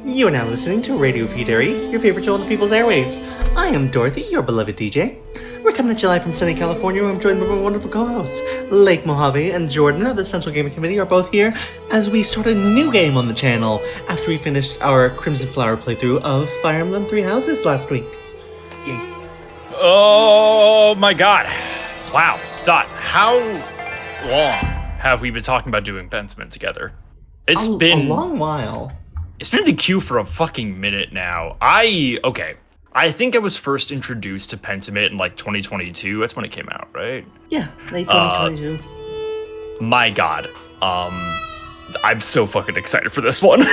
You are now listening to Radio Free Dairy, your favorite show on the people's airwaves. I am Dorothy, your beloved DJ. We're coming at you live from sunny California, where I'm joined by my wonderful co-hosts. Lake Mojave and Jordan of the Central Gaming Committee are both here as we start a new game on the channel after we finished our Crimson Flower playthrough of Fire Emblem Three Houses last week. Yay. Oh my god. Wow. Dot, how long have we been talking about doing Pentiment together? It's been a long while. It's been in the queue for a fucking minute now. I think I was first introduced to Pentiment in like 2022. That's when it came out, right? Yeah, late 2022. My god. I'm so fucking excited for this one.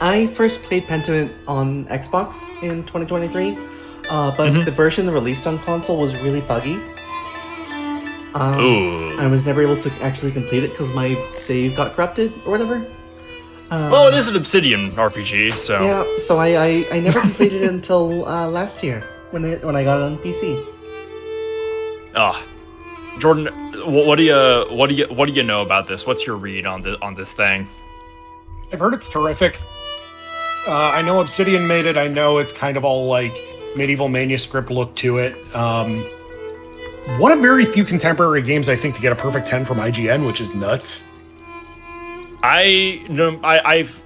I first played Pentiment on Xbox in 2023, but the version released on console was really buggy. I was never able to actually complete it because my save got corrupted or whatever. Well, it is an Obsidian RPG, so... Yeah, so I never completed it until last year, when I got it on PC. Jordan, what do you know about this? What's your read on this thing? I've heard it's terrific. I know Obsidian made it. I know it's kind of all like medieval manuscript look to it. One of very few contemporary games, I think, to get a perfect 10 from IGN, which is nuts. I've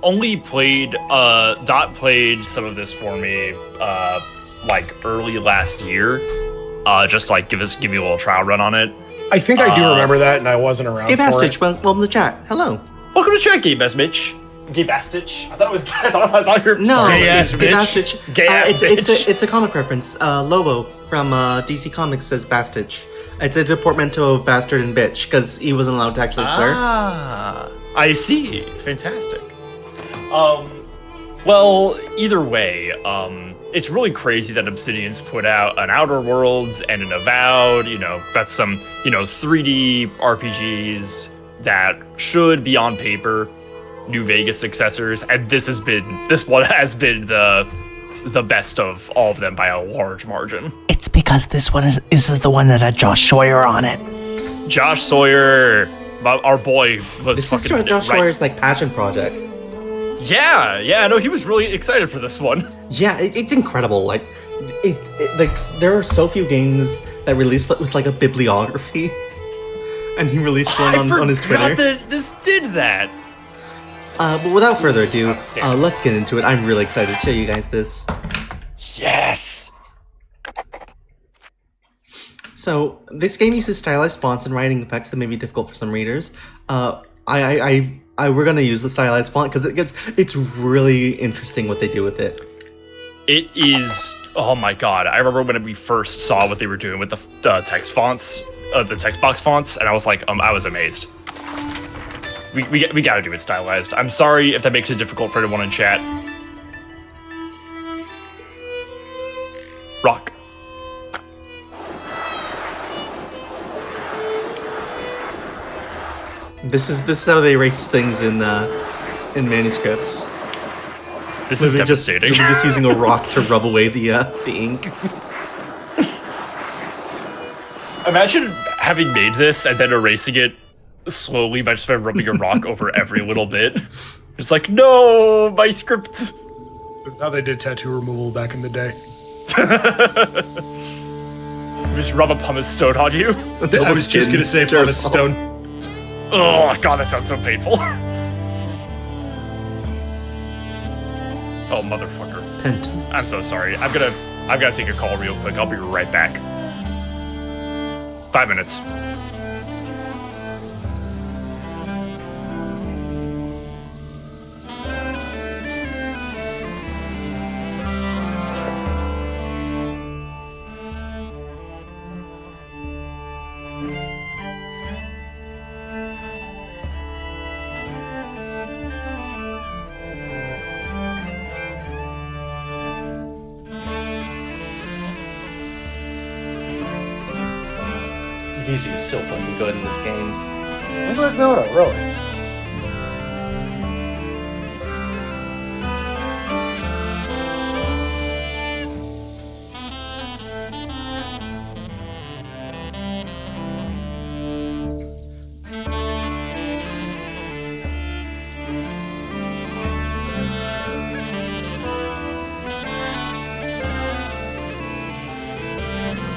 only played, Dot played some of this for me, like early last year, just like give me a little trial run on it. I think I do remember that, and I wasn't around for Bastich, it. welcome to the chat. Hello. Welcome to chat, Gay Bastich. Gay Bastich? I thought you were Gay ass bitch. Gay ass bitch. It's a comic reference. Lobo from DC Comics says Bastich. It's a portmanteau of bastard and bitch, because he wasn't allowed to actually swear. I see. Fantastic. Well, either way, it's really crazy that Obsidian's put out an Outer Worlds and an Avowed, that's some, 3D RPGs that should be on paper New Vegas successors, and this one has been the best of all of them by a large margin. It's because this is the one that had Josh Sawyer on it. Josh Sawyer, our boy, was this fucking is Josh Sawyer's passion project. Yeah, no, he was really excited for this one. Yeah, it's incredible. Like there are so few games that release with like a bibliography, and he released one on his Twitter. I forgot that this did that. But without further ado, let's get into it. I'm really excited to show you guys this. Yes! So, this game uses stylized fonts and writing effects that may be difficult for some readers. We're gonna use the stylized font because it's really interesting what they do with it. It is, oh my god. I remember when we first saw what they were doing with the text fonts, the text box fonts, and I was like, I was amazed. We gotta do it stylized. I'm sorry if that makes it difficult for everyone in chat. Rock. This is how they erase things in manuscripts. This is devastating. Just using a rock to rub away the ink. Imagine having made this and then erasing it slowly by just by rubbing a rock over every little bit. It's like, no, my script. That's how they did tattoo removal back in the day. Just rub a pumice stone on you. I was just gonna say pumice stone. Oh god, that sounds so painful. Oh motherfucker. Pentiment. I'm so sorry. I've gotta take a call real quick. I'll be right back. 5 minutes. The music's so fucking good in this game. No, really.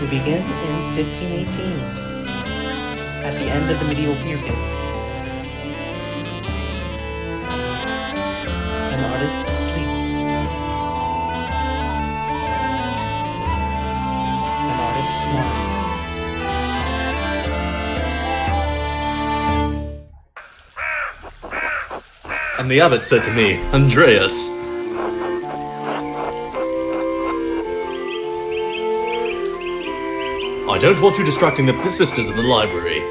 We begin in 1518, at the end of the medieval period. An artist sleeps. An artist smiles. And the abbot said to me, Andreas, I don't want you distracting the sisters in the library.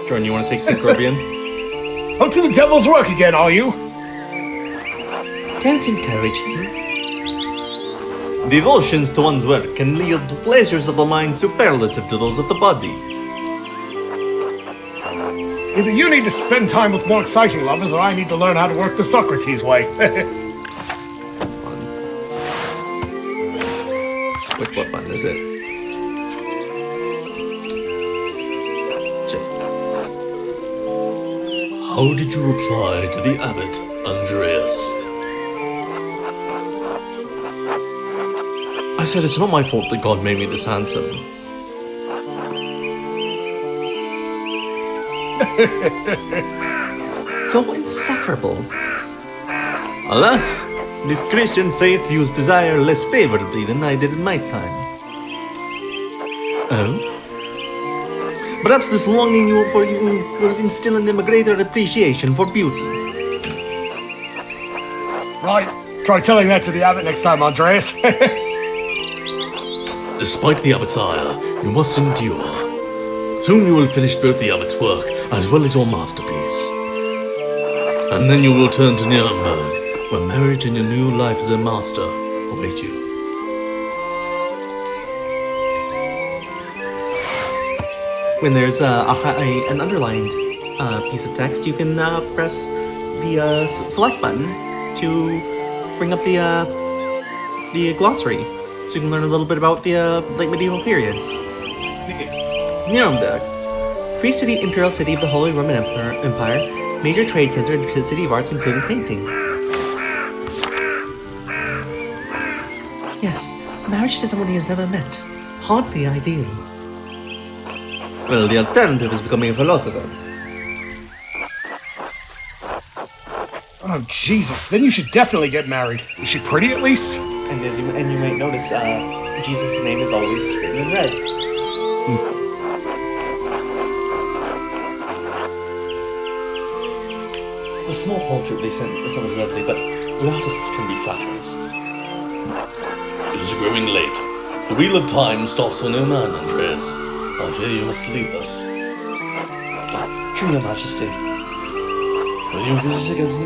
Jordan, you want to take Synchrobian? Up to the devil's work again, are you? Don't encourage him. Devotions to one's work can yield pleasures of the mind superlative to those of the body. Either you need to spend time with more exciting lovers, or I need to learn how to work the Socrates way. Which what button is it? How did you reply to the abbot, Andreas? I said it's not my fault that God made me this handsome. You're insufferable. Alas, this Christian faith views desire less favorably than I did in my time. Oh? Perhaps this longing for you will instill in them a greater appreciation for beauty. Right, try telling that to the abbot next time, Andreas. Despite the abbot's ire, you must endure. Soon you will finish both the abbot's work as well as your masterpiece. And then you will return to Nuremberg, where marriage and your new life as a master await you. When there's an underlined piece of text, you can press the select button to bring up the glossary, so you can learn a little bit about the late medieval period. Nuremberg, Free City, Imperial City of the Holy Roman Empire, major trade center and city of arts including painting. Yes, marriage to someone he has never met. Hardly ideal. Well, the alternative is becoming a philosopher. Oh, Jesus. Then you should definitely get married. Is she pretty, at least? And you might notice, Jesus' name is always written in red. The small portrait they sent was always lovely, but we artists can be flatterers. It is growing late. The wheel of time stops for no man, Andreas. I fear you must leave us. True, Your Majesty. Will you visit us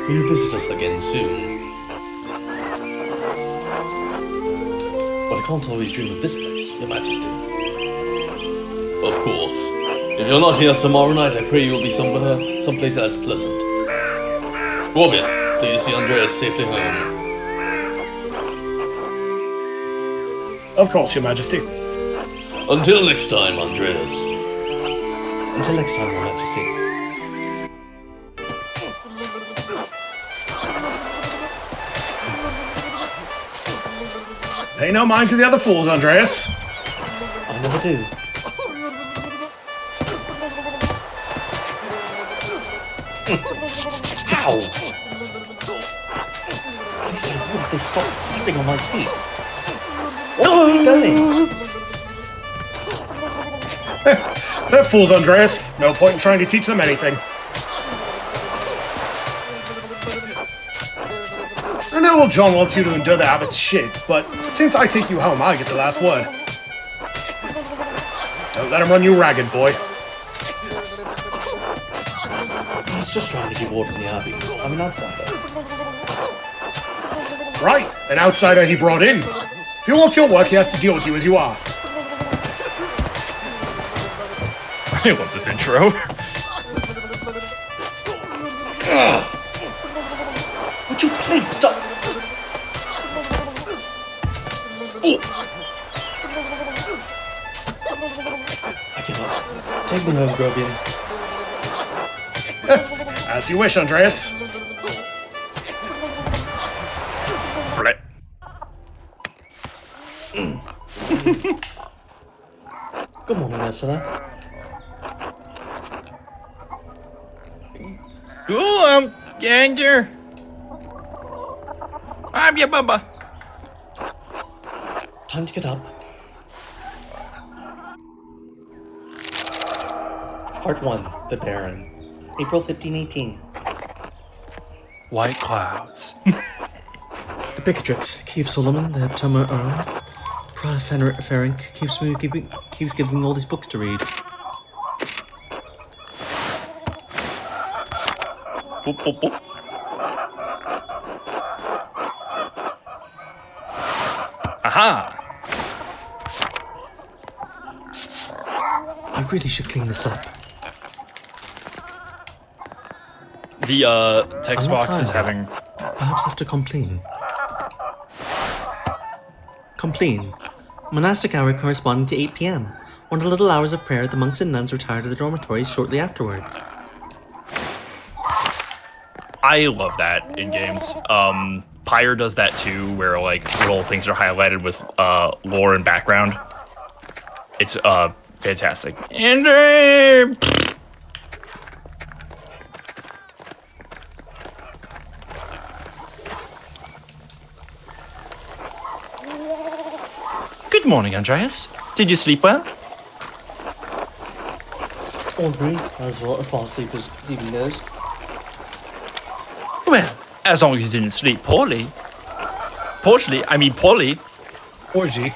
Will you visit us again soon? But I can't always dream of this place, Your Majesty. Of course. If you're not here tomorrow night, I pray you'll be someplace as pleasant. Robin, please see Andreas safely home. Of course, Your Majesty. Until next time, Andreas. Until next time, Your Majesty. Pay no mind to the other fools, Andreas. I never do. Ow! Please don't move. They stop stepping on my feet. Watch where you're going. They're fools, Andreas. No point in trying to teach them anything. I know old John wants you to endure the abbot's shit, but since I take you home, I get the last word. Don't let him run you ragged, boy. He's just trying to keep order in the Abbey. I'm an outsider. Right, an outsider he brought in. If he wants your work, he has to deal with you as you are. I love this intro. Would you please stop? Oh, I give up. Take me home, Grobian. As you wish, Andreas. right. Good morning, Ursula. Cool, Ganger. I'm your bubba. Time to get up. Part 1, The Baron. April 1518. White clouds. The Picatrix, Keith Solomon, the Heptoma Earl. Prior Ferenc keeps giving me all these books to read. Boop, boop, boop. Aha! I really should clean this up. The text I'm not box is tired. having. Perhaps after Compline. Compline. Monastic hour corresponding to 8 p.m. One of the little hours of prayer the monks and nuns retire to the dormitories shortly afterward. I love that in games. Pyre does that too, where like little things are highlighted with lore and background. It's fantastic. And good morning, Andreas. Did you sleep well? Ordinary, as well as fall asleep as evening goes. Well, as long as you didn't sleep poorly. Poorly. Orgy.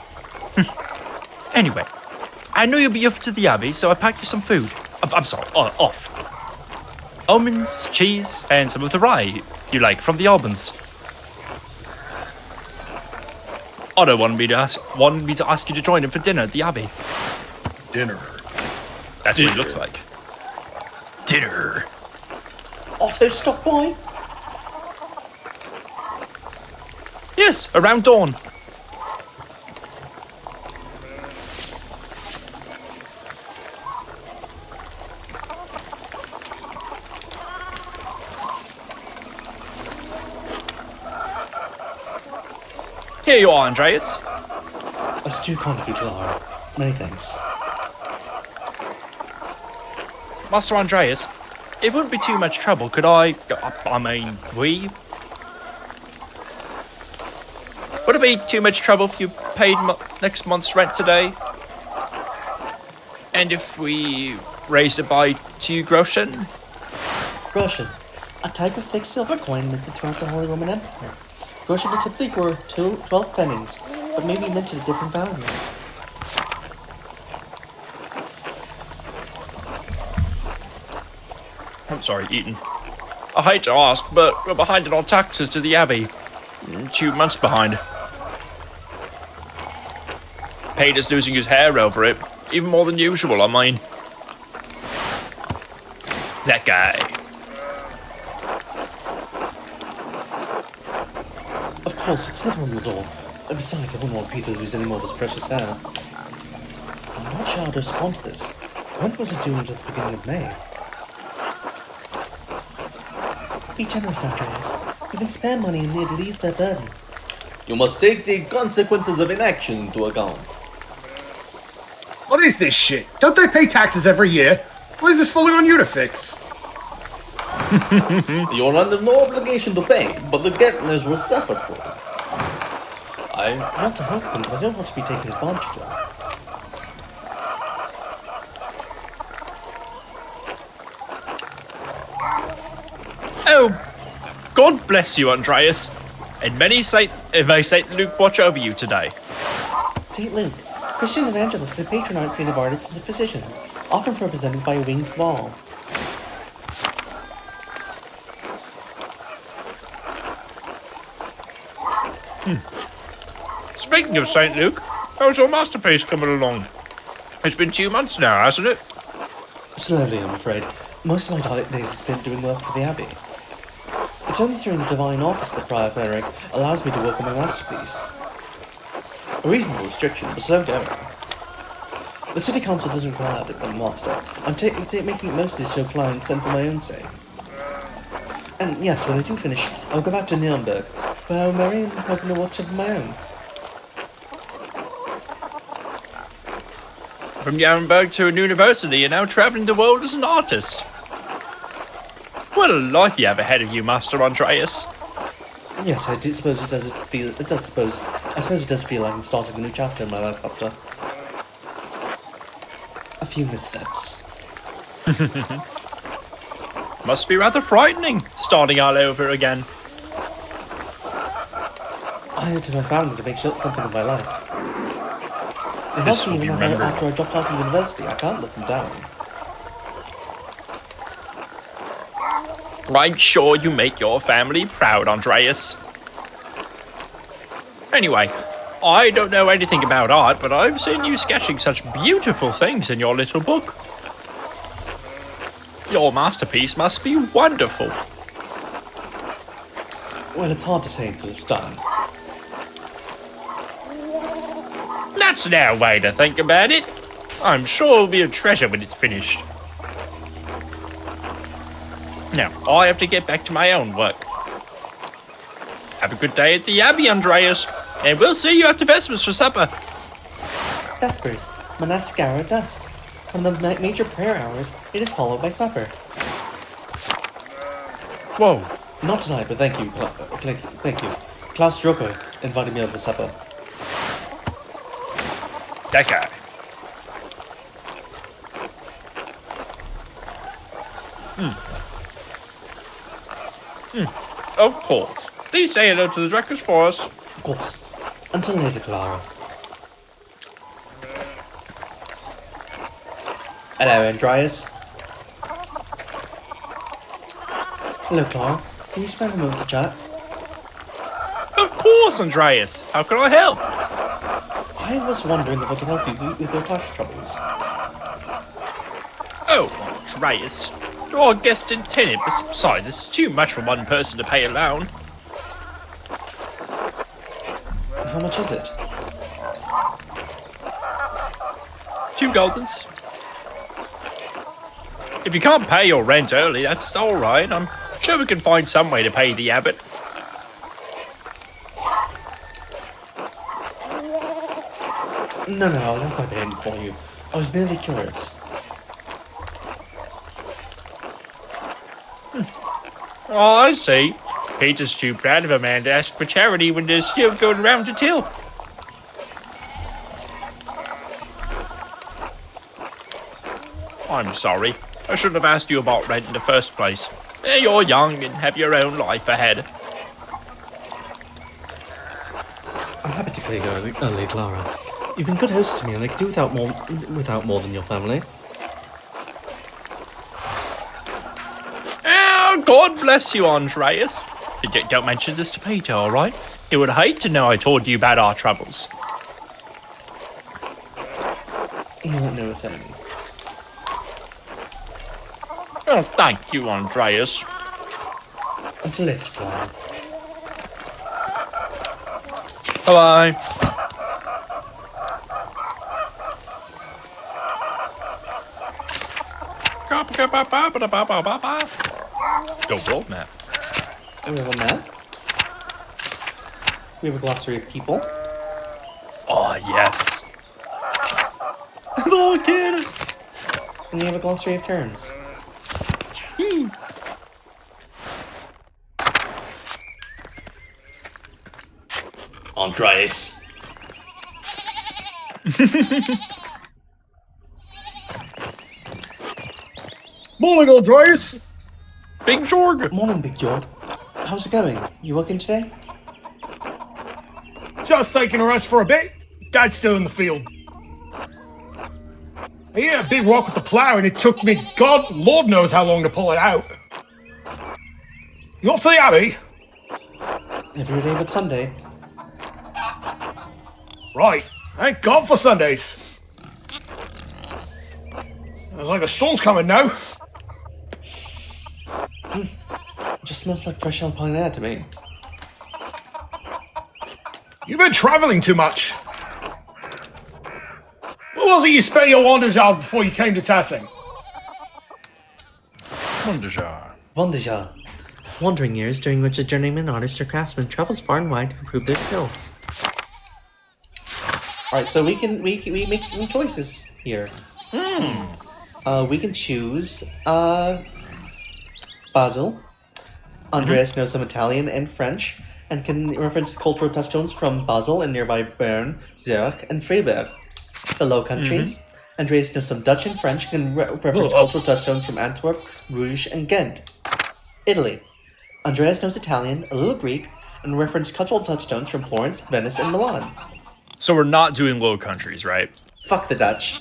Anyway, I know you'll be off to the Abbey, so I packed you some food. I'm sorry, off. Almonds, cheese, and some of the rye you like from the Albans. Otto wanted me to ask you to join him for dinner at the Abbey. Dinner. That's what it looks like. Dinner. Otto, stop by! Yes, around dawn. Here you are, Andreas. That's too kind of you, Clara. Many thanks. Master Andreas, it wouldn't be too much trouble, could would it be too much trouble if you paid next month's rent today? And if we raised it by 2 groschen? Groschen, a type of thick silver coin minted throughout the Holy Roman Empire. Groschen are typically worth 12 pennies, but may be minted at different values. I'm sorry, Eaton. I hate to ask, but we're behind on our taxes to the Abbey. 2 months behind. Peter's losing his hair over it, even more than usual, I mean. That guy. Of course, it's not normal at all. And besides, I wouldn't want Peter to lose any more of his precious hair. sure how to respond to this. When was it due at the beginning of May? Be generous, Andreas. You can spare money and it will ease their burden. You must take the consequences of inaction into account. What is this shit? Don't they pay taxes every year? What is this falling on you to fix? You're under no obligation to pay, but the Gertners were separate for it. I want to help them, but I don't want to be taken advantage of. Oh, God bless you, Andreas. And may Saint Luke watch over you today. St. Luke, Christian evangelist and patron saint of artists and physicians, often represented by a winged ball. Speaking of St. Luke, how's your masterpiece coming along? It's been 2 months now, hasn't it? Slowly, I'm afraid. Most of my days has spent doing work for the Abbey. It's only through the Divine Office that Prior Frederick allows me to work on my masterpiece. A reasonable restriction, but slow going. The City Council doesn't require it from the master. I'm making it mostly so clients and for my own sake. And yes, when I do finish, I'll go back to Nuremberg, where I'll marry and open a workshop of my own. From Nuremberg to a university and now travelling the world as an artist. What a life you have ahead of you, Master Andreas. Yes, I do suppose it does feel. I suppose it does feel like I'm starting a new chapter in my life after a few missteps. Must be rather frightening, starting all over again. I owe to my family to make something of my life. They This helped me will be even remembered. after I dropped out of university. I can't let them down. I'm sure you make your family proud, Andreas. Anyway, I don't know anything about art, but I've seen you sketching such beautiful things in your little book. Your masterpiece must be wonderful. Well, it's hard to say until it's done. That's no way to think about it. I'm sure it'll be a treasure when it's finished. Now, I have to get back to my own work. Have a good day at the Abbey, Andreas, and we'll see you after Vespers for supper. Vespers, monastic hour at dusk. From the major prayer hours, it is followed by supper. Whoa. Not tonight, but thank you. Thank you. Klaus Drucker invited me over for supper. That guy. Of course. Please say hello to the directors for us. Of course. Until later, Clara. Hello, Andreas. Hello, Clara. Can you spare a moment to chat? Of course, Andreas. How can I help? I was wondering if I could help you with your tax troubles. Oh, Andreas. You're our guest in tenant. Besides, it's too much for one person to pay alone. How much is it? 2 goldens. If you can't pay your rent early, that's alright. I'm sure we can find some way to pay the abbot. No, I'll have my payment for you. I was merely curious. Oh, I see. Peter's too proud of a man to ask for charity when there's still going round to till. I'm sorry. I shouldn't have asked you about rent in the first place. You're young and have your own life ahead. I'm happy to pay you early, Clara. You've been good hosts to me, and I could do without more than your family. Oh, God bless you, Andreas. Don't mention this to Peter, alright? He would hate to know I told you about our troubles. He won't know a thing. Oh, thank you, Andreas. Until later, Clara. Bye-bye. Go world map. And we have a map. We have a glossary of people. Oh, yes. The little kid. And we have a glossary of terms. Andreas. Morning, Andreas. Big Jorg. Morning, Big Jorg. How's it going? You working today? Just taking a rest for a bit. Dad's still in the field. I hit a big rock with the plow and it took me, Lord knows how long to pull it out. You off to the Abbey? Every day but Sunday. Right. Thank God for Sundays. It's like a storm's coming now. It just smells like fresh alpine air to me. You've been traveling too much. What was it you spent your wanders out before you came to Tassing? Wonderjar. Wandering years during which a journeyman, artist, or craftsman travels far and wide to improve their skills. Alright, so we make some choices here. We can choose Basil. Andreas knows some Italian and French, and can reference cultural touchstones from Basel and nearby Bern, Zurich, and Freiburg. The Low Countries. Andreas knows some Dutch and French, and reference cultural touchstones from Antwerp, Bruges, and Ghent. Italy. Andreas knows Italian, a little Greek, and reference cultural touchstones from Florence, Venice, and Milan. So we're not doing Low Countries, right? Fuck the Dutch.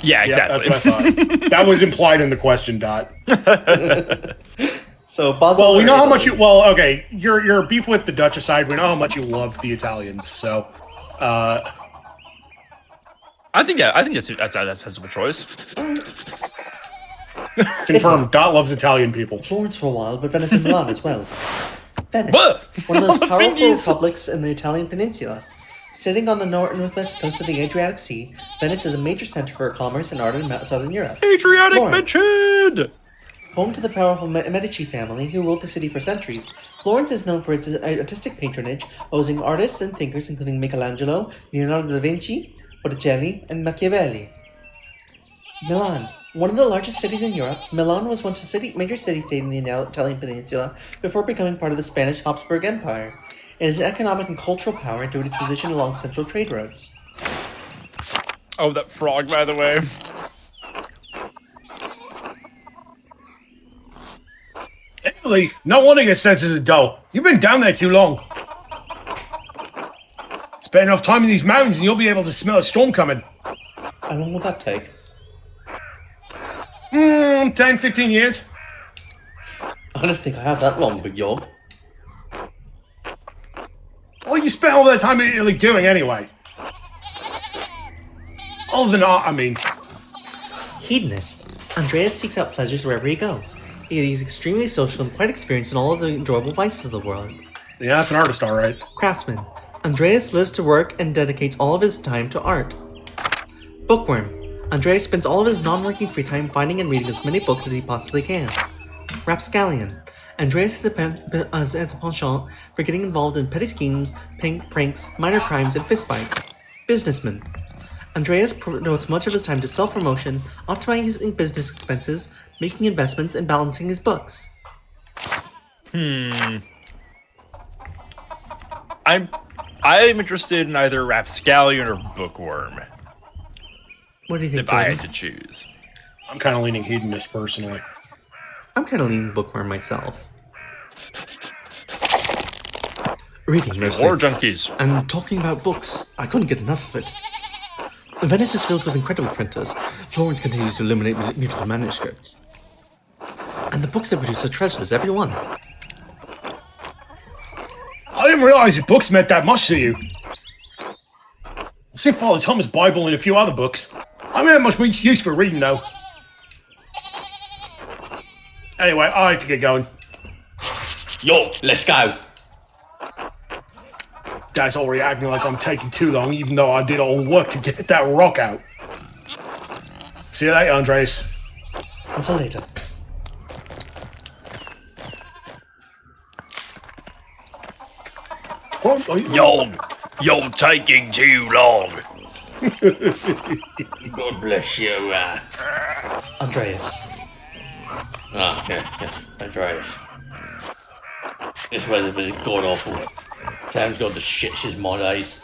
Yeah, exactly. Yeah, that's what I thought. That was implied in the question, Dot. So Basel. Well, we know how Italy. much you. Well, okay, your beef with the Dutch aside, we know how much you love the Italians. So, I think that's a sensible choice. confirmed. Dot loves Italian people. Florence for a while, but Venice and Milan as well. Venice, What? one of the most powerful Fingies. republics in the Italian peninsula. Sitting on the northwest coast of the Adriatic Sea, Venice is a major center for commerce and art in southern Europe. Adriatic Florence. mentioned. Home to the powerful Medici family, who ruled the city for centuries, Florence is known for its artistic patronage, hosting artists and thinkers including Michelangelo, Leonardo da Vinci, Botticelli, and Machiavelli. Milan. One of the largest cities in Europe, Milan was once a major city-state in the Italian peninsula before becoming part of the Spanish Habsburg Empire. It is an economic and cultural power due to its position along central trade roads. Oh, that frog, by the way. Italy, no wonder your senses are dull. You've been down there too long. Spend enough time in these mountains and you'll be able to smell a storm coming. How long will that take? 10, 15 years. I don't think I have that long, Big York. What you spent all that time in Italy doing anyway? Other than art, I mean. Hedonist. Andreas seeks out pleasures wherever he goes. He's extremely social and quite experienced in all of the enjoyable vices of the world. Yeah, that's an artist, all right. Craftsman. Andreas lives to work and dedicates all of his time to art. Bookworm. Andreas spends all of his non-working free time finding and reading as many books as he possibly can. Rapscallion. Andreas has a penchant for getting involved in petty schemes, pranks, minor crimes, and fistfights. Businessman. Andreas devotes much of his time to self-promotion, optimizing business expenses, making investments, and balancing his books. I'm interested in either Rapscallion or Bookworm, What do you think, if I Jordan? had to choose. I'm kind of leaning hedonist personally. I'm kind of leaning Bookworm myself. Reading mostly. War junkies. And talking about books, I couldn't get enough of it. Venice is filled with incredible printers. Florence continues to illuminate with beautiful manuscripts. And the books they produce are treasures, every one. I didn't realize your books meant that much to you. I've seen Father Thomas' Bible and a few other books. I mean, that much use for reading, though. Anyway, I have to get going. Yo, let's go. Dad's already acting like I'm taking too long, even though I did all the work to get that rock out. See you later, Andres. Until later. You're taking too long. God bless you, Andreas. yeah, Andreas. This weather's been god awful. Town's gone to shit since my days.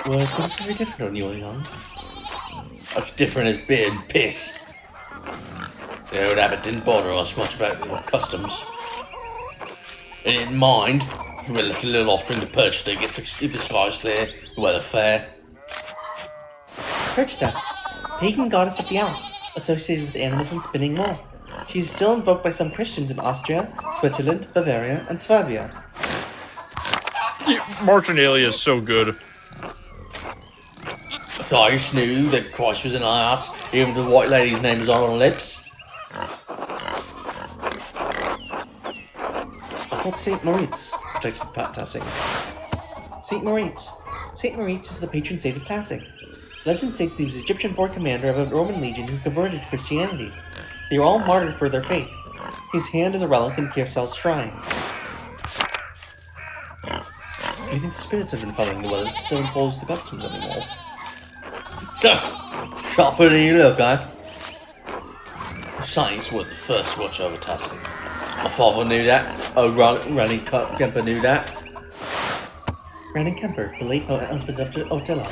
Well, things are very different when you were young. As different as beer and piss. The old abbot didn't bother us much about customs. He didn't mind. We left a little off during the purge day, keep the skies clear, the weather fair. Perchta, pagan goddess of the Alps, associated with animals and spinning wool. She is still invoked by some Christians in Austria, Switzerland, Bavaria, and Swabia. Marginalia is so good. I just knew that Christ was in our hearts, even the white lady's name was on our lips. I thought Saint Moritz protected Tassing. Saint Moritz. Saint Moritz is the patron saint of Tassing. Legend states that he was Egyptian born commander of a Roman legion who converted to Christianity. They were all martyred for their faith. His hand is a relic in Kirsel's shrine. Do you think the spirits have been following the weather so impose the customs anymore? Sharper than you look, eh? Saints were the first to watch over Tassie. My father knew that. Oh, Randy Kemper knew that. Brandon Kemper, the late husband of Othello.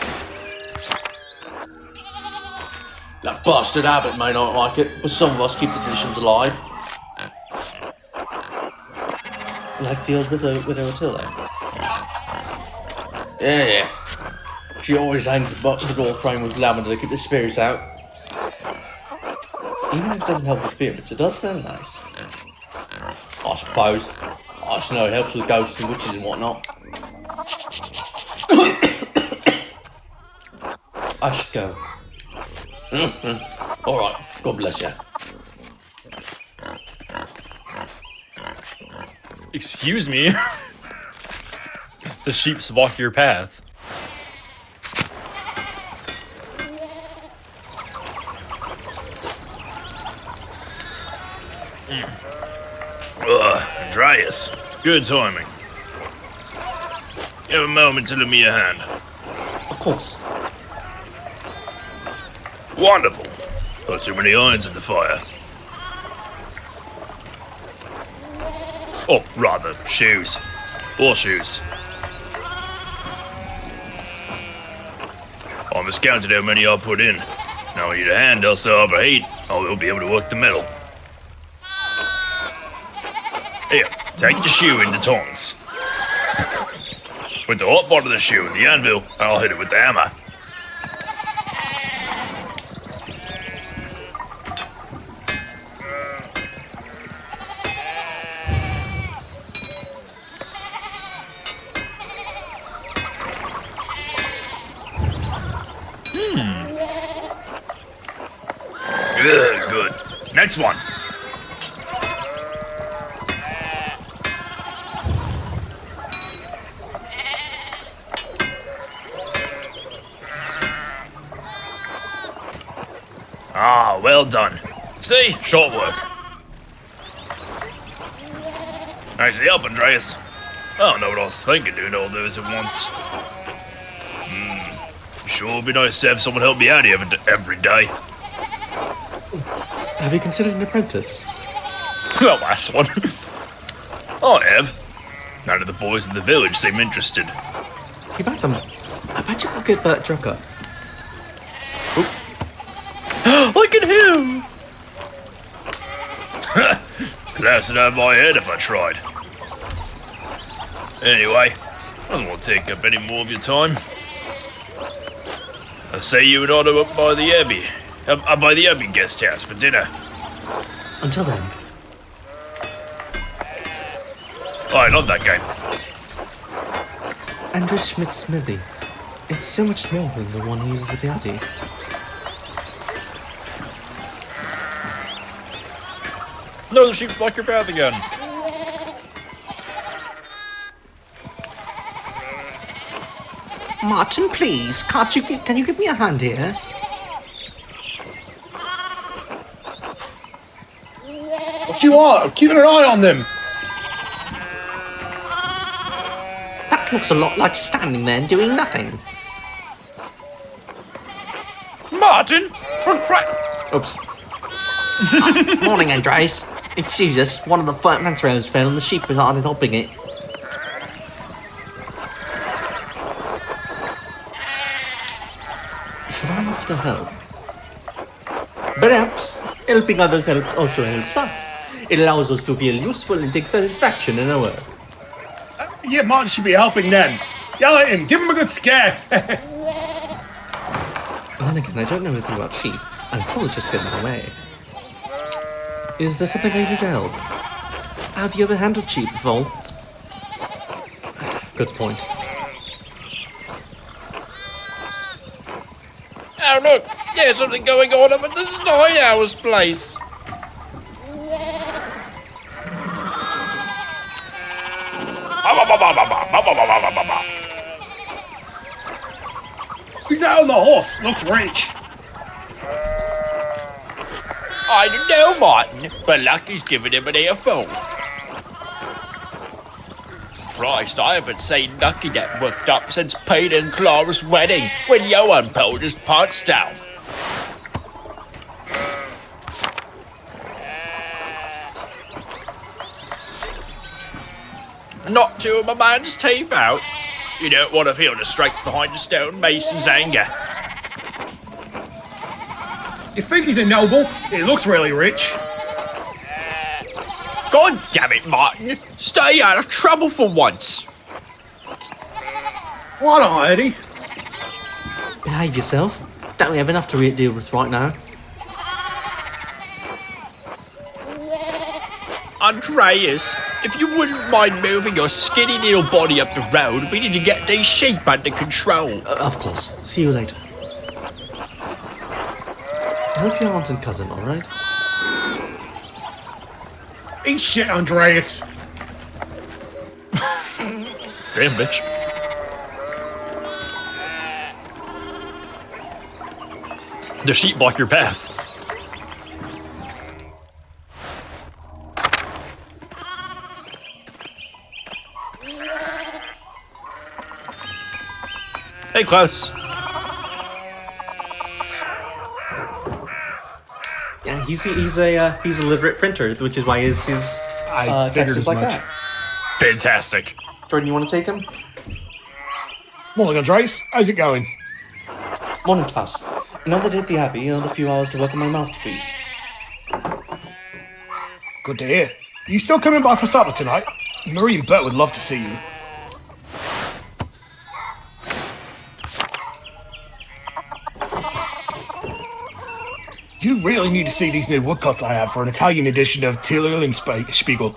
That bastard abbot may not like it, but some of us keep the traditions alive. Like the old widow Othello. Yeah. She always hangs the door frame with lavender to keep the spirits out. Even if it doesn't help with spirits, it does smell nice. I suppose. I just know it helps with ghosts and witches and whatnot. I should go. Alright, God bless you. Excuse me? The sheeps block your path. Andreas. Good timing. You have a moment to lend me a hand. Of course. Wonderful. Not too many irons in the fire. Or rather, shoes. Horseshoes. I miscounted how many I put in. Now I need a hand, else I'll overheat. I will be able to work the metal. Here, take the shoe in the tongs. Put the hot part of the shoe in the anvil, and I'll hit it with the hammer. Good. Next one. Ah, well done. See? Short work. Actually up, Andreas. I don't know what I was thinking doing all those at once. Sure would be nice to have someone help me out here every day. Have you considered an apprentice? The last one. I have. None of the boys in the village seem interested. You bet them. I bet you could get Bert Drucker. Look at him! Glass it out of my head if I tried. Anyway, I don't want to take up any more of your time. I say you and Otto up by the Abbey. By the Abbey guest house for dinner. Until then. I love that game. Andrew Schmidt's smithy. It's so much smaller than the one he uses at the Abbey. No, the sheep block your path again. Martin, please, can you give me a hand here? what you are. I'm keeping an eye on them. That looks a lot like standing there and doing nothing. Martin, for crap. Oops. Morning, Andres. Excuse us, one of the fence rails fell and the sheep was hardly helping it. Should I offer to help? Perhaps helping others also helps us. It allows us to feel useful and take satisfaction in our work. Yeah, Martin should be helping then. Yell at him. Give him a good scare. Then again, I don't know anything about sheep. I'm probably just getting away. Is there something I can do to help? Have you ever handled sheep before? Good point. Oh, look, there's something going on up at the Steinhauer's place. Who's out on the horse? Looks rich. I don't know, Martin, but Lucky's giving him an earful. Christ, I haven't seen Lucky get worked up since Peter and Clara's wedding, when Johan pulled his pants down. Not two of my man's teeth out. You don't want to feel the strength behind the stonemason's anger. You think he's a noble? He looks really rich. God damn it, Martin. Stay out of trouble for once. What on, Eddie? Behave yourself. Don't we have enough to deal with right now? Andreas, if you wouldn't mind moving your skinny little body up the road, we need to get these sheep under control. Of course. See you later. Help your aunt and cousin, alright? Eat shit, Andreas. Damn, bitch. The sheep block your path. Hey, Klaus. Yeah, he's a literate printer, which is why his I figured text is as like much. that. Fantastic. Jordan, you want to take him? Morning, Andreas. How's it going? Morning, Klaus. Another day to be happy, another few hours to work on my masterpiece. Good to hear. You still coming by for supper tonight? Marie and Bert would love to see you. You really need to see these new woodcuts I have for an Italian edition of Till Eulenspiegel.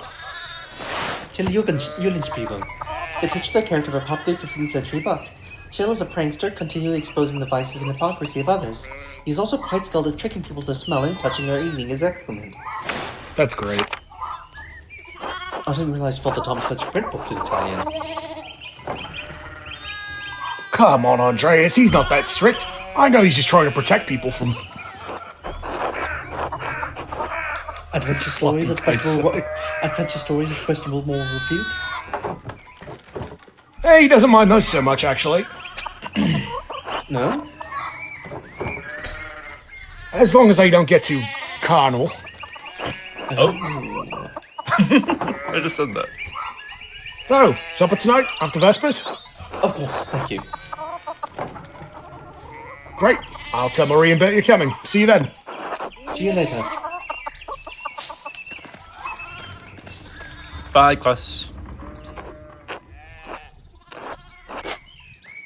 Till Eulenspiegel. It touched the character of a popular 15th century book. Till is a prankster, continually exposing the vices and hypocrisy of others. He is also quite skilled at tricking people to smelling, touching, or eating his excrement. That's great. I didn't realize Father Thomas had print books in Italian. Come on, Andreas. He's not that strict. I know he's just trying to protect people from... Adventure stories of questionable moral repute. Hey, he doesn't mind those so much, actually. No? As long as they don't get too carnal. Oh. I just said that. So, supper tonight, after Vespers? Of course, thank you. Great. I'll tell Marie and Bert you're coming. See you then. See you later. Bye, Klaus.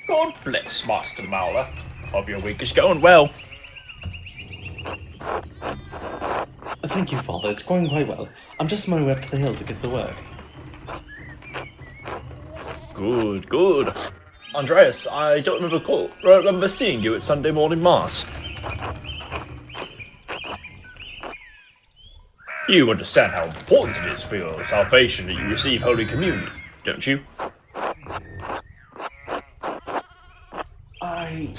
God bless, Master Mauler. Hope your week is going well. Thank you, Father. It's going quite well. I'm just on my way up to the hill to get to work. Good, good. Andreas, I don't remember seeing you at Sunday morning Mass. You understand how important it is for your salvation that you receive Holy Communion, don't you? I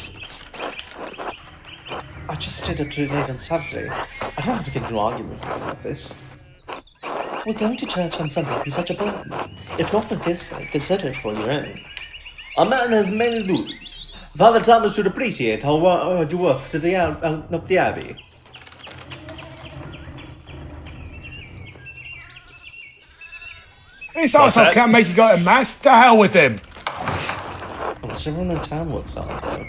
just stayed up too late on Saturday. I don't want to get into an argument about this. Would going to church on Sunday be such a burden? If not for his sake, consider it for your own. A man has many duties. Father Thomas should appreciate how hard you work to up the abbey. This also can't make you go to mass. To hell with him. What's everyone in town works on, though?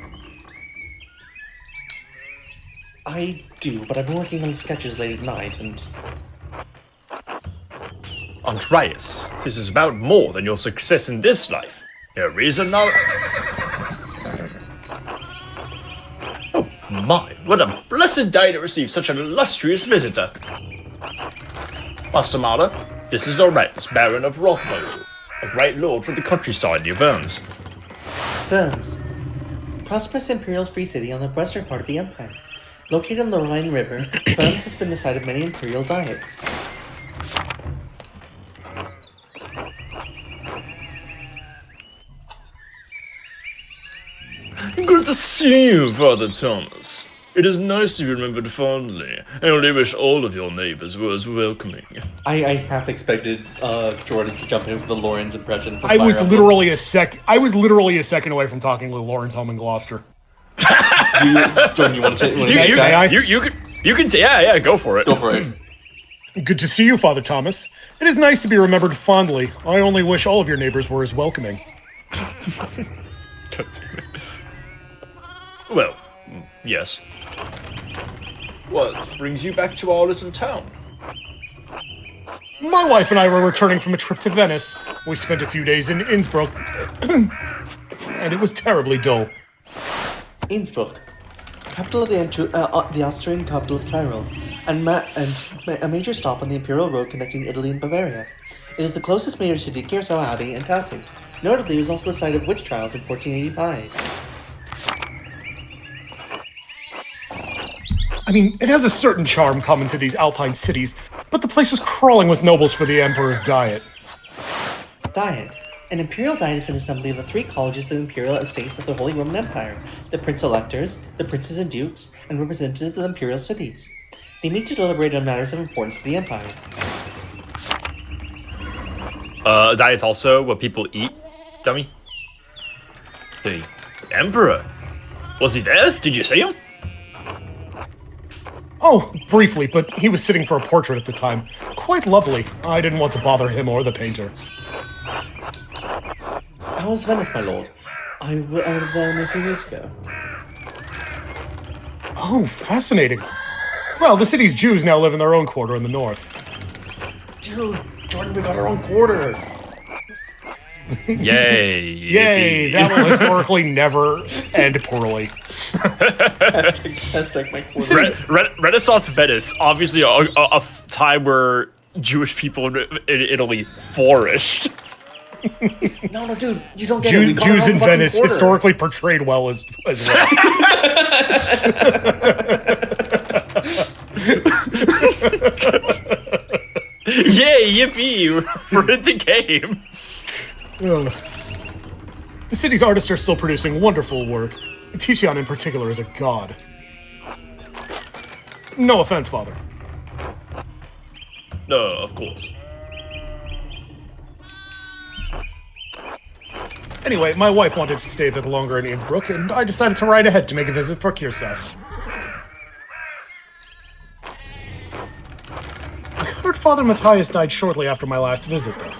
I do, but I've been working on sketches late at night, and... Andreas, this is about more than your success in this life. There is another... Oh my, what a blessed day to receive such an illustrious visitor. Master Marder, this is Oremus, Baron of Rothvogel, a great lord for the countryside near Worms. Worms. Prosperous imperial free city on the western part of the empire. Located on the Rhine River, Worms has been the site of many imperial diets. Good to see you, Father Thomas. It is nice to be remembered fondly. I only wish all of your neighbors were as welcoming. I half expected Jordan to jump in with the Lawrence impression. I was literally a second away from talking with Lawrence home in Gloucester. Jordan, you want to take You can say, yeah, go for it. Go for it. Good to see you, Father Thomas. It is nice to be remembered fondly. I only wish all of your neighbors were as welcoming. Well, yes. What brings you back to our little town? My wife and I were returning from a trip to Venice. We spent a few days in Innsbruck, and it was terribly dull. Innsbruck, capital of the Austrian capital of Tyrol, and a major stop on the imperial road connecting Italy and Bavaria. It is the closest major city to Kersau Abbey and Tassing. Notably, it was also the site of witch trials in 1485. I mean, it has a certain charm common to these Alpine cities, but the place was crawling with nobles for the Emperor's diet. Diet. An imperial diet is an assembly of the three colleges of the imperial estates of the Holy Roman Empire, the prince-electors, the princes and dukes, and representatives of the imperial cities. They meet to deliberate on matters of importance to the empire. Diet's also what people eat, dummy. The Emperor? Was he there? Did you see him? Oh, briefly, but he was sitting for a portrait at the time. Quite lovely. I didn't want to bother him or the painter. How was Venice, my lord? I was there only a few years ago. Oh, fascinating. Well, the city's Jews now live in their own quarter in the north. Dude, Jordan, we got our own quarter! Yay! Yay! That will historically never end poorly. Hashtag my quarter. Renaissance Venice, obviously a time where Jewish people in Italy flourished. No, dude, you don't get it. it. Jews in Venice historically portrayed well as well. Yay, yippee! We're in the game. The city's artists are still producing wonderful work. Titian in particular is a god. No offense, Father. No, of course. Anyway, my wife wanted to stay a bit longer in Innsbruck, and I decided to ride ahead to make a visit for Kersau. I heard Father Matthias died shortly after my last visit, though.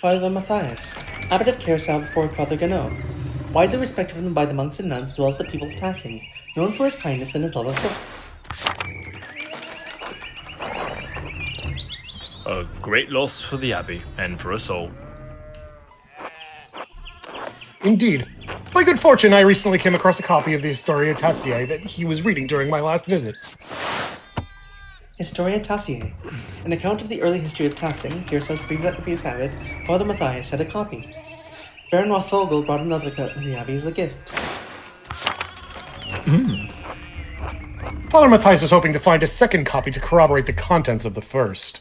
Father Matthias, abbot of Kersau before Father Ganot, widely respected by the monks and nuns as well as the people of Tassing, known for his kindness and his love of books. A great loss for the Abbey, and for us all. Indeed. By good fortune, I recently came across a copy of the Historia Tassiae that he was reading during my last visit. Historia Tassiae, an account of the early history of Tassing, Kersau's previous abbot, Father Matthias had a copy. Baron Rothvogel brought another to the abbey as a gift. Father Matthias was hoping to find a second copy to corroborate the contents of the first.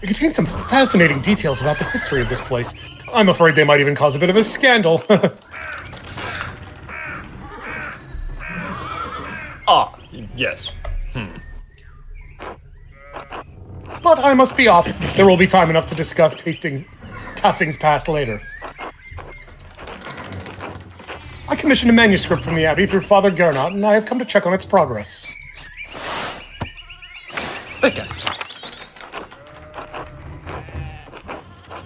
It contains some fascinating details about the history of this place. I'm afraid they might even cause a bit of a scandal. Ah, yes. I must be off. There will be time enough to discuss Tassing's past later. I commissioned a manuscript from the Abbey through Father Gernot, and I have come to check on its progress. Okay.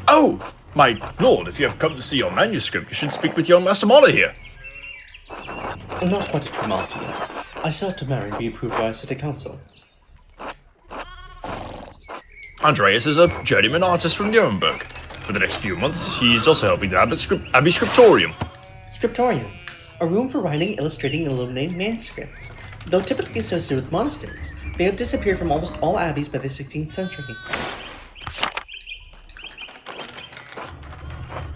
Oh, my lord, if you have come to see your manuscript, you should speak with young Master Mala here. I'm not quite a true master yet. I still have to marry and be approved by a city council. Andreas is a journeyman artist from Nuremberg. For the next few months, he's also helping the Abbey Scriptorium. Scriptorium, a room for writing, illustrating, and illuminating manuscripts. Though typically associated with monasteries, they have disappeared from almost all abbeys by the 16th century.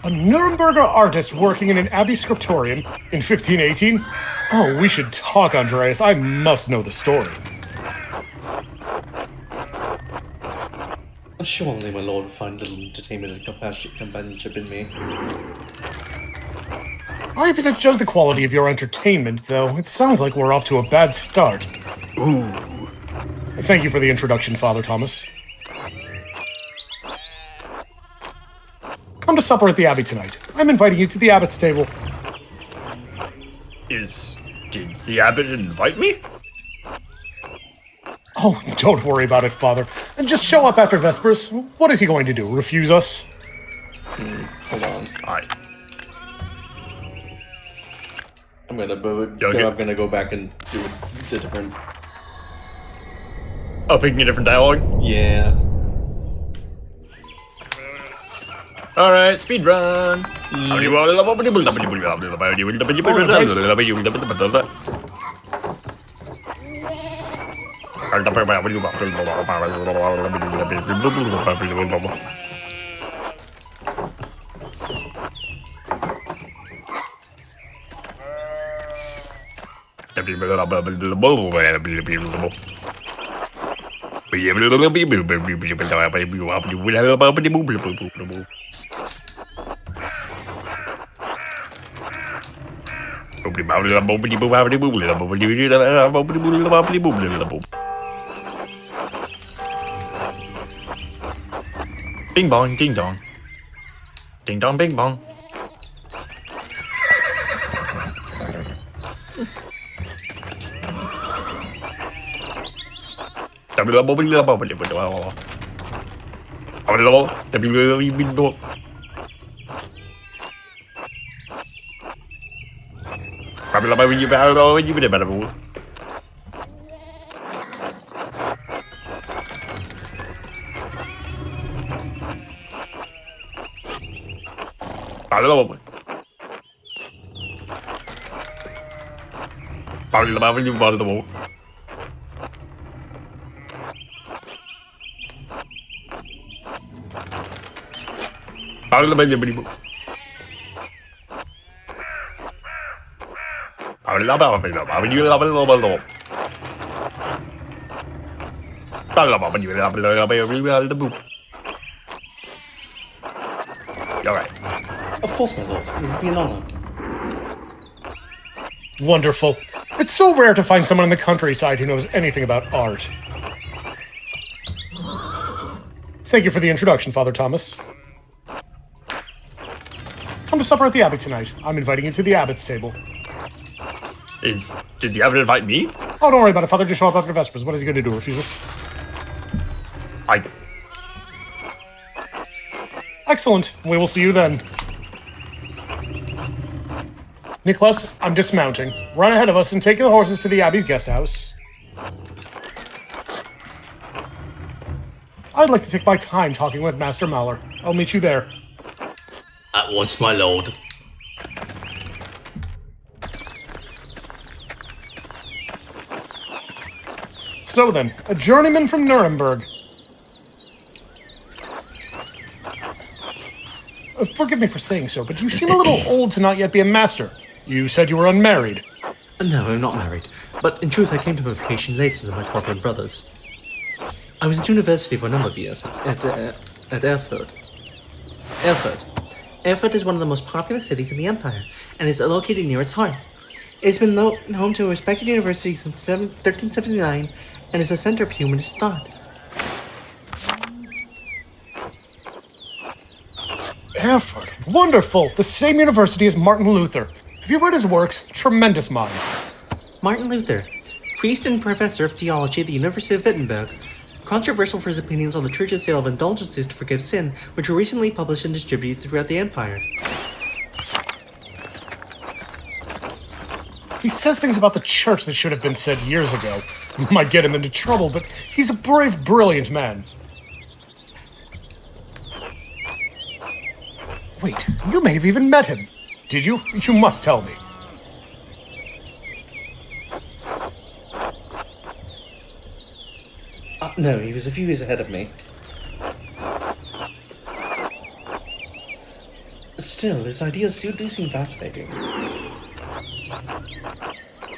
A Nuremberger artist working in an Abbey Scriptorium in 1518? Oh, we should talk, Andreas. I must know the story. Surely my lord would find little entertainment and companionship in me. I have to judge the quality of your entertainment, though. It sounds like we're off to a bad start. Ooh. Thank you for the introduction, Father Thomas. Come to supper at the Abbey tonight. I'm inviting you to the Abbot's table. Did the Abbot invite me? Oh, don't worry about it, Father. And just show up after Vespers. What is he going to do, refuse us? Hold on. I'm gonna go back and do the different... Oh, picking a different dialogue? Yeah. Alright, speed run. Bing bong, ding dong. Ding dong, bing bong. Alright. Of course, my lord. It would be an honor. Wonderful. It's so rare to find someone in the countryside who knows anything about art. Thank you for the introduction, Father Thomas. Come to supper at the Abbey tonight. I'm inviting you to the Abbot's table. Did the Abbot invite me? Oh, don't worry about it, Father. Just show up after Vespers. What is he going to do, refuse us? Excellent. We will see you then. Nicholas, I'm dismounting. Run ahead of us and take the horses to the Abbey's guest house. I'd like to take my time talking with Master Mahler. I'll meet you there. At once, my lord. So then, a journeyman from Nuremberg. Forgive me for saying so, but you seem a little old to not yet be a master. You said you were unmarried. No, I'm not married. But in truth, I came to my vocation later than my corporate brothers. I was at university for a number of years at Erfurt. Erfurt is one of the most popular cities in the empire, and is located near its heart. It's been home to a respected university since 1379, and is a center of humanist thought. Erfurt. Wonderful. The same university as Martin Luther. Have you read his works? Tremendous mind. Martin Luther, priest and professor of theology at the University of Wittenberg. Controversial for his opinions on the Church's sale of indulgences to forgive sin, which were recently published and distributed throughout the empire. He says things about the church that should have been said years ago. Might get him into trouble, but he's a brave, brilliant man. Wait, you may have even met him. Did you? You must tell me. No, he was a few years ahead of me. Still, his ideas do seem fascinating.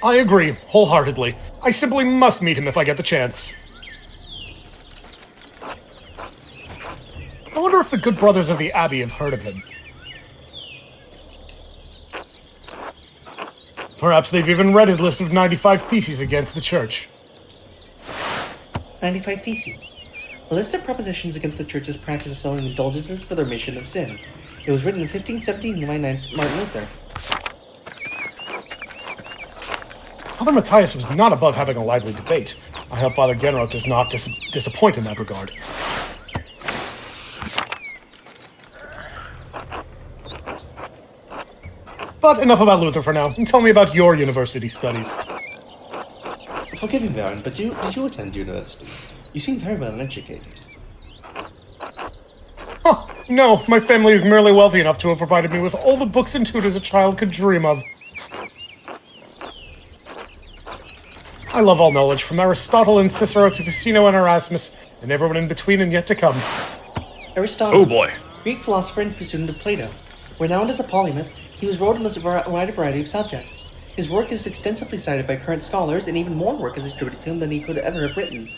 I agree, wholeheartedly. I simply must meet him if I get the chance. I wonder if the good brothers of the Abbey have heard of him. Perhaps they've even read his list of 95 theses against the church. 95 Theses. A list of propositions against the church's practice of selling indulgences for the remission of sin. It was written in 1517 by Martin Luther. Father Matthias was not above having a lively debate. I hope Father Genroth does not disappoint in that regard. But enough about Luther for now, and tell me about your university studies. Forgive me, Baron, but did you attend university? You seem very well educated. Huh, no, my family is merely wealthy enough to have provided me with all the books and tutors a child could dream of. I love all knowledge, from Aristotle and Cicero to Ficino and Erasmus, and everyone in between and yet to come. Aristotle, Oh boy. Greek philosopher and student of Plato. Renowned as a polymath, he was wrote on a wide variety of subjects. His work is extensively cited by current scholars, and even more work is attributed to him than he could ever have written.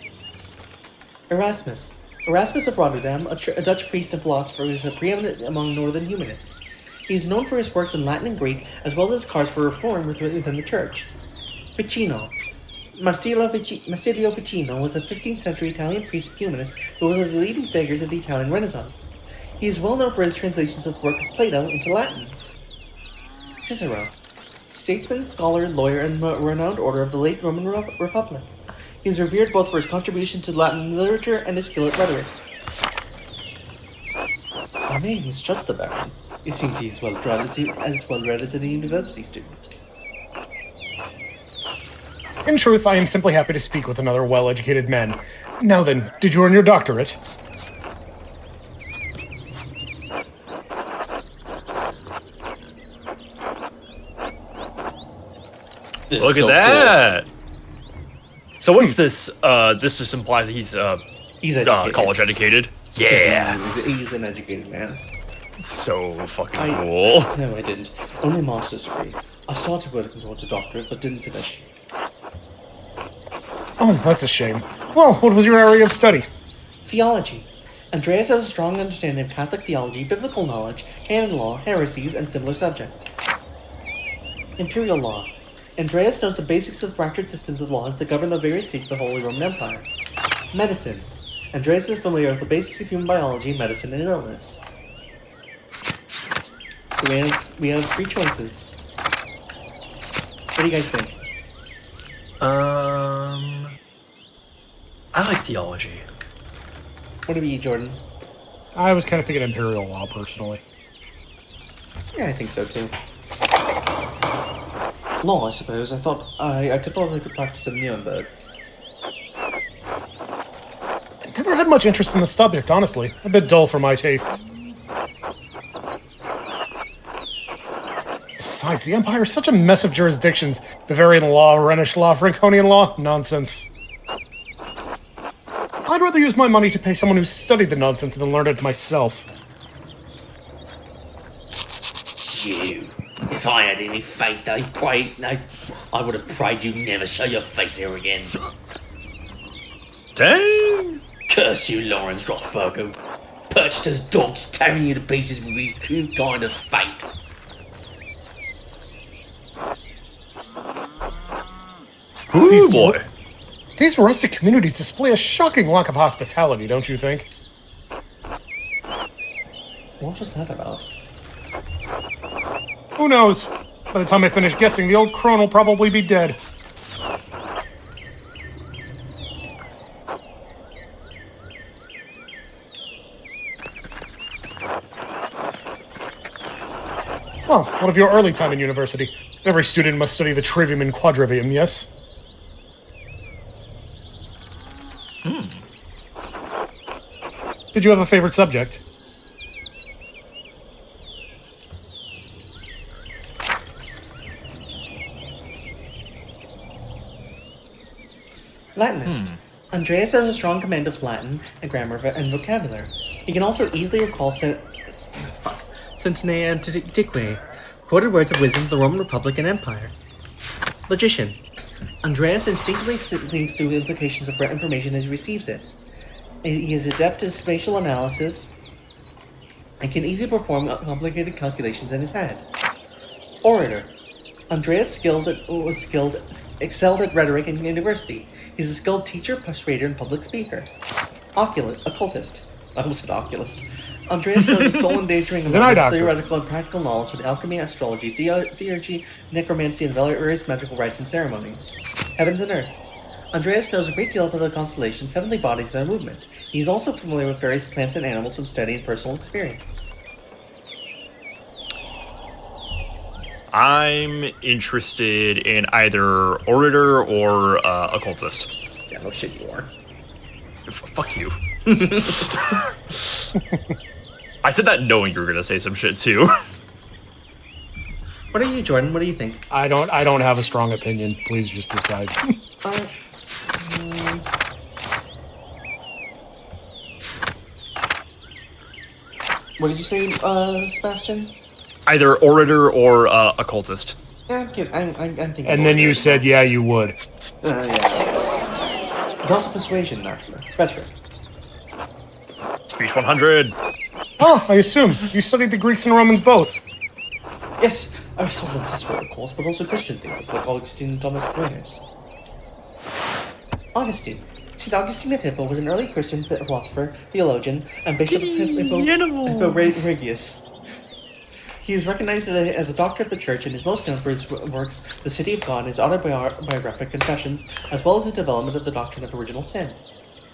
Erasmus. Erasmus of Rotterdam, a Dutch priest and philosopher who is preeminent among northern humanists. He is known for his works in Latin and Greek, as well as his cause for reform within the church. Ficino. Marsilio Ficino was a 15th century Italian priest and humanist who was one of the leading figures of the Italian Renaissance. He is well known for his translations of the work of Plato into Latin. Cicero. Statesman, scholar, lawyer, and renowned order of the late Roman Republic. He was revered both for his contribution to Latin literature and his skill at rhetoric. I may misjudge the Baron. It seems he is as well read as a university student. In truth, I am simply happy to speak with another well-educated man. Now then, did you earn your doctorate? This Look is at so that. So what's this? This just implies that He's educated. college educated. Yeah. He's an educated man. So fucking cool. No, I didn't. Only a master's degree. I started working towards a doctorate, but didn't finish. Oh, that's a shame. Well, what was your area of study? Theology. Andreas has a strong understanding of Catholic theology, biblical knowledge, canon law, heresies, and similar subjects. Imperial law. Andreas knows the basics of the fractured systems of laws that govern the various states of the Holy Roman Empire. Medicine. Andreas is familiar with the basics of human biology, medicine, and illness. So we have three choices. What do you guys think? I like theology. What about you, Jordan? I was kind of thinking imperial law, personally. Yeah, I think so too. Law, I suppose. I thought I could practice in Nuremberg. I never had much interest in the subject, honestly. A bit dull for my tastes. Besides, the Empire is such a mess of jurisdictions. Bavarian law, Rhenish law, Franconian law, nonsense. I'd rather use my money to pay someone who studied the nonsense than learn it myself. You. If I had any faith, I would have prayed you'd never show your face here again. Dang. Curse you, Lawrence Rothfargo. Perched as dogs, tearing you to pieces with his true kind of fate. Ooh boy. These rustic communities display a shocking lack of hospitality, don't you think? What was that about? Who knows? By the time I finish guessing, the old crone will probably be dead. Well, what of your early time in university? Every student must study the trivium and quadrivium, yes? Did you have a favorite subject? Latinist. Andreas has a strong command of Latin and grammar and vocabulary. He can also easily recall Centenea Antiquae, quoted words of wisdom of the Roman Republic and Empire. Logician. Andreas instinctively thinks through the implications of information as he receives it. He is adept at spatial analysis and can easily perform complicated calculations in his head. Orator. Andreas excelled at rhetoric in university. He's a skilled teacher, persuader, and public speaker. Occultist. I almost said oculist. Andreas knows his soul endangering among his theoretical and practical knowledge of alchemy, astrology, theurgy, necromancy, and various magical rites and ceremonies. Heavens and Earth. Andreas knows a great deal about the constellations, heavenly bodies, and their movement. He is also familiar with various plants and animals from study and personal experience. I'm interested in either orator or occultist. Yeah, no shit you are. Fuck you. I said that knowing you were gonna say some shit too. What are you, Jordan? What do you think? I don't have a strong opinion. Please just decide. What did you say, Sebastian? Either orator or occultist. Yeah, I'm thinking. And then you said, yeah, you would. Yeah. But also persuasion, naturally. Rhetoric. Speech 100. Oh, I assume. You studied the Greeks and Romans both. Yes, I was told that Cicero, of course, but also Christian thinkers like Augustine and Thomas Aquinas. Augustine. St. Augustine of Hippo was an early Christian philosopher, theologian, and bishop of Hippo-Regius. He is recognized as a doctor of the church and is most known for his works, The City of God, and his autobiographic confessions, as well as his development of the doctrine of original sin.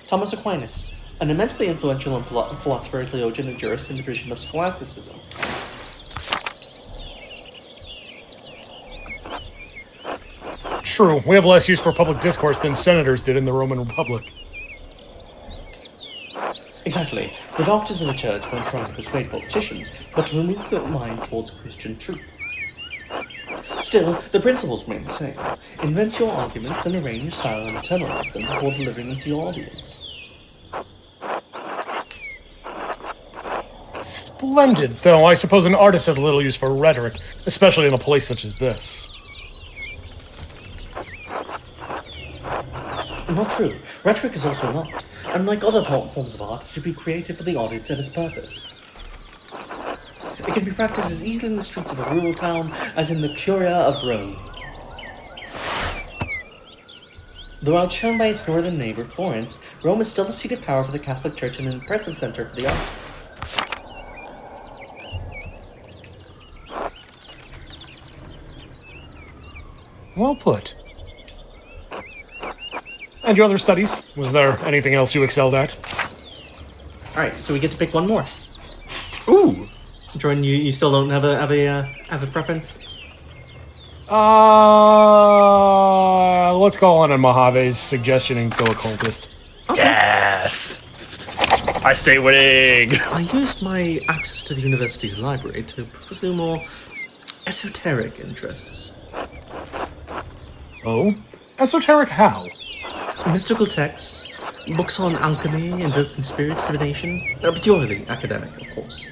Thomas Aquinas, an immensely influential philosopher, theologian, and jurist in the tradition of scholasticism. True, we have less use for public discourse than senators did in the Roman Republic. Exactly. The doctors of the church weren't trying to persuade politicians, but to remove their mind towards Christian truth. Still, the principles remain the same. Invent your arguments, then arrange your style and internalize them before delivering them to your audience. Splendid, though I suppose an artist had little use for rhetoric, especially in a place such as this. Not true. Rhetoric is also not. Unlike other forms of art, it should be created for the audience and its purpose. It can be practiced as easily in the streets of a rural town as in the Curia of Rome. Though outshone by its northern neighbor, Florence, Rome is still the seat of power for the Catholic Church and an impressive center for the arts. Well put. And your other studies? Was there anything else you excelled at? Alright, so we get to pick one more. Ooh. Jordan, you still don't have a preference? Let's go on Mojave's suggestion and go occultist. Okay. Yes. I stay winning. I used my access to the university's library to pursue more esoteric interests. Oh? Esoteric how? Mystical texts, books on alchemy, invoking spirits, divination. Purely academic, of course.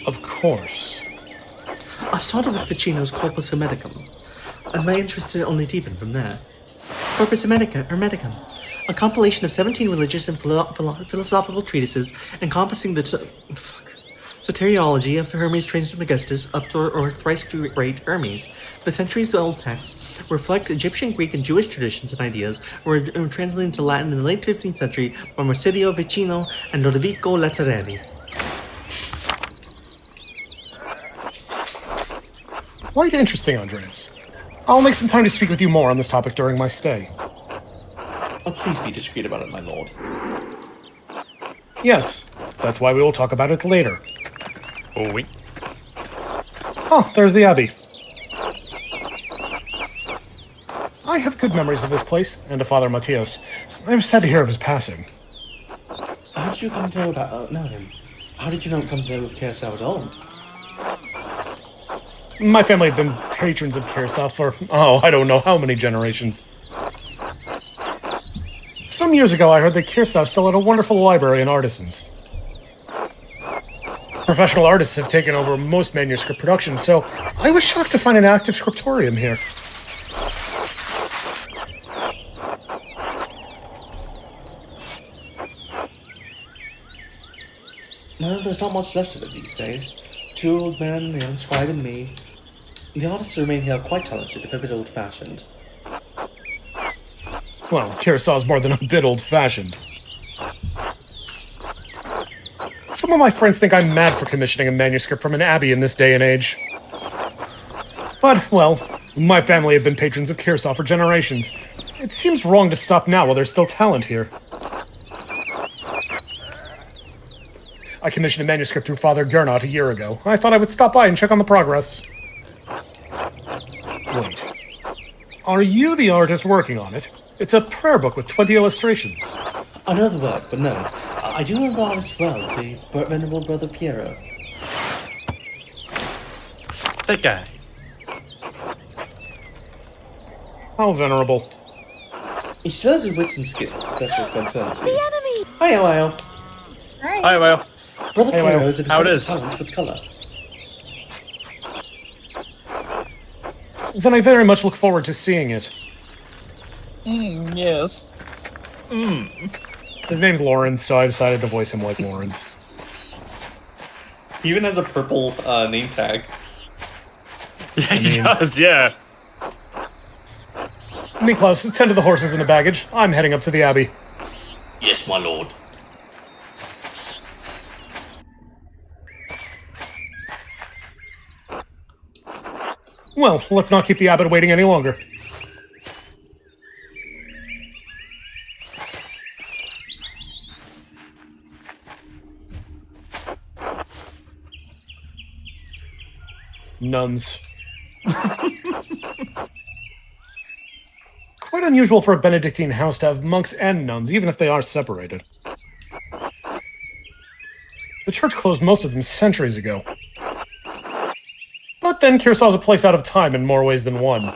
Of course. I started with Ficino's Corpus Hermeticum, and my interest only deepened from there. Corpus Hermeticum, a compilation of 17 religious and philosophical treatises encompassing the Soteriology of Hermes Trismegistus of Thor or Thrice Great Hermes. The centuries-old texts reflect Egyptian, Greek, and Jewish traditions and ideas, were translated into Latin in the late 15th century by Marsilio Vicino and Lodovico Lazzarelli. Quite interesting, Andreas. I'll make some time to speak with you more on this topic during my stay. Oh, please be discreet about it, my lord. Yes, that's why we will talk about it later. Oh, wait. Oh, there's the Abbey. I have good memories of this place and of Father Matthias. I was sad to hear of his passing. How did you come to know about know him? How did you not come to know of KSL at all? My family have been patrons of Kirsau for, I don't know how many generations. Some years ago, I heard that Kirsau still had a wonderful library and artisans. Professional artists have taken over most manuscript production, so I was shocked to find an active scriptorium here. No, there's not much left of it these days. 2 old men, the young scribe and me. The artists remain here quite talented, if a bit old-fashioned. Well, Kirsau's more than a bit old-fashioned. Some of my friends think I'm mad for commissioning a manuscript from an abbey in this day and age. But, well, my family have been patrons of Kirsau for generations. It seems wrong to stop now while there's still talent here. I commissioned a manuscript through Father Gernot a year ago. I thought I would stop by and check on the progress. Wait. Are you the artist working on it? It's a prayer book with 20 illustrations. I know the work, but no. I do know the artist well, the venerable brother Piero. That guy. How venerable. He still has his wits and skills, if that's what concerns you. The enemy! Hiya, Lyle. Hi, well. Brother Hey, Piero Lyle. is a How it is? talent with colour. Then I very much look forward to seeing it. Yes. His name's Lawrence, so I decided to voice him like Lawrence. He even has a purple name tag. Yeah, he does, yeah. Niklaus, tend to the horses and the baggage. I'm heading up to the Abbey. Yes, my lord. Well, let's not keep the abbot waiting any longer. Nuns. Quite unusual for a Benedictine house to have monks and nuns, even if they are separated. The church closed most of them centuries ago. But then Kirsau's a place out of time in more ways than one.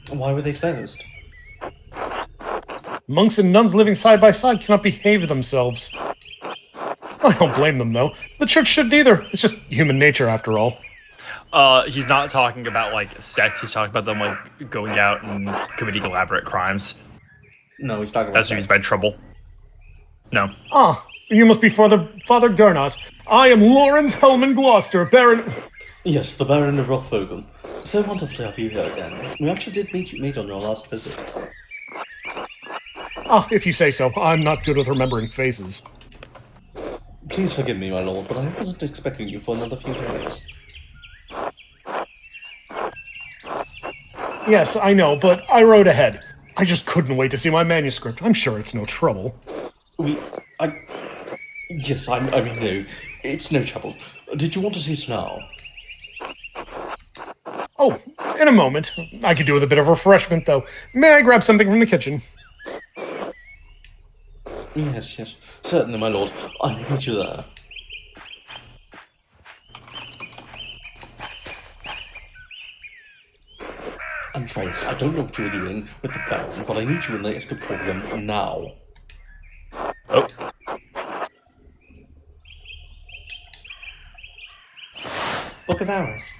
Why were they closed? Monks and nuns living side by side cannot behave themselves. I don't blame them, though. The church shouldn't either. It's just human nature, after all. He's not talking about, like, sex. He's talking about them, like, going out and committing elaborate crimes. No, he's talking about That's what he's by trouble. No. Ah, you must be Father Gernot. I am Lawrence Hellman Gloucester, Baron... Yes, the Baron of Rothvogel. So wonderful to have you here again. We actually did meet on your last visit. Ah, if you say so. I'm not good with remembering faces. Please forgive me, my lord, but I wasn't expecting you for another few days. Yes, I know, but I rode ahead. I just couldn't wait to see my manuscript. I'm sure it's no trouble. Yes, I mean, no, it's no trouble. Did you want to see it now? Oh, in a moment. I could do with a bit of refreshment, though. May I grab something from the kitchen? Yes, certainly, my lord. I'll meet you there. Andreas, I don't know what you're doing with the Baron, but I need you in the Escaporium now. Oh. Book of Hours.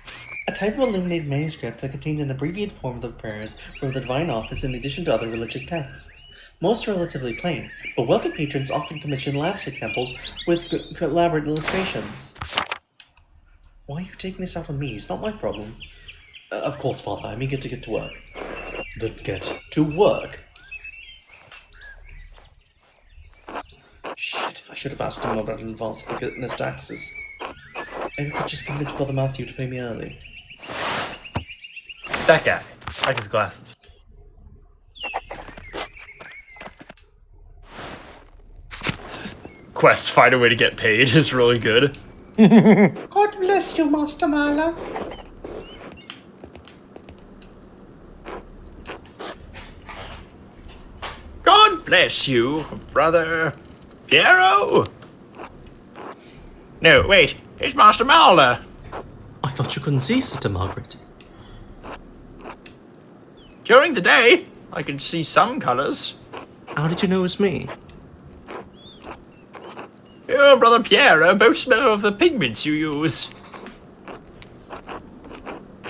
A type of illuminated manuscript that contains an abbreviated form of the prayers from the Divine Office in addition to other religious texts. Most are relatively plain, but wealthy patrons often commission lavish temples with elaborate illustrations. Why are you taking this out on me? It's not my problem. Of course, Father, I'm eager to get to work. Then get to work. Shit, I should have asked him about an advance for getting his taxes. Maybe I could just convince Brother Matthew to pay me early. That guy. Like his glasses. Quest, find a way to get paid is really good. God bless you, Master Mala. God bless you, Brother Piero. No, wait, it's Master Mala. I thought you couldn't see, Sister Margaret. During the day, I can see some colors. How did you know it was me? You and Brother Piero both smell of the pigments you use.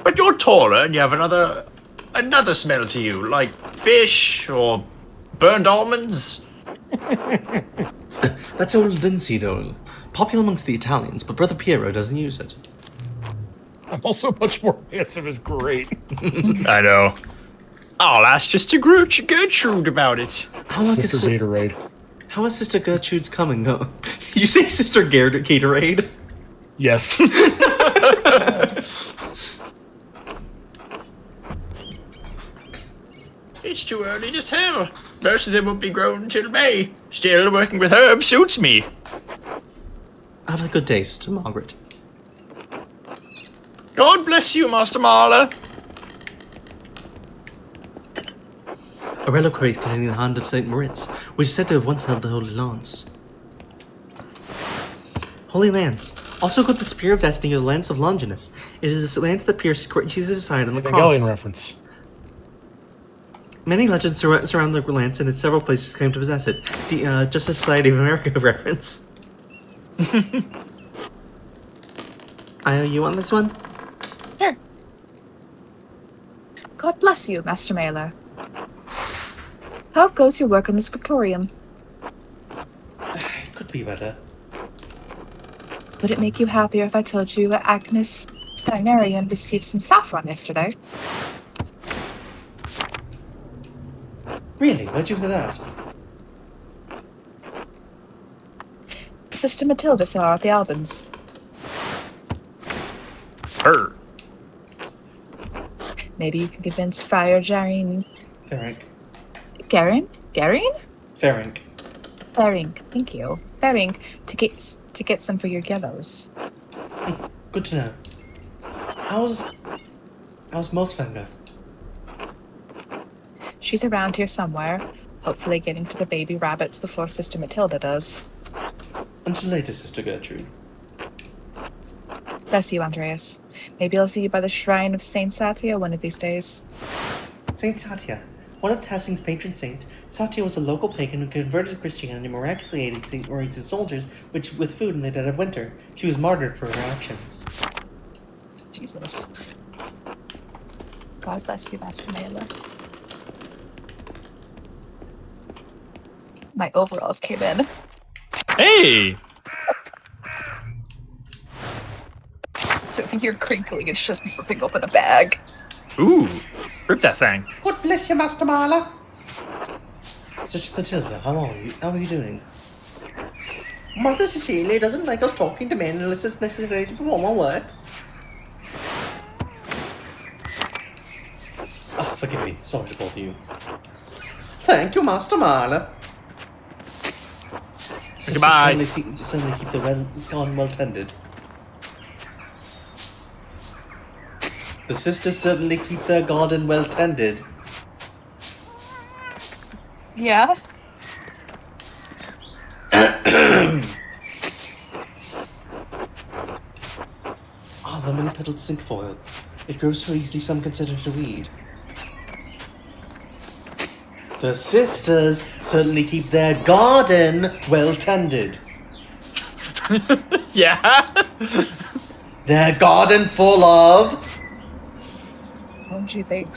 But you're taller and you have another smell to you, like fish or burned almonds. That's old linseed oil. Popular amongst the Italians, but Brother Piero doesn't use it. I'm also much more handsome is great. I know. I'll ask Sister Gertrude about it. How long Sister is Gatorade. How is Sister Gertrude's coming? Oh, you say Sister Gatorade? Yes. It's too early to tell. Most of them won't be grown until May. Still, working with herbs suits me. Have a good day, Sister Margaret. God bless you, Master Marla. A reliquary containing the hand of Saint Moritz, which is said to have once held the Holy Lance. Holy Lance. Also called the Spear of Destiny or the Lance of Longinus. It is this lance that pierced Jesus' side on the cross. Evangelion reference. Many legends surround the lance, and in several places claim to possess it. Justice Society of America reference. I owe you on this one? Sure. God bless you, Master Mailer. How goes your work in the scriptorium? It could be better. Would it make you happier if I told you Agnes Steinarian received some saffron yesterday? Really? Where'd you hear that? Sister Matilda saw her at the Albans. Her. Maybe you can convince Friar Jarine... Ferenc. Garin? Garin? Ferenc. Ferenc, thank you. Ferenc, to get some for your yellows. Good to know. How's Mosfanga? She's around here somewhere, hopefully getting to the baby rabbits before Sister Matilda does. Until later, Sister Gertrude. Bless you, Andreas. Maybe I'll see you by the shrine of Saint Satya one of these days. Saint Satya. One of Tassing's patron saints, Satya was a local pagan who converted to Christianity and miraculously aided St. Maurice's soldiers with food in the dead of winter. She was martyred for her actions. Jesus. God bless you, Master Mailer. My overalls came in. Hey! So if you hear crinkling, it's just me ripping open a bag. Ooh, rip that thing. God bless you, Master Marla. Sister Matilda, how are you doing? Mother Cecilia doesn't like us talking to men unless it's necessary to perform our work. Oh, forgive me. Sorry to bother you. Thank you, Master Marla. Goodbye. Certainly keep the garden well tended. The sisters certainly keep their garden well tended. Yeah? The many-petaled cinquefoil. It grows so easily some consider it a weed. The sisters certainly keep their garden well tended. Yeah? Their garden full of... What do you think?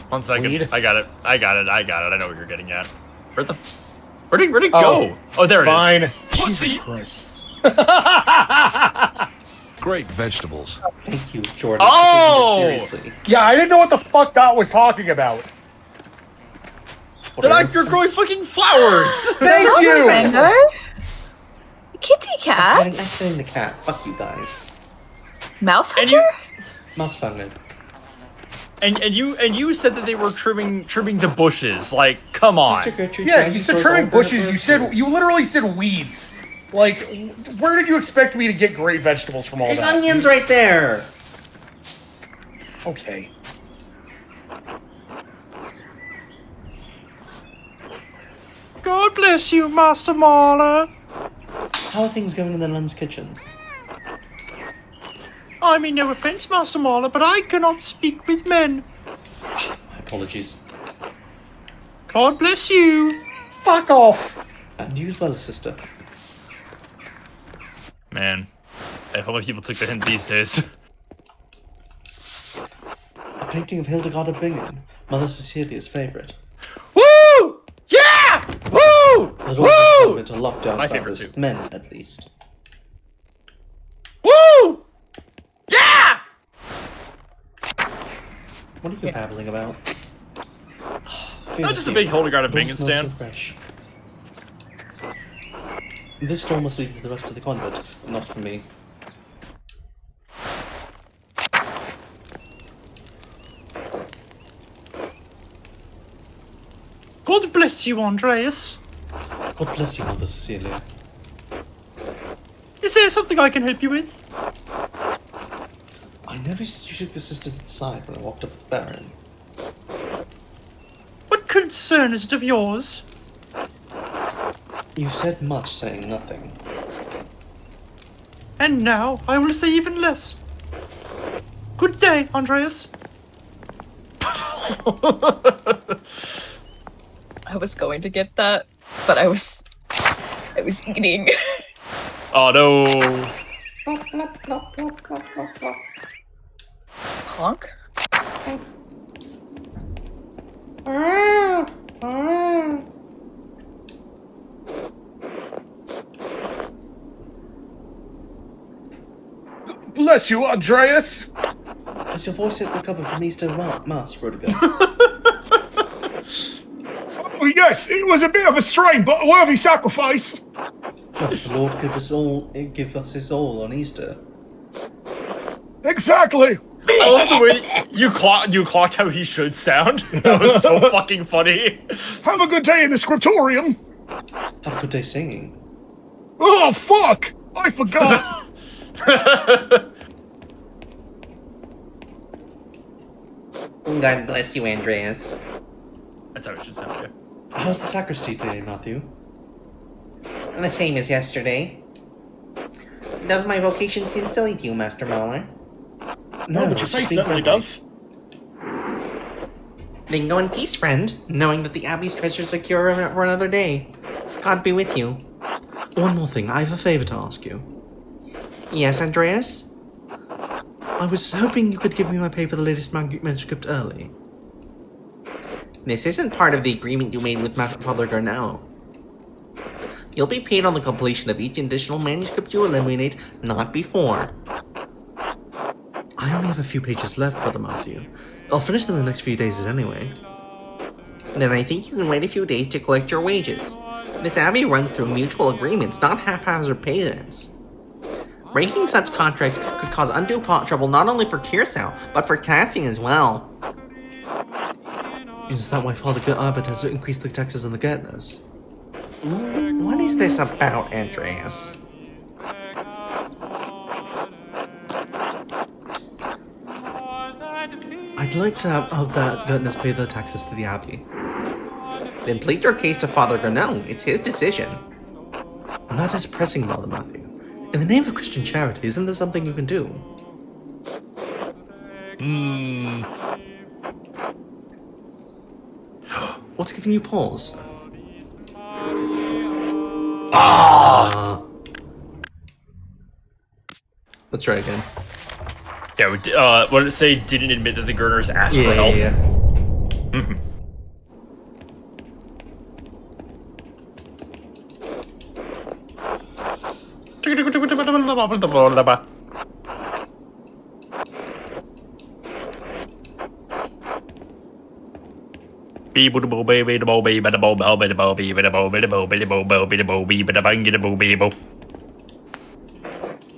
1 second. Weed? I got it. I know what you're getting at. Where'd it go? Oh, there it is. Fine. Jesus Christ. Great vegetables. Thank you, Jordan. Oh! For taking this seriously. Yeah, I didn't know what the fuck Dot was talking about. You're growing fucking flowers! Thank you! Fender. Kitty I'm cats. saying the cat. Fuck you guys. Mouse And hunter. Mouse found it. And you said that they were trimming the bushes. Like, come on. Sister Gertrude Yeah, tried you to said source trimming all the bushes. herbs. You literally said weeds. Like, where did you expect me to get great vegetables from all There's that? onions right there. Okay. God bless you, Master Marla. How are things going in the nun's kitchen? I mean, no offense, Master Marla, but I cannot speak with men. My apologies. God bless you. Fuck off. And you as well, sister. Man, if only people took the hint these days. A painting of Hildegard of Bingen, Mother Cecilia's favourite. Woo! Yeah! Woo! The doors of the Woo! convent are locked to My favourite outsiders, too. men at least. Woo! Yeah! What are you babbling about? Not just a big Hildegard of Doors Bingen smell stand. so fresh. This door must lead to the rest of the convent, not for me. God bless you, Andreas. God bless you, Mother Cecilia. Is there something I can help you with? I noticed you took the sisters inside when I walked up with the Baron. What concern is it of yours? You said much, saying nothing. And now I will say even less. Good day, Andreas. I was going to get that, but I was eating. Oh no. Honk. Bless you, Andreas. Has your voice yet recovered from Easter Mass, Rodiger? Oh, yes, it was a bit of a strain, but a worthy sacrifice. The Lord give us his all on Easter. Exactly. I love the way you clocked how he should sound. That was so fucking funny. Have a good day in the scriptorium. Have a good day singing. Oh, fuck. I forgot. God bless you, Andreas. That's how it should sound, yeah. How's the sacristy today, Matthew? The same as yesterday. Does my vocation seem silly to you, Master Mahler? No, but your it's just face being certainly friendly. does. Then go in peace, friend, knowing that the Abbey's treasures are secure for another day. God be with you. One more thing, I have a favour to ask you. Yes, Andreas? I was hoping you could give me my pay for the latest manuscript early. This isn't part of the agreement you made with Father Garneau. You'll be paid on the completion of each additional manuscript you eliminate, not before. I only have a few pages left, Brother Matthew. I'll finish them in the next few days anyway. Then I think you can wait a few days to collect your wages. This Abbey runs through mutual agreements, not haphazard payments. Breaking such contracts could cause undue trouble not only for Kirsau, but for Tassing as well. Is that why Father Abbot has increased the taxes on the Gärtners? What is this about, Andreas? I'd like to have the Gärtners pay their taxes to the Abbey. Then plead your case to Father Garneau. It's his decision. And that is pressing, Brother Matthew. In the name of Christian charity, isn't there something you can do? What's giving you pause? Let's try again. Yeah, what did it say? Didn't admit that the Gurners asked for help. Yeah.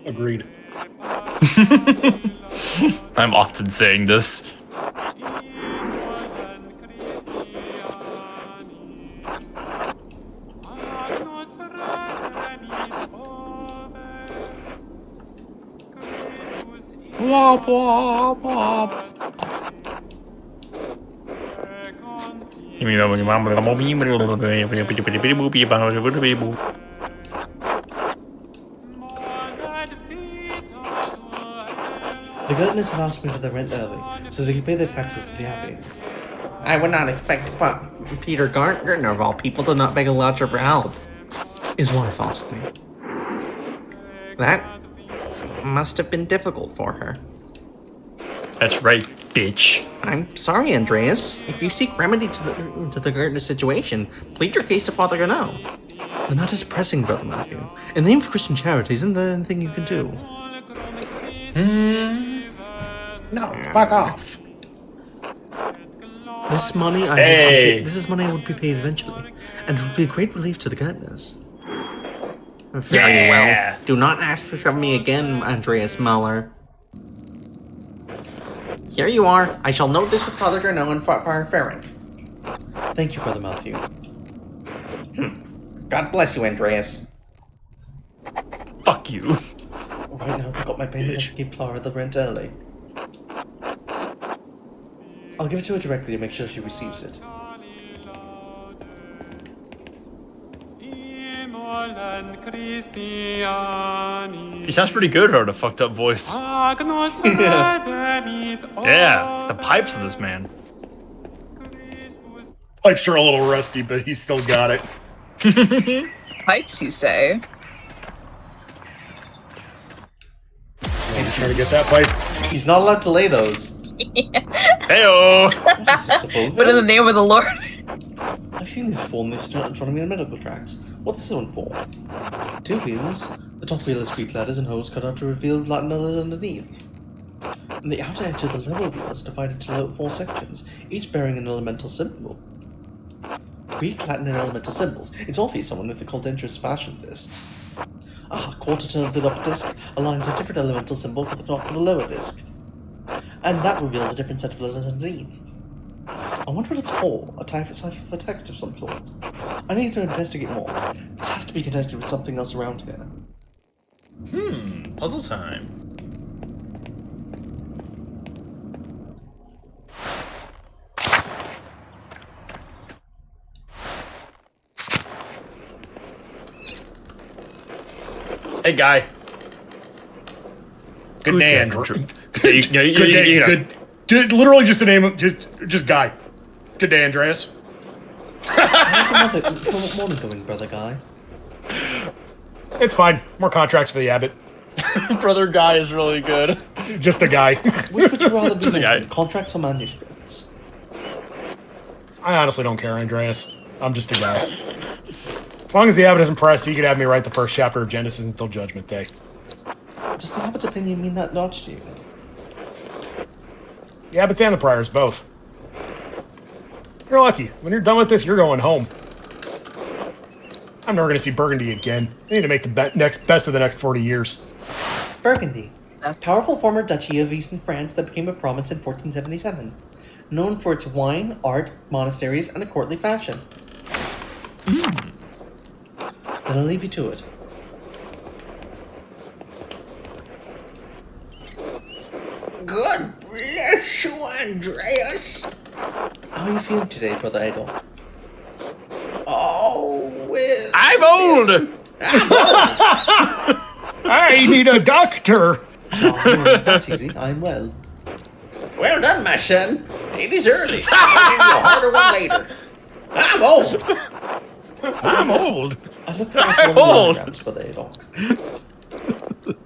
Agreed. I'm often saying this. Wop, wop, wop. The Gurtners have asked me for the rent early, so they can pay their taxes to the Abbey. I would not expect Peter Gardner of all people to not beg a lodger for help. His wife asked me. That must have been difficult for her. That's right, bitch. I'm sorry, Andreas. If you seek remedy to the Gardner situation, plead your case to Father Gano. The matter's pressing, Brother Matthew. In the name of Christian charity, isn't there anything you can do? No, fuck off. This money this is money I would be paid eventually, and it would be a great relief to the Gurtners. Very well. Do not ask this of me again, Andreas Muller. Here you are. I shall note this with Father Gano and Father Ferenc. Thank you, Brother Matthew. God bless you, Andreas. Fuck you. Right now, I've got my payment to give Clara the rent early. I'll give it to her directly to make sure she receives it. He sounds pretty good for a fucked up voice. Yeah, the pipes of this man. Pipes are a little rusty, but he's still got it. Pipes, you say? He's trying to get that pipe. He's not allowed to lay those. Heyo! But in the name of the Lord. I've seen these before in the astronomy and medical tracks. What's this one for? 2 wheels. The top wheel has Greek ladders and holes cut out to reveal Latin others underneath. And the outer edge of the lower wheel is divided into 4 sections, each bearing an elemental symbol. Greek, Latin, and elemental symbols. It's obvious someone with the cult interest fashioned this. Quarter turn of the upper disc aligns a different elemental symbol for the top of the lower disc. And that reveals a different set of letters underneath. I wonder what it's for, a cipher for text of some sort. I need to investigate more. This has to be connected with something else around here. Puzzle time. Hey, guy. Good day, Andrew. Good day. Good day. Good. Literally just the name of just guy. Good day, Andreas. How's the morning going, brother guy? It's fine. More contracts for the abbot. Brother guy is really good. Just a guy. Which would you rather be Just a guy. making, contracts or manuscripts? I honestly don't care, Andreas. I'm just a guy. As long as the abbot is impressed, he could have me write the first chapter of Genesis until Judgment Day. Does the abbot's opinion mean that much to you? The abbots and the priors, both. You're lucky. When you're done with this, you're going home. I'm never going to see Burgundy again. I need to make the best of the next 40 years. Burgundy. That's- Powerful former duchy of Eastern France that became a province in 1477. Known for its wine, art, monasteries, and a courtly fashion. Then I'll leave you to it. God bless you, Andreas. How are you feeling today, Brother Adolf? Oh, well. I'm old! I need a doctor. Oh, that's easy. I'm well. Well done, my son. It is early. I'll give you a harder one later. I'm old. I'm old. I look forward to one old. more grams, Brother Adolf.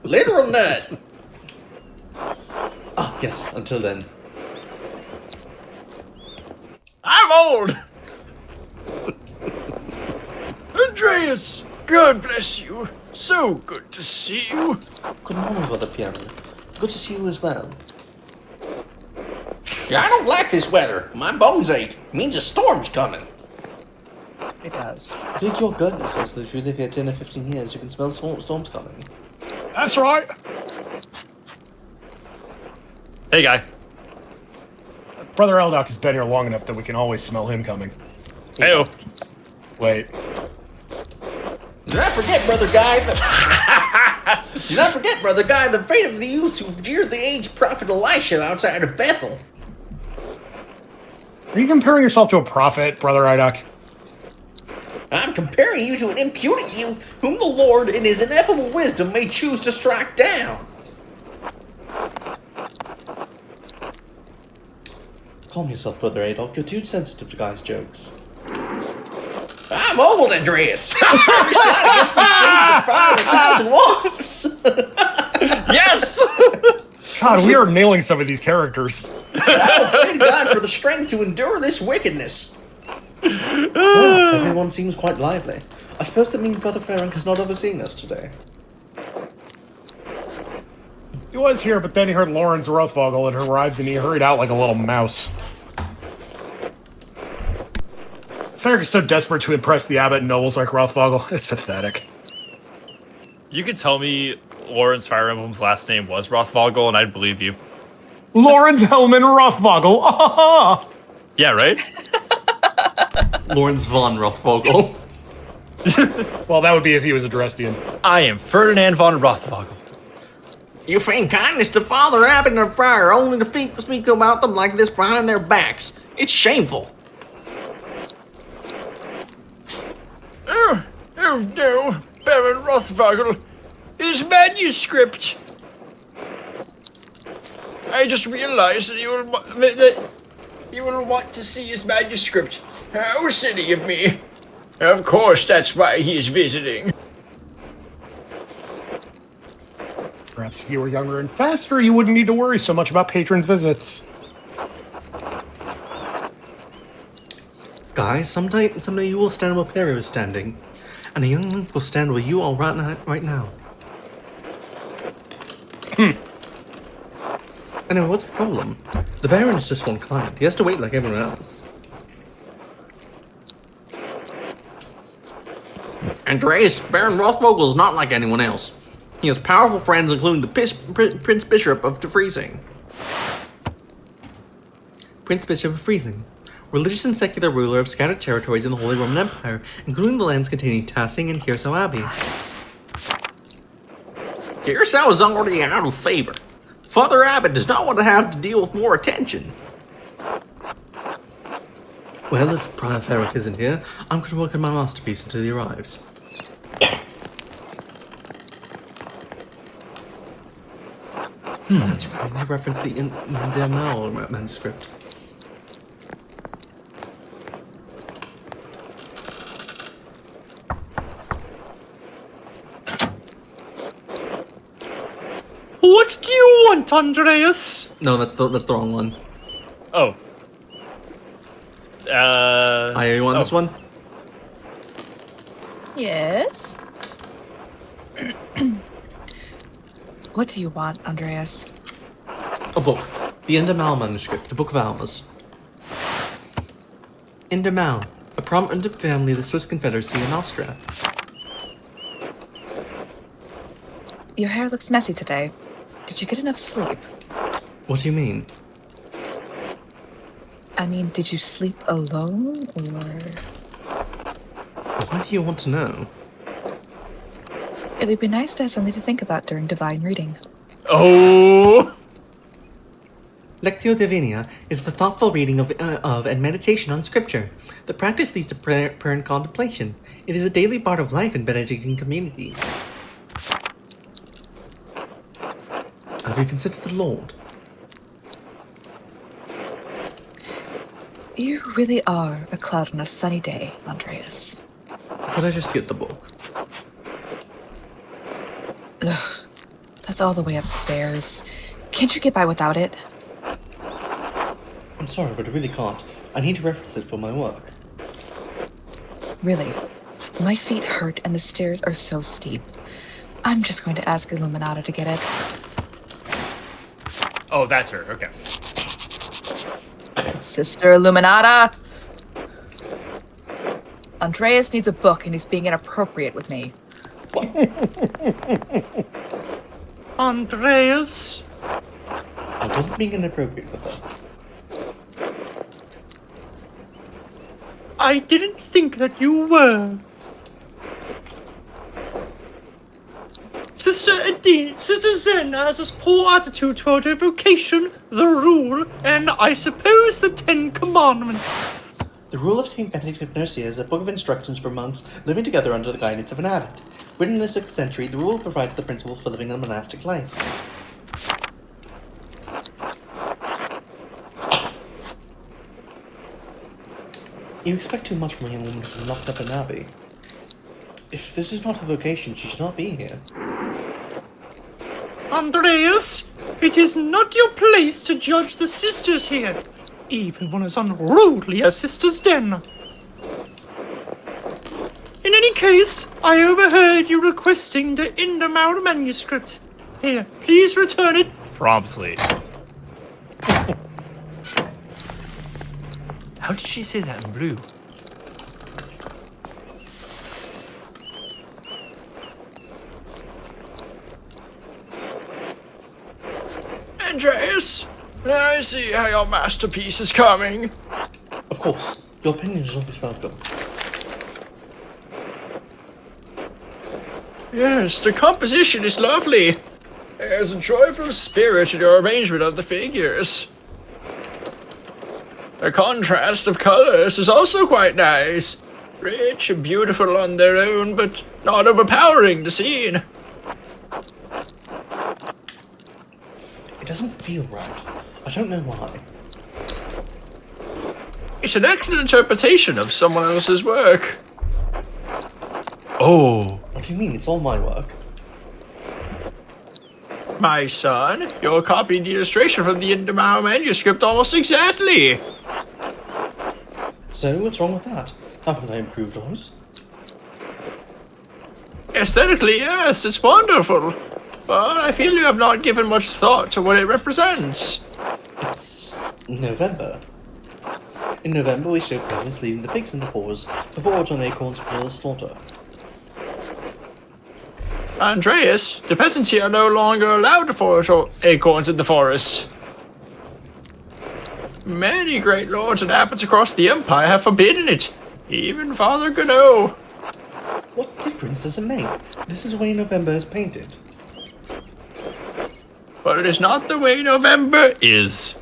Literal nut. Yes, until then. I'm old! Andreas, God bless you. So good to see you. Good morning, Brother Piano. Good to see you as well. Yeah, I don't like this weather. My bones ache. It means a storm's coming. It does. Big your goodness says that if you live here 10 or 15 years, you can smell storms coming. That's right. Hey, guy. Brother Eldoc has been here long enough that we can always smell him coming. Heyo. Wait. Did I forget, Brother Guy? Did I forget, Brother Guy, the fate of the youths who jeered the aged prophet Elisha outside of Bethel? Are you comparing yourself to a prophet, Brother Idoc? I'm comparing you to an impudent youth whom the Lord, in his ineffable wisdom, may choose to strike down. Calm yourself, Brother Adolf. You're too sensitive to guys' jokes. I'm old, Andreas. Every shot against me sings the fire of 1,000 wasps. Yes! God, we are nailing some of these characters. I will pray to God for the strength to endure this wickedness. Well, everyone seems quite lively. I suppose that means Brother Ferenc is not overseeing us today. He was here, but then he heard Lawrence Rothvogel and arrived, and he hurried out like a little mouse. Ferenc is so desperate to impress the abbot and nobles like Rothvogel. It's pathetic. You could tell me Lawrence Fire Emblem's last name was Rothvogel, and I'd believe you. Lawrence Hellman Rothvogel. Yeah, right? Lawrence von Rothvogel. Well, that would be if he was a Drestian. I am Ferdinand von Rothvogel. You feign kindness to Father Abbot and Friar, only to speak about them like this behind their backs. It's shameful. Oh no, Baron Rothvogel. His manuscript. I just realized that you will want to see his manuscript. How silly of me. Of course, that's why he is visiting. Perhaps if you were younger and faster, you wouldn't need to worry so much about patrons' visits. Guys, someday you will stand where Perry was standing, and a young monk will stand where you are right now. Anyway, what's the problem? The Baron is just one client. He has to wait like everyone else. Andreas, Baron Rothvogel is not like anyone else. He has powerful friends, including the Prince Bishop of Freezing. Prince Bishop of Freezing, religious and secular ruler of scattered territories in the Holy Roman Empire, including the lands containing Tassing and Hirsau Abbey. Hirsau is already out of favor. Father Abbot does not want to have to deal with more attention. Well, if Prior Ferric isn't here, I'm going to work on my masterpiece until he arrives. That's right, I referenced the Indemal manuscript. What do you want, Andreas? No, that's the wrong one. Oh. Are you on this one? Yes? What do you want, Andreas? A book. The Indemal manuscript, the Book of Hours. Indemal, a prominent family of the Swiss Confederacy in Austria. Your hair looks messy today. Did you get enough sleep? What do you mean? I mean, did you sleep alone, or...? Why do you want to know? It would be nice to have something to think about during divine reading. Oh! Lectio Divina is the thoughtful reading of and meditation on Scripture. The practice leads to prayer and contemplation. It is a daily part of life in Benedictine communities. Have you considered the Lord? You really are a cloud on a sunny day, Andreas. Could I just get the book? Ugh, that's all the way upstairs. Can't you get by without it? I'm sorry, but I really can't. I need to reference it for my work. Really, my feet hurt and the stairs are so steep. I'm just going to ask Illuminata to get it. Oh, that's her. Okay. Sister Illuminata! Andreas needs a book and he's being inappropriate with me. Andreas? I wasn't being inappropriate with her. I didn't think that you were. Sister Zen has a poor attitude toward her vocation, the rule, and I suppose the 10 Commandments. The Rule of St. Benedict of Nursia is a book of instructions for monks living together under the guidance of an abbot. Written in the 6th century, the rule provides the principles for living a monastic life. You expect too much from a young woman who's been locked up in an abbey. If this is not her vocation, she should not be here. Andreas, it is not your place to judge the sisters here, even one as unruly as Sister's Den. In any case, I overheard you requesting the Indermaur manuscript. Here, please return it promptly. How did she say that in blue? Andreas, I see how your masterpiece is coming. Of course, your opinion is always welcome. Yes, the composition is lovely. There's a joyful spirit in your arrangement of the figures. The contrast of colors is also quite nice. Rich and beautiful on their own, but not overpowering the scene. It doesn't feel right. I don't know why. It's an excellent interpretation of someone else's work. Oh, What do you mean? It's all my work. my son, you're copying the illustration from the Indermaur manuscript almost exactly. So, what's wrong with that? Haven't I improved yours? Aesthetically, yes, it's wonderful. But I feel you have not given much thought to what it represents. It's November. In November, we show peasants leading the pigs in the forest before John Acorns for the slaughter. Andreas, the peasants here are no longer allowed to forage acorns in the forest. Many great lords and abbots across the empire have forbidden it. Even Father Godot. What difference does it make? This is the way November is painted. But it is not the way November is.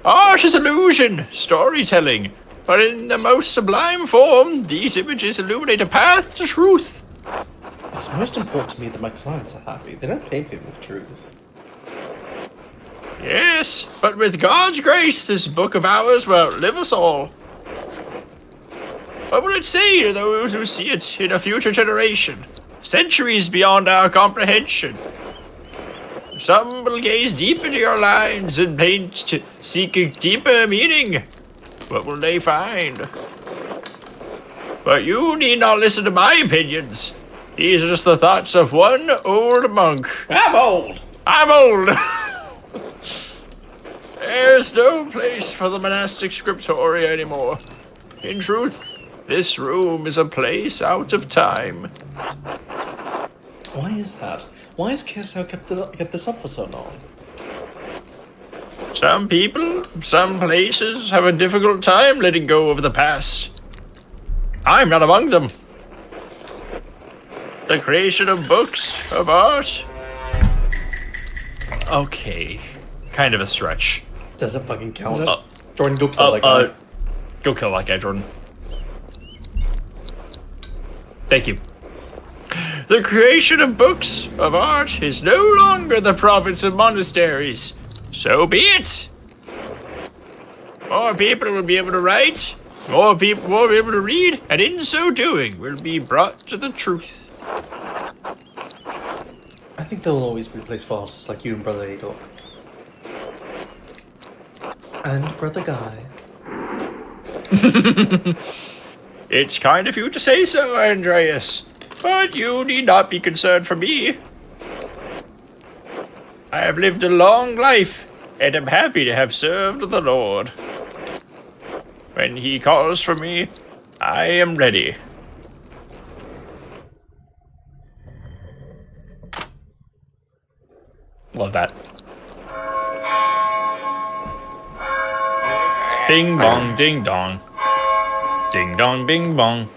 Art is illusion, storytelling. But in the most sublime form, these images illuminate a path to truth. It's most important to me that my clients are happy. They don't paint me with truth. Yes, but with God's grace, this book of ours will outlive us all. What will it say to those who see it in a future generation? Centuries beyond our comprehension. Some will gaze deep into your lines and paint to seek a deeper meaning. What will they find? But you need not listen to my opinions. These are just the thoughts of one old monk. I'm old! I'm old! There's no place for the monastic scriptoria anymore. In truth, this room is a place out of time. Why is that? Why has Kersau kept this up for so long? Some people, some places have a difficult time letting go of the past. I'm not among them. The creation of books, of art. Okay, kind of a stretch. Doesn't fucking count. Uh, Jordan, go kill that guy. Go kill that guy, Jordan. Thank you. The creation of books, of art, is no longer the province of monasteries. So be it. More people will be able to write, more people will be able to read, and in so doing will be brought to the truth. I think there will always be a place for artists like you and Brother Adolf. And Brother Guy. It's kind of you to say so, Andreas. But you need not be concerned for me. I have lived a long life, and am happy to have served the Lord. When he calls for me, I am ready. Love that. Bing bong, ding dong. Ding dong, bing bong.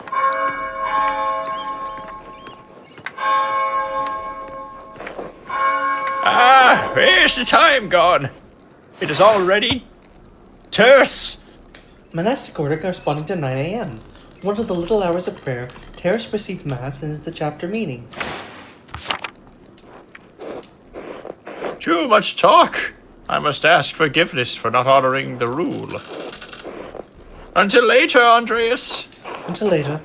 Ah, where's the time gone? It is already terse. Monastic order corresponding to 9 a.m. One of the little hours of prayer, Terrace precedes Mass and is the chapter meeting. Too much talk. I must ask forgiveness for not honoring the rule. Until later, Andreas. Until later.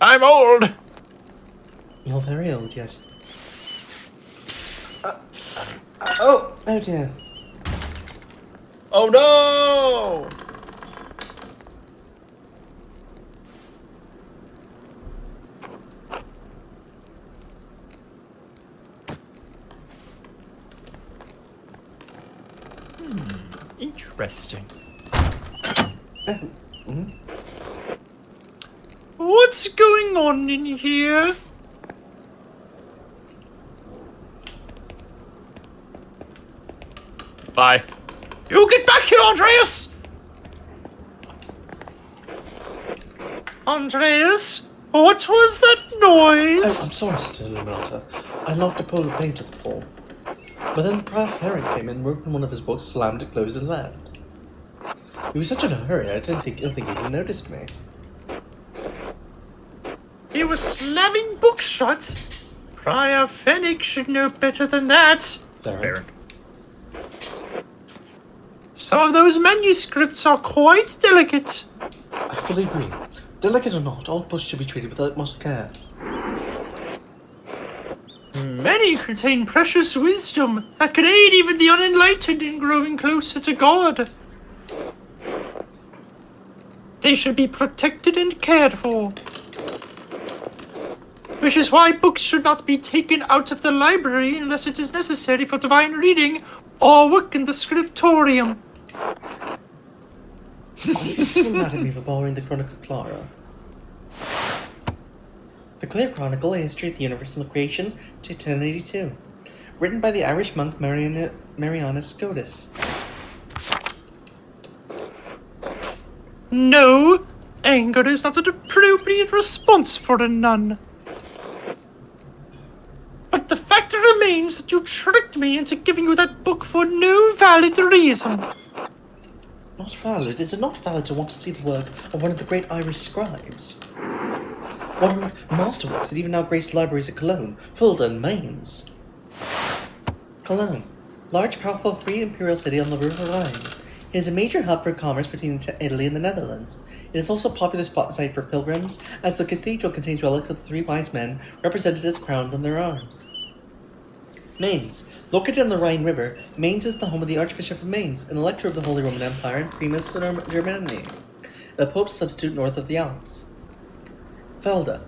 I'm old. You're very old, yes. Oh dear. Oh no! Interesting. What's going on in here? Bye. You get back here, Andreas! Andreas? What was that noise? Oh, I'm sorry, Sister Lunata. I knocked a pool of paint at the fall. But then Prior Ferric came in, wrote in one of his books, slammed it closed, and left. He was such in a hurry, I don't think he even noticed me. He was slamming books shut? Prior Fennec should know better than that. Ferric. Some of those manuscripts are quite delicate. I fully agree. Delicate or not, all books should be treated with utmost care. Many contain precious wisdom that can aid even the unenlightened in growing closer to God. They should be protected and cared for. Which is why books should not be taken out of the library unless it is necessary for divine reading or work in the scriptorium. Are you still mad at me for borrowing the Chronicle Clara? The Clear Chronicle, A History of the Universal Creation to 1082. Written by the Irish monk Marianus Scotus. No, anger is not an appropriate response for a nun. But the fact remains that you tricked me into giving you that book for no valid reason. Not valid? Is it not valid to want to see the work of one of the great Irish scribes? One of masterworks that even now grace libraries at Cologne, Fulda, and Mainz. Cologne, large, powerful, free imperial city on the River Rhine. It is a major hub for commerce between Italy and the Netherlands. It is also a popular spot site for pilgrims, as the cathedral contains relics of the three wise men represented as crowns on their arms. Mainz. Located on the Rhine River, Mainz is the home of the Archbishop of Mainz, an elector of the Holy Roman Empire and primus Germaniae, the Pope's substitute north of the Alps. Fulda.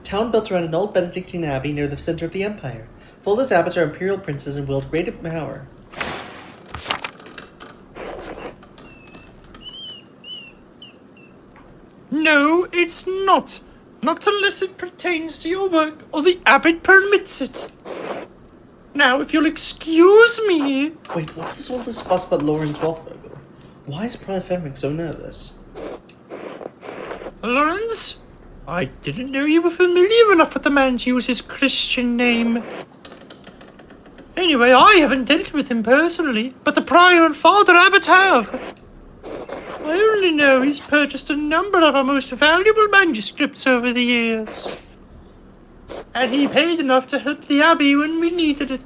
Town built around an old Benedictine abbey near the center of the empire. Fulda's abbots are imperial princes and wield great power. No, it's not. Not unless it pertains to your work or the abbot permits it. Now, if you'll excuse me... Wait, what's all this fuss about Lorenz Rothberger? Why is Prior Ferric so nervous? Lawrence? I didn't know you were familiar enough with the man to use his Christian name. Anyway, I haven't dealt with him personally, but the prior and father abbot have. I only know he's purchased a number of our most valuable manuscripts over the years. And he paid enough to help the abbey when we needed it.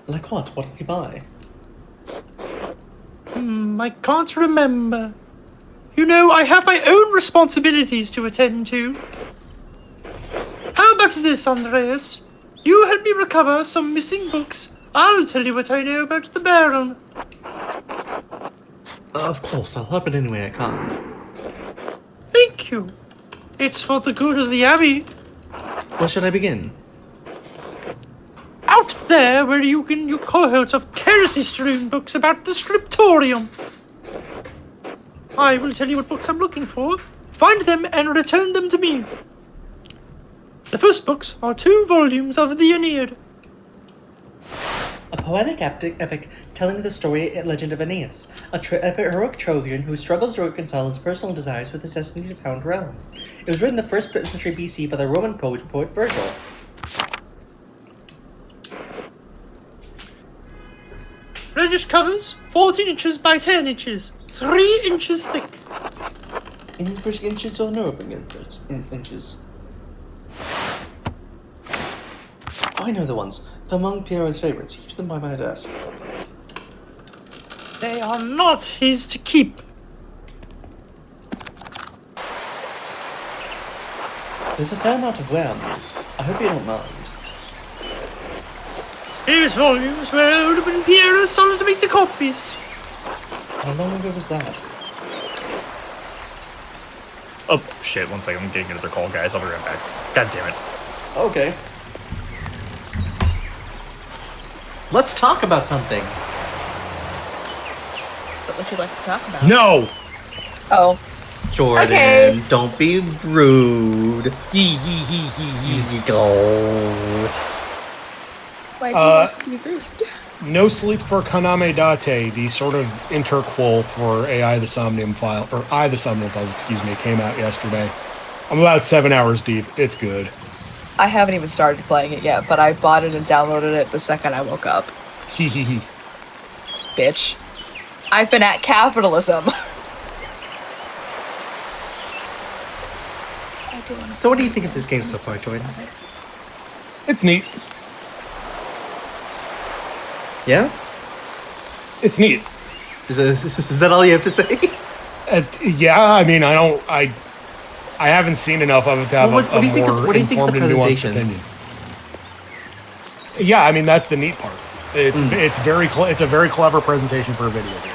Like what? What did he buy? I can't remember. You know, I have my own responsibilities to attend to. How about this, Andreas? You help me recover some missing books. I'll tell you what I know about the Baron. Of course, I'll help in any way I can. thank you. It's for the good of the Abbey. Where should I begin? Out there where you can your cohorts of heresy-strewn books about the scriptorium. I will tell you what books I'm looking for. Find them and return them to me. The first books are 2 volumes of the Aeneid. A poetic epic telling the story and legend of Aeneas, a heroic Trojan who struggles to reconcile his personal desires with his destiny to found Rome. It was written in the 1st century BC by the Roman poet Virgil. Reddish covers, 14 inches by 10 inches, 3 inches thick. Innsbruck inches or Nuremberg inches? Oh, I know the ones. They're among Piero's favorites. He keeps them by my desk. They are not his to keep. There's a fair amount of wear on these. I hope you don't mind. Previous volumes were old when Piero started to make the copies. How long ago was that? Oh, shit, 1 second, I'm getting another call, guys. I'll be right back. God damn it. Okay. Let's talk about something. What would you like to talk about? No! Oh. Jordan, Okay. don't be rude. Go. Why do you like to be rude? No sleep for Kaname Date, the sort of interquel for AI the Somnium file, or I the Somnium files, excuse me, came out yesterday. I'm about 7 hours deep. It's good. I haven't even started playing it yet, but I bought it and downloaded it the second I woke up. Hee hee hee. Bitch. I've been at capitalism. So what do you think of this game so far, Jordan? It's neat. Yeah? It's neat. Is that all you have to say? Yeah, I mean, I haven't seen enough of it to have Well, a more informed and nuanced opinion. Yeah, I mean, that's the neat part. It's it's a very clever presentation for a video game.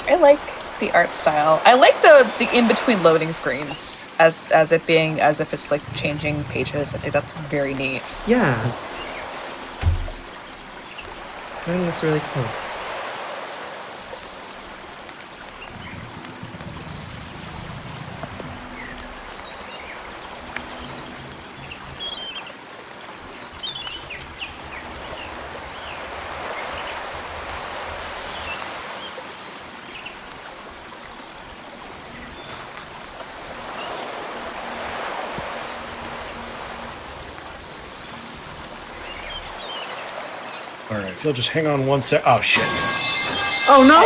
I like the art style. I like the in-between loading screens as if it's like changing pages. I think that's very neat. Yeah. I think that's really cool. All right, if you'll just hang on 1 sec. Oh shit! Oh no!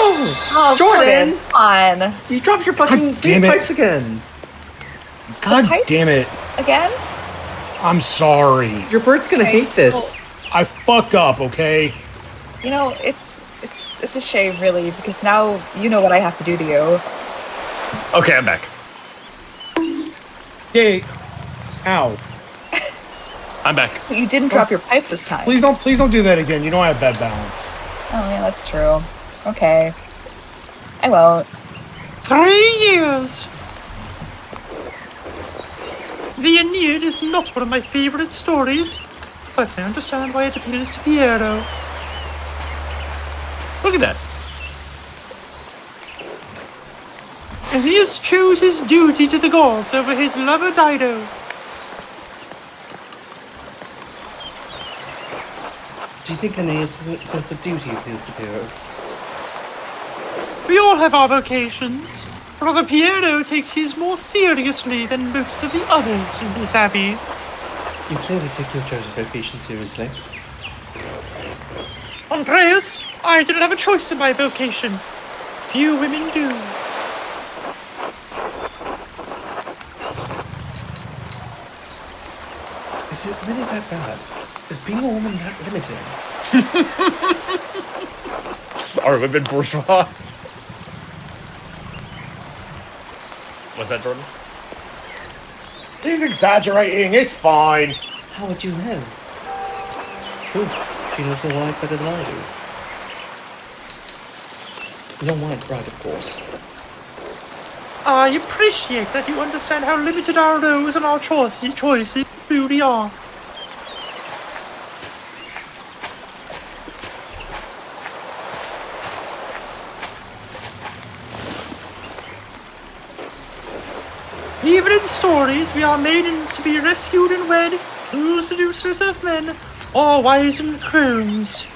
Oh, Jordan! Come on. You dropped your fucking damn it. pipes again! God Pipes? damn it! Again? I'm sorry. Your bird's gonna Okay, hate this. well- I fucked up. Okay. You know, it's a shame, really, because now you know what I have to do to you. Okay, I'm back. Yay! Ow! I'm back. But you didn't drop your pipes this time. Please don't do that again. You know I have bad balance. Oh yeah, that's true. Okay. I won't. 3 years. The Aeneid is not one of my favorite stories, but I understand why it appeals to Piero. Look at that. Aeneas chose his duty to the gods over his lover Dido. Do you think Aeneas' sense of duty appeals to Piero? We all have our vocations. Brother Piero takes his more seriously than most of the others in this abbey. You clearly take your chosen vocation seriously. Andreas, I didn't have a choice in my vocation. Few women do. Is it really that bad? Is being a woman that limiting? Are women bourgeois? What's that, Jordan? He's exaggerating. It's fine. How would you know? True, she knows her life better than I do. You're right, of course. I appreciate that you understand how limited our roles and our choices really are. Even in stories, we are maidens to be rescued and wed, true seducers of men, or wizened crones.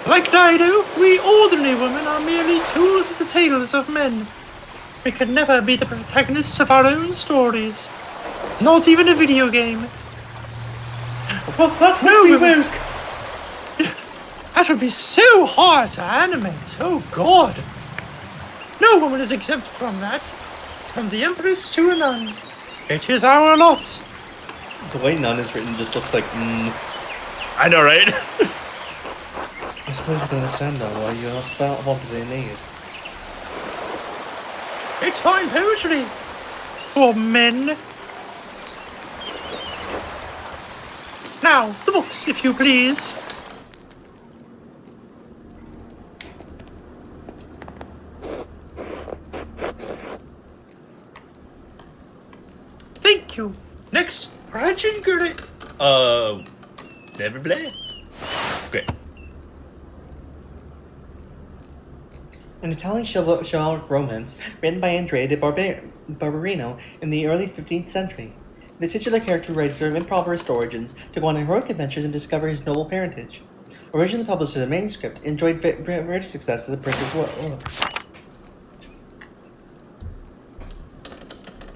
Like Dido, we ordinary women are merely tools at the tails of men. We can never be the protagonists of our own stories. Not even a video game. Because that No, would be women- woke! That would be so hard to animate. Oh god. No woman is exempt from that. From the Empress to a nun. It is our lot. The way none is written just looks like, I know, right? I suppose you can understand now why you felt wanted a maid. It's fine poetry. For men. Now, the books, if you please. Thank you. Next, Regin Gurley. Never play. Okay. An Italian chivalric romance written by Andrea de Barberino in the early 15th century. The titular character rises from impoverished origins to go on heroic adventures and discover his noble parentage. Originally published as a manuscript, it enjoyed great success as a printed work.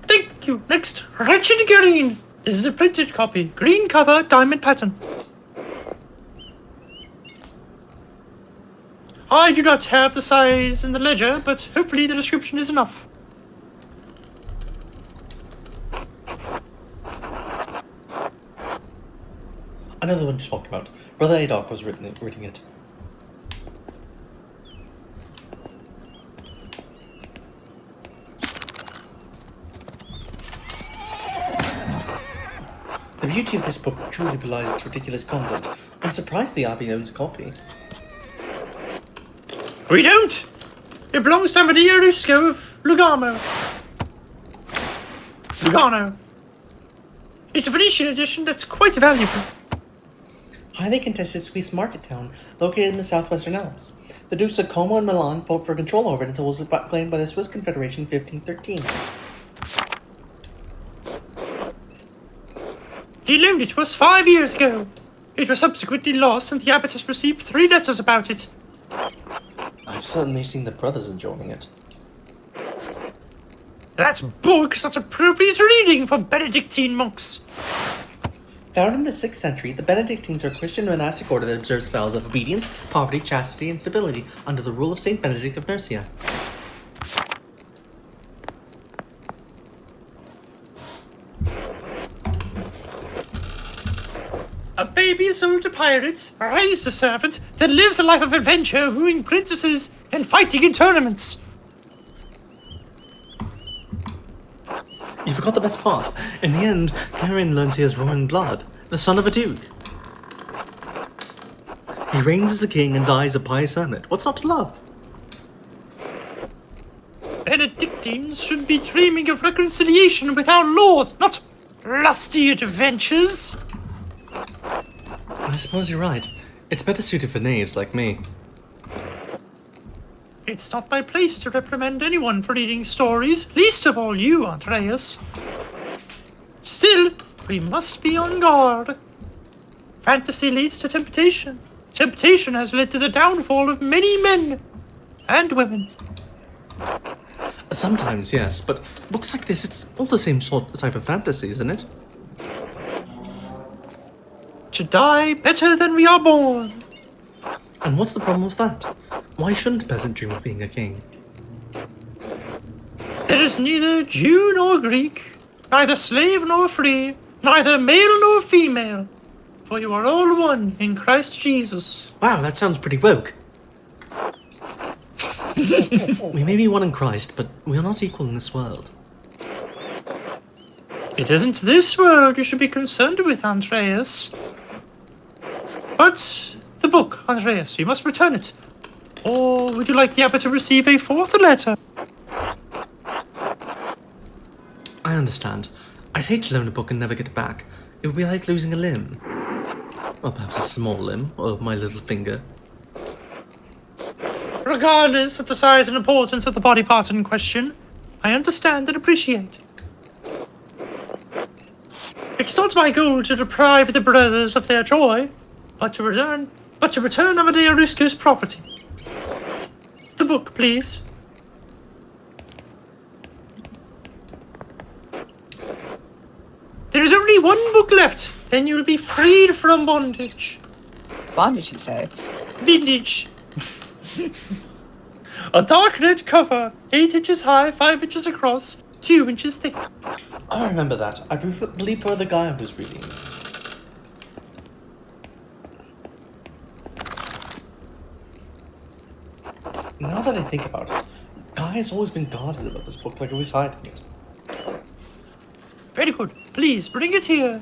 Thank you. Next, Wretched Green. This is a printed copy. Green cover, diamond pattern. I do not have the size in the ledger, but hopefully the description is enough. Another one to talk about. Brother Adolf was reading it. The beauty of this book truly belies its ridiculous content. I'm surprised the Abbey owns a copy. We don't! It belongs to Maria Rusco of Lugano. Lugano. It's a Venetian edition that's quite valuable. Highly contested Swiss market town located in the southwestern Alps. The Dukes of Como and Milan fought for control over it until it was claimed by the Swiss Confederation in 1513. He loaned it to us 5 years ago. It was subsequently lost and the abbot has received 3 letters about it. I've certainly seen the brothers enjoying it. That book such appropriate reading for Benedictine monks. Founded in the 6th century, the Benedictines are a Christian monastic order that observes vows of obedience, poverty, chastity, and stability under the rule of Saint Benedict of Nursia. A baby sold to pirates, raised a servant, then lives a life of adventure, wooing princesses and fighting in tournaments. You forgot the best part. In the end, Karen learns he has Roman blood, the son of a duke. He reigns as a king and dies a pious hermit. What's not to love? Benedictines should be dreaming of reconciliation with our Lord, not lusty adventures. I suppose you're right. It's better suited for knaves like me. It's not my place to reprimand anyone for reading stories, least of all you, Andreas. Still, we must be on guard. Fantasy leads to temptation. Temptation has led to the downfall of many men and women. Sometimes, yes, but books like this, it's all the same type of fantasy, isn't it? To die better than we are born. And what's the problem with that? Why shouldn't a peasant dream of being a king? There is neither Jew nor Greek, neither slave nor free, neither male nor female, for you are all one in Christ Jesus. Wow, that sounds pretty woke. We may be one in Christ, but we are not equal in this world. It isn't this world you should be concerned with, Andreas. But the book, Andreas, we must return it. Or would you like the abbot to receive a fourth letter? I understand. I'd hate to loan a book and never get it back. It would be like losing a limb. Or perhaps a small limb, or my little finger. Regardless of the size and importance of the body part in question, I understand and appreciate. It's not my goal to deprive the brothers of their joy, but to return Amadeo Risco's property. The book, please. There is only one book left, then you'll be freed from bondage. Bondage, you say? Bondage. A dark red cover, 8 inches high, 5 inches across, 2 inches thick. I remember that. I believe Brother Guy was reading. Now that I think about it, Guy has always been guarded about this book like he was hiding it. Very good. Please, bring it here.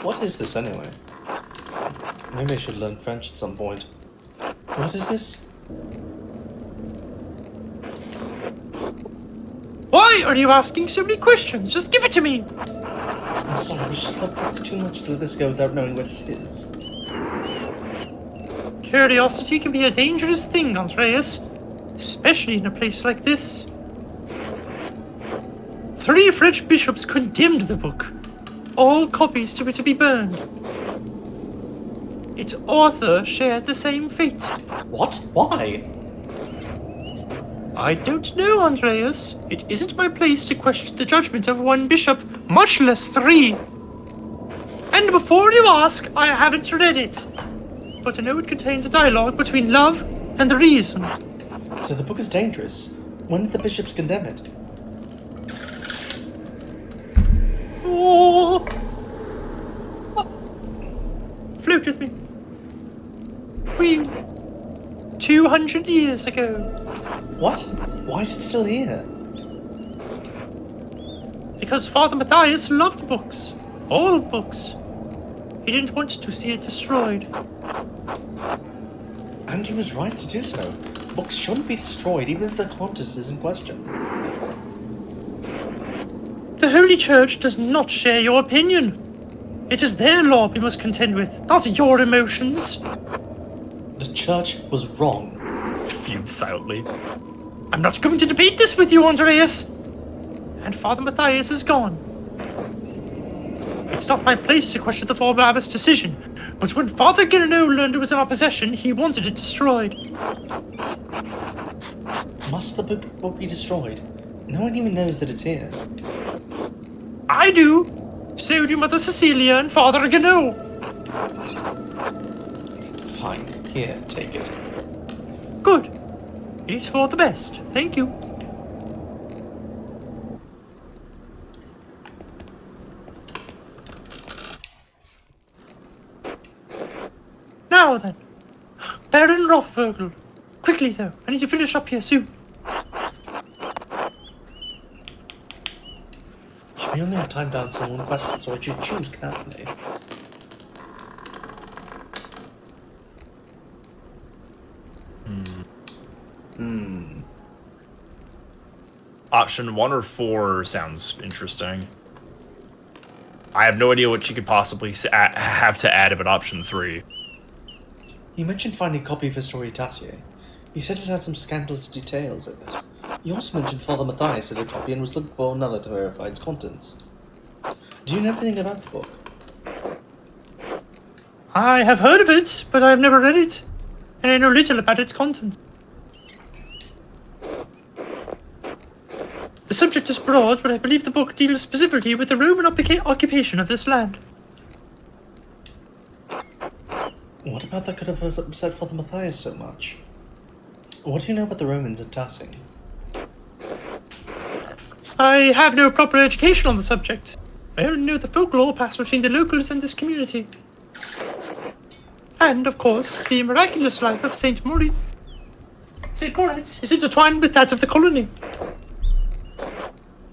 What is this anyway? Maybe I should learn French at some point. What is this? Why are you asking so many questions? Just give it to me. I'm sorry, I just love books too much to let this go without knowing what it is. Curiosity can be a dangerous thing, Andreas. Especially in a place like this. 3 French bishops condemned the book. All copies to it to be burned. Its author shared the same fate. What? Why? I don't know, Andreas. It isn't my place to question the judgment of one bishop, much less 3. And before you ask, I haven't read it. But I know it contains a dialogue between love and reason. So the book is dangerous. When did the bishops condemn it? Oh. Float with me. 200 years ago. What? Why is it still here? Because Father Matthias loved books. All books. He didn't want to see it destroyed. And he was right to do so. Books shouldn't be destroyed even if the contest is in question. The Holy Church does not share your opinion. It is their law we must contend with, not your emotions. The church was wrong. Fumes silently. I'm not going to debate this with you, Andreas. And Father Matthias is gone. It's not my place to question the former abbot's decision, but when Father Guerneau learned it was in our possession, he wanted it destroyed. Must the book be destroyed? No one even knows that it's here. I do. So do Mother Cecilia and Father Guerneau. Fine. Here, take it. Good. It's for the best. Thank you. Now then. Baron Rothvogel. Quickly though, I need to finish up here soon. We only have time to answer one question, so I should choose carefully. Option 1 or 4 sounds interesting. I have no idea what she could possibly have to add about option 3. You mentioned finding a copy of Historia Tassier. You said it had some scandalous details in it. You also mentioned Father Matthias had a copy and was looking for another to verify its contents. Do you know anything about the book? I have heard of it, but I have never read it. And I know little about its content. The subject is broad, but I believe the book deals specifically with the Roman occupation of this land. What about that could have upset Father Matthias so much? What do you know about the Romans and Tassing? I have no proper education on the subject. I only know the folklore passed between the locals and this community. And, of course, the miraculous life of Saint Moritz. Saint Moritz is intertwined with that of the colony.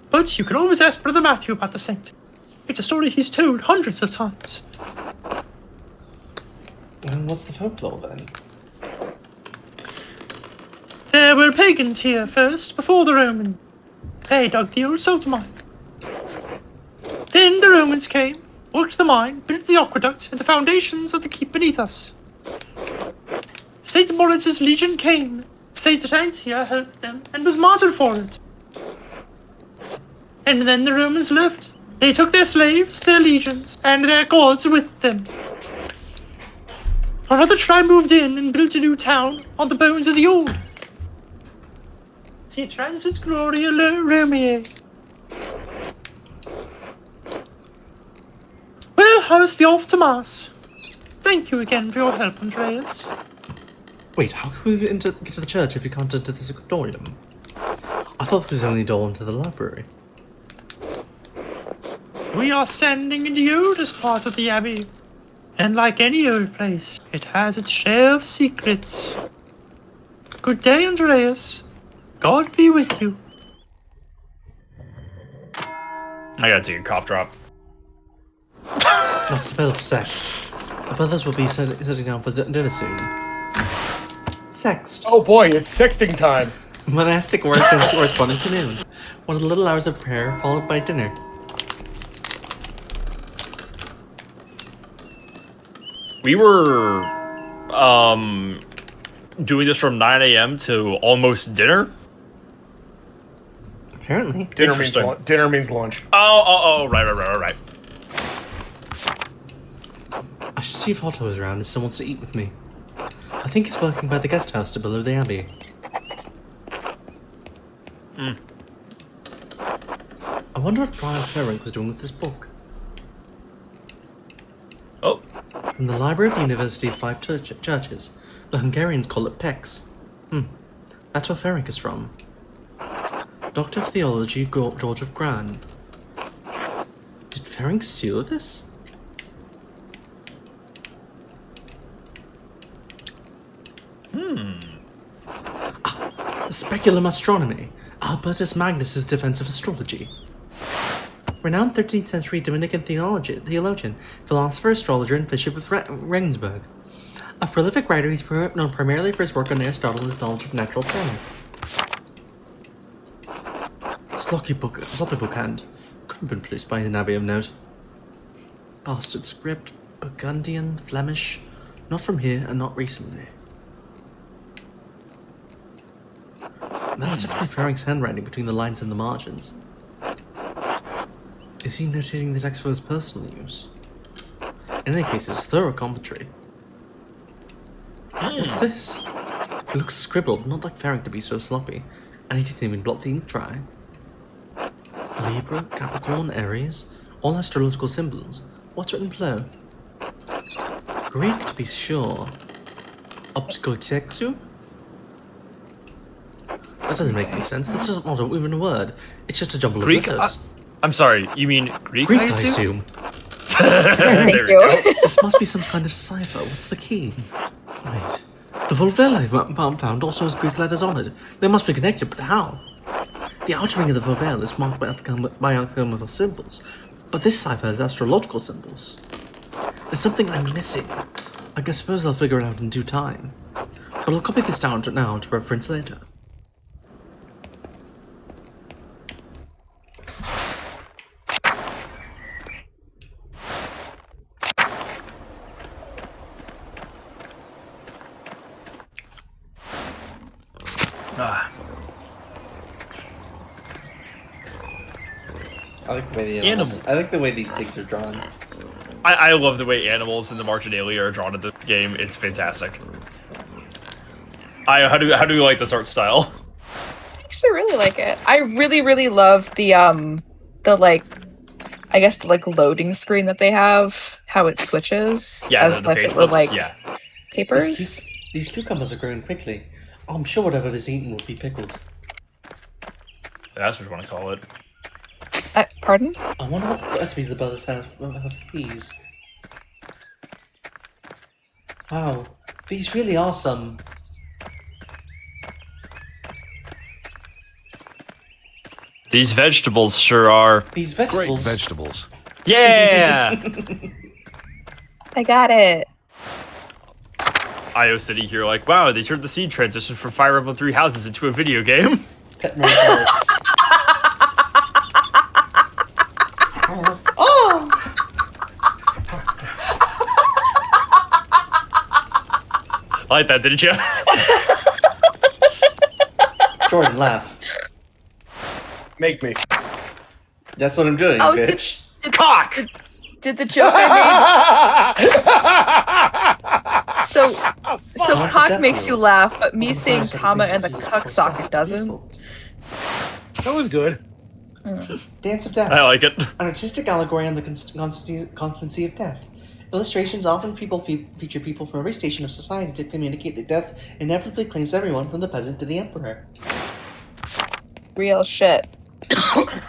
But you can always ask Brother Matthew about the saint. It's a story he's told hundreds of times. Well, what's the folklore then? were pagans here first, before the Romans. They dug the old salt mine. Then the Romans came, worked the mine, built the aqueduct, and the foundations of the keep beneath us. St. Moritz's legion came. St. Antia helped them and was martyred for it. And then the Romans left. They took their slaves, their legions, and their gods with them. Another tribe moved in and built a new town on the bones of the old. See transit gloria Romeo. Well, I must be off to Mass. Thank you again for your help, Andreas. Wait, how can we get to the church if we can't enter the scriptorium? I thought there was only a door into the library. We are standing in the oldest part of the abbey. And like any old place, it has its share of secrets. Good day, Andreas. God be with you. I gotta take a cough drop. That's the bell for Sext. The brothers will be sitting down for dinner soon. Sext. Oh boy, it's sexting time. Monastic work is corresponding to noon. One of the little hours of prayer followed by dinner. We were doing this from 9 a.m. to almost dinner. Apparently. Dinner means lunch. Oh, right. I should see if Otto is around and still wants to eat with me. I think he's working by the guest house to below the abbey. I wonder what Brian Ferenc was doing with this book. Oh, From the library of the University of Five Churches. The Hungarians call it PEX. That's where Ferenc is from. Doctor of Theology George of Gran. Did Ferenc steal this? Speculum Astronomy, Albertus Magnus's Defense of Astrology. Renowned 13th century Dominican theologian, philosopher, astrologer, and Bishop of Regensburg. A prolific writer, he's known primarily for his work on Aristotle and his knowledge of natural science. Sloppy book hand. Couldn't have been produced by an abbey of note. Bastard script, Burgundian, Flemish, not from here and not recently. That's definitely Ferenc's handwriting between the lines and the margins. Is he notating the text for his personal use? In any case, it's thorough commentary. What's this? It looks scribbled, not like Ferenc to be so sloppy. And he didn't even blot the ink dry. Libra, Capricorn, Aries, all astrological symbols. What's written below? Greek to be sure. Obskoitsexu? That doesn't make any sense. That's just not even a word. It's just a jumble of Greek? letters. I'm sorry, you mean Greek? Greek, I assume. Thank There we you. go. This must be some kind of cipher. What's the key? Right. The Volvelle I've found also has Greek letters on it. They must be connected, but how? The outer ring of the Volvelle is marked by alchemical symbols, but this cipher has astrological symbols. There's something I'm missing. I suppose I'll figure it out in due time. But I'll copy this down now to reference later. I like the way the animals. I like the way these pigs are drawn. I love the way animals in the Marginalia are drawn in this game. It's fantastic. How do you like this art style? I actually really like it. I really love the like, I guess the like loading screen that they have. How it switches as the if page it were flips, like papers. These cucumbers are growing quickly. Oh, I'm sure whatever is eaten would be pickled. That's what you want to call it. Pardon? I wonder what recipes the brothers have for these. Wow, these really are some... These vegetables sure are. These Great vegetables... vegetables. Yeah! I got it. IO City here, like, wow, they turned the scene transition from Fire Emblem Three Houses into a video game. Pentiment works. Oh! I like that, didn't you? Jordan, laugh. Make me. That's what I'm doing, Oh, bitch. Cock! Did the joke I made? So Lots of cock death makes you row. laugh, but me Other saying players have Tama been and the confused cuck for socket deaf doesn't. people. That was good. Dance of Death. I like it. An artistic allegory on the constancy of death. Illustrations often feature people from every station of society to communicate that death inevitably claims everyone from the peasant to the emperor. Real shit. I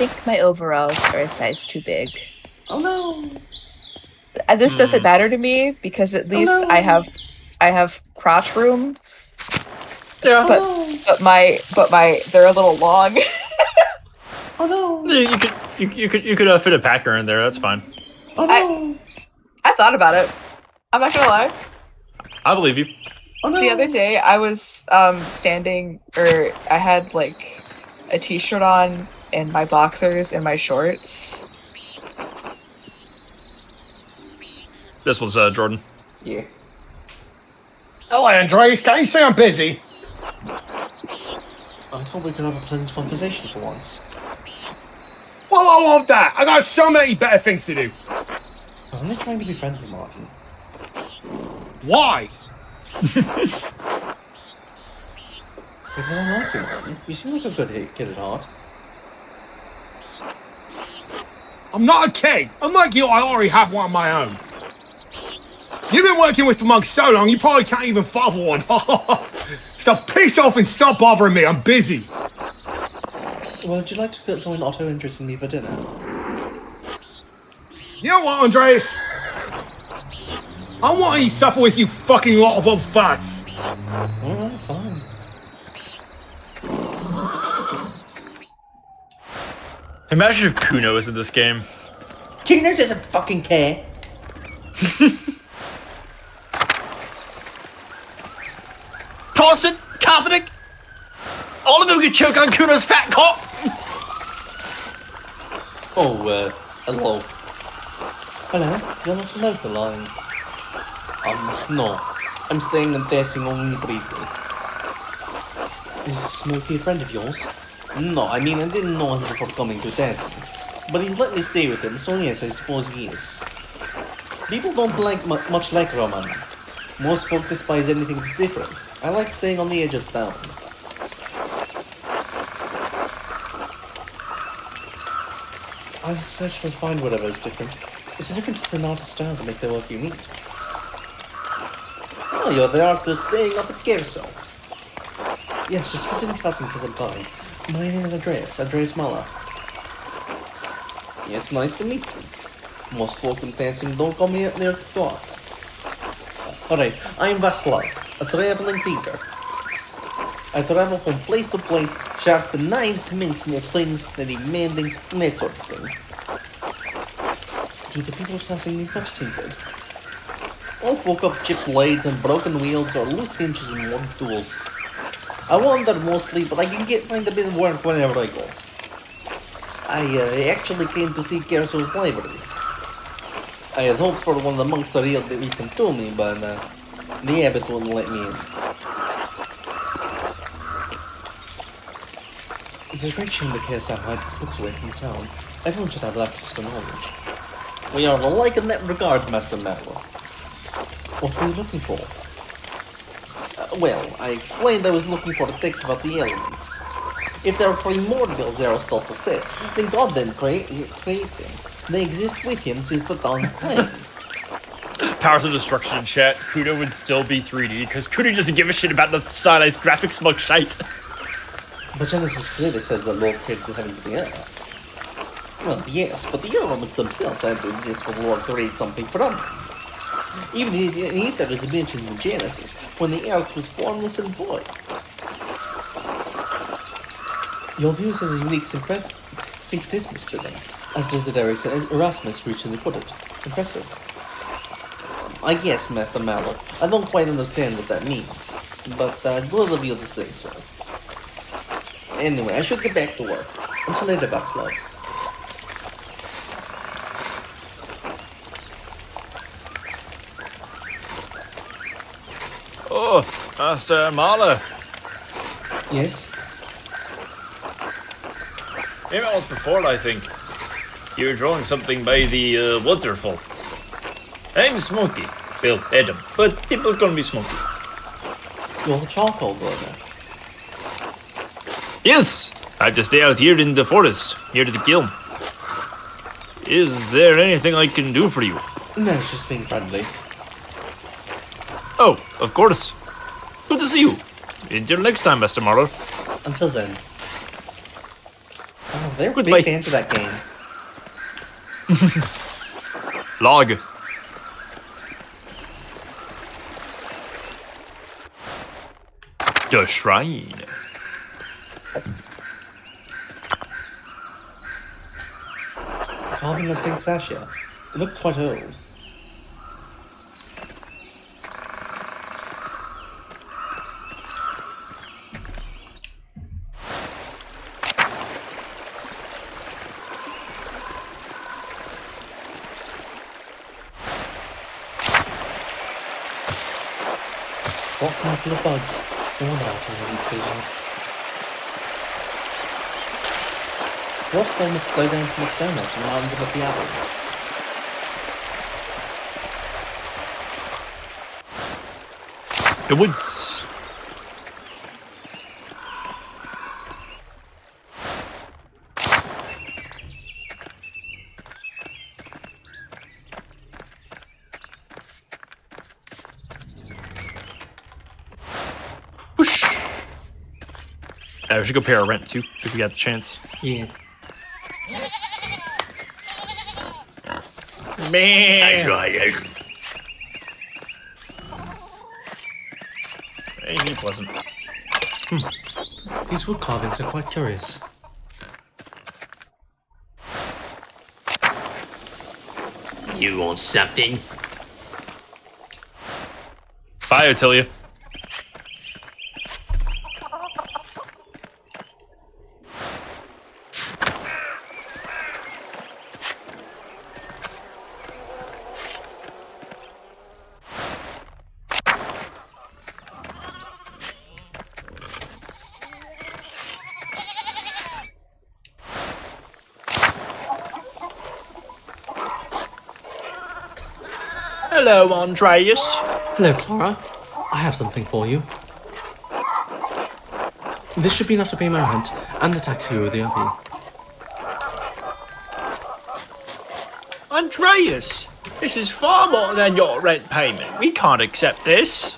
think my overalls are a size too big. Oh no! This doesn't matter to me because at least no. I have crotch room, Yeah. but my they're a little long. Oh no! You could fit a packer in there. That's fine. Oh no! I thought about it. I'm not gonna lie. I believe you. Oh no! The other day I was standing, or I had like a t-shirt on and my boxers and my shorts. This was Jordan. Yeah. Oh, Andres, can't you say I'm busy? I thought we could have a pleasant conversation for once. Well, I want that. I got so many better things to do. I'm only trying to be friendly, Martin. Why? Because I like you, Martin. You seem like a good kid at heart. I'm not a kid. Unlike you, I already have one of my own. You've been working with the monks so long, you probably can't even father one. So piss off and stop bothering me. I'm busy. Well, would you like to join Otto interest in me for dinner? You know what, Andreas? I want to eat supper with you fucking lot of old farts. Alright, fine. Imagine if Kuno was in this game. Kuno doesn't fucking care. Protestant, Catholic, all of them could choke on Kuno's fat cock. Oh, hello. Hello, you're not a local, are you? No. I'm staying and dancing only briefly. Is Smokey a friend of yours? No, I mean, I didn't know him before coming to dancing. But he's let me stay with him, so yes, I suppose he is. People don't like much like Roman. Most folk despise anything that's different. I like staying on the edge of town. I search to find whatever is different. It's the difference in artist's style to make their work unique. Oh, you're the artist staying up at Carousel. Yes, just visiting Klassen for some time. My name is Andreas Mahler. Yes, nice to meet you. Most folk in dancing don't come here near the door. Alright, I'm Vaslav, a traveling tinker. I travel from place to place, sharpen knives, mince small things, then mending, and that sort of thing. Do the people of Sassing need much tinkered? All folk have chipped blades and broken wheels or loose hinges and worn tools. I wander mostly, but I can find a bit of work whenever I go. I actually came to see Kerso's library. I had hoped for one of the monks to read them to me, but the abbot wouldn't let me in. It's a great shame the Kersa hides its books away from town. Everyone should have access to knowledge. We are alike in that regard, Master Merlo. What were you looking for? Well, I explained I was looking for a text about the elements. If they're primordial, Aristotle says, then God didn't create them. They exist with him since the dawn of time. Powers of Destruction in chat. Kuno would still be 3D because Kuno doesn't give a shit about the stylized graphics mug shite. But Genesis clearly says that Lord created the heavens and the earth. Well, yes, but the elements themselves had to exist for the Lord to create something from them. Even the ether is mentioned in Genesis, when the earth was formless and void. Your views has a unique syncretismus to them, as does Erasmus recently put it. Impressive. I guess, Master Mallow. I don't quite understand what that means, but I will reveal to say so. Anyway, I should get back to work. Until later, Buxlow. Oh, Master Marla. Yes? Maybe it was before, I think. You were drawing something by the waterfall. I'm Smokey. Well, Adam, but people call me Smokey. You're the charcoal burner. Yes, I just stay out here in the forest, near the kiln. Is there anything I can do for you? No, it's just being friendly. Oh, of course. Good to see you. Until next time, Master Marla. Until then. Oh, they're Goodbye. big fans of that game. Log. The shrine. Carving of St. Sasha. It looked quite old. What can I full of bugs? No wonder I isn't feeling. Waterfall must flow down from the stone edge and mountains above the abbey. The woods. Whoosh. We should go pay our rent too, if we got the chance. Yeah. Man. Ain't he pleasant? These wood carvings are quite curious. You want something? Bye, I tell you. Hello, Andreas. Hello, Clara. I have something for you. This should be enough to pay my rent and the taxi over the abbey. Andreas, this is far more than your rent payment. We can't accept this.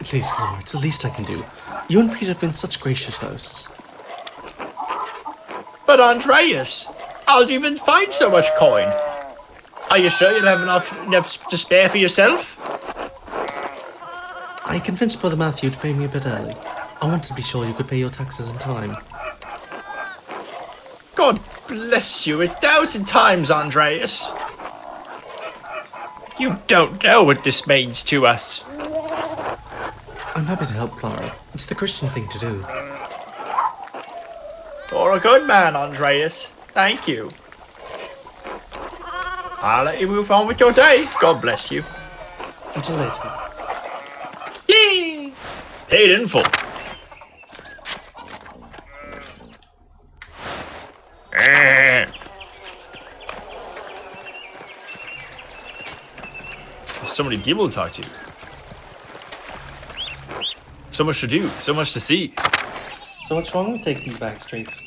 Please, Clara, it's the least I can do. You and Pete have been such gracious hosts. But Andreas, how'd you even find so much coin? Are you sure you'll have enough to spare for yourself? I convinced Brother Matthew to pay me a bit early. I wanted to be sure you could pay your taxes in time. God bless you 1,000 times, Andreas. You don't know what this means to us. I'm happy to help, Clara. It's the Christian thing to do. You're a good man, Andreas. Thank you. I'll let you move on with your day. God bless you. Until later. Yay! Paid in full. There's so many people to talk to. So much to do, so much to see. So what's wrong with taking the back streets?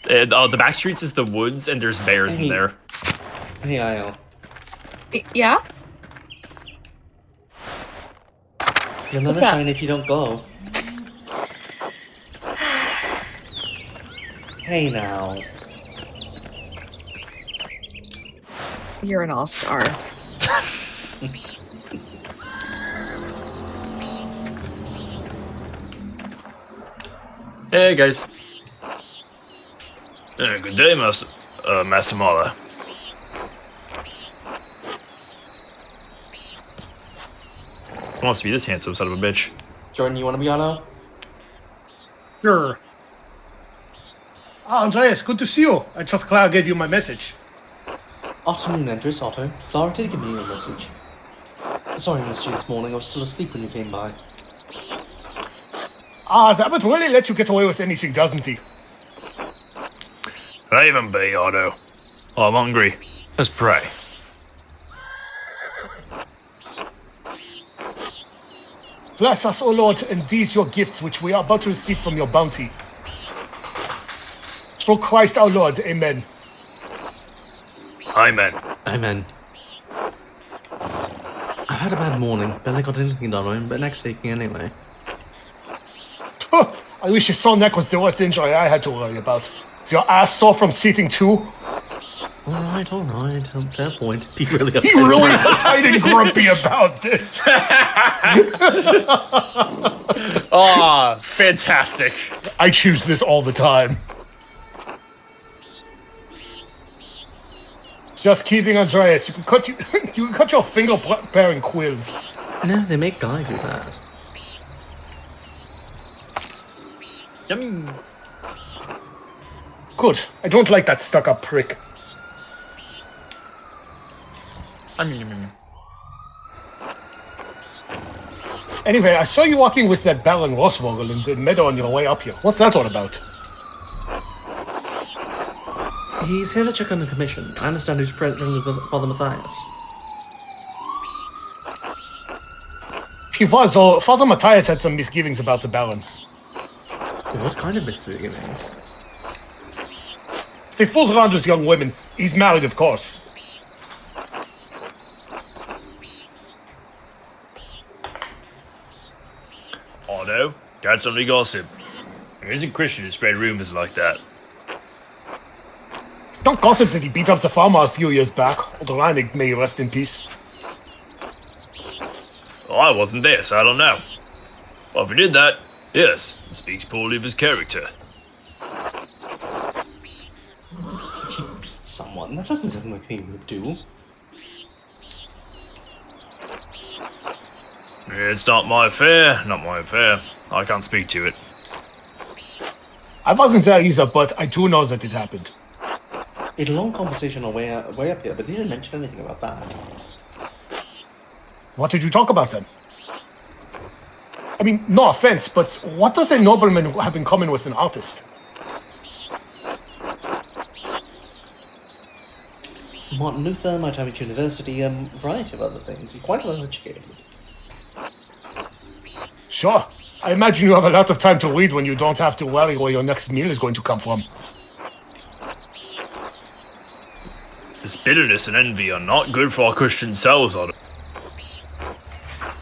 The back streets is the woods, and there's bears in there. Hey, Isle. Yeah? You'll never What's up? shine if you don't glow. Hey now. You're an all-star. Hey, guys. Good day, Master Mala. Who wants to be this handsome son of a bitch? Jordan, you want to be Otto? Sure. Ah, Andreas, good to see you. I trust Clara gave you my message. Afternoon, Andres, Otto. Clara did give me your message. Sorry I missed you this morning. I was still asleep when you came by. Ah, Zabbat really lets you get away with anything, doesn't he? Raven be, Otto. I'm hungry. Let's pray. Bless us, O Lord, and these your gifts which we are about to receive from your bounty. Through Christ our Lord, amen. Amen. Amen. I've had a bad morning. Barely got anything done, but next taking anyway. I wish your sore neck was the worst injury I had to worry about. Is your ass sore from sitting too? Alright. Fair point. Be really uptight. He really uptight and grumpy about this. Ah, fantastic. I choose this all the time. Just kidding, Andreas. You can cut your finger preparing quills. No, they make Guy do that. Yummy. Good. I don't like that stuck-up prick. Anyway, I saw you walking with that Baron Rossvogel in the meadow on your way up here. What's that all about? He's here to check on the commission. I understand who's present with Father Matthias. He was, though. Father Matthias had some misgivings about the Baron. What kind of misgivings? He fools around with young women. He's married, of course. Otto, that's only gossip. It isn't Christian to spread rumors like that. It's not gossip that he beat up the farmer a few years back, although Reinig may rest in peace. Well, I wasn't there, so I don't know. Well, if he did that, yes, it speaks poorly of his character. He beat someone? That doesn't sound like he would do. It's not my affair, not my affair. I can't speak to it. I wasn't there either, but I do know that it happened. We had a long conversation on way up here, but he didn't mention anything about that. What did you talk about then? I mean, no offense, but what does a nobleman have in common with an artist? Martin Luther might have at university, a variety of other things. He's quite well educated. Sure. I imagine you have a lot of time to read when you don't have to worry where your next meal is going to come from. This bitterness and envy are not good for our Christian souls, Otto.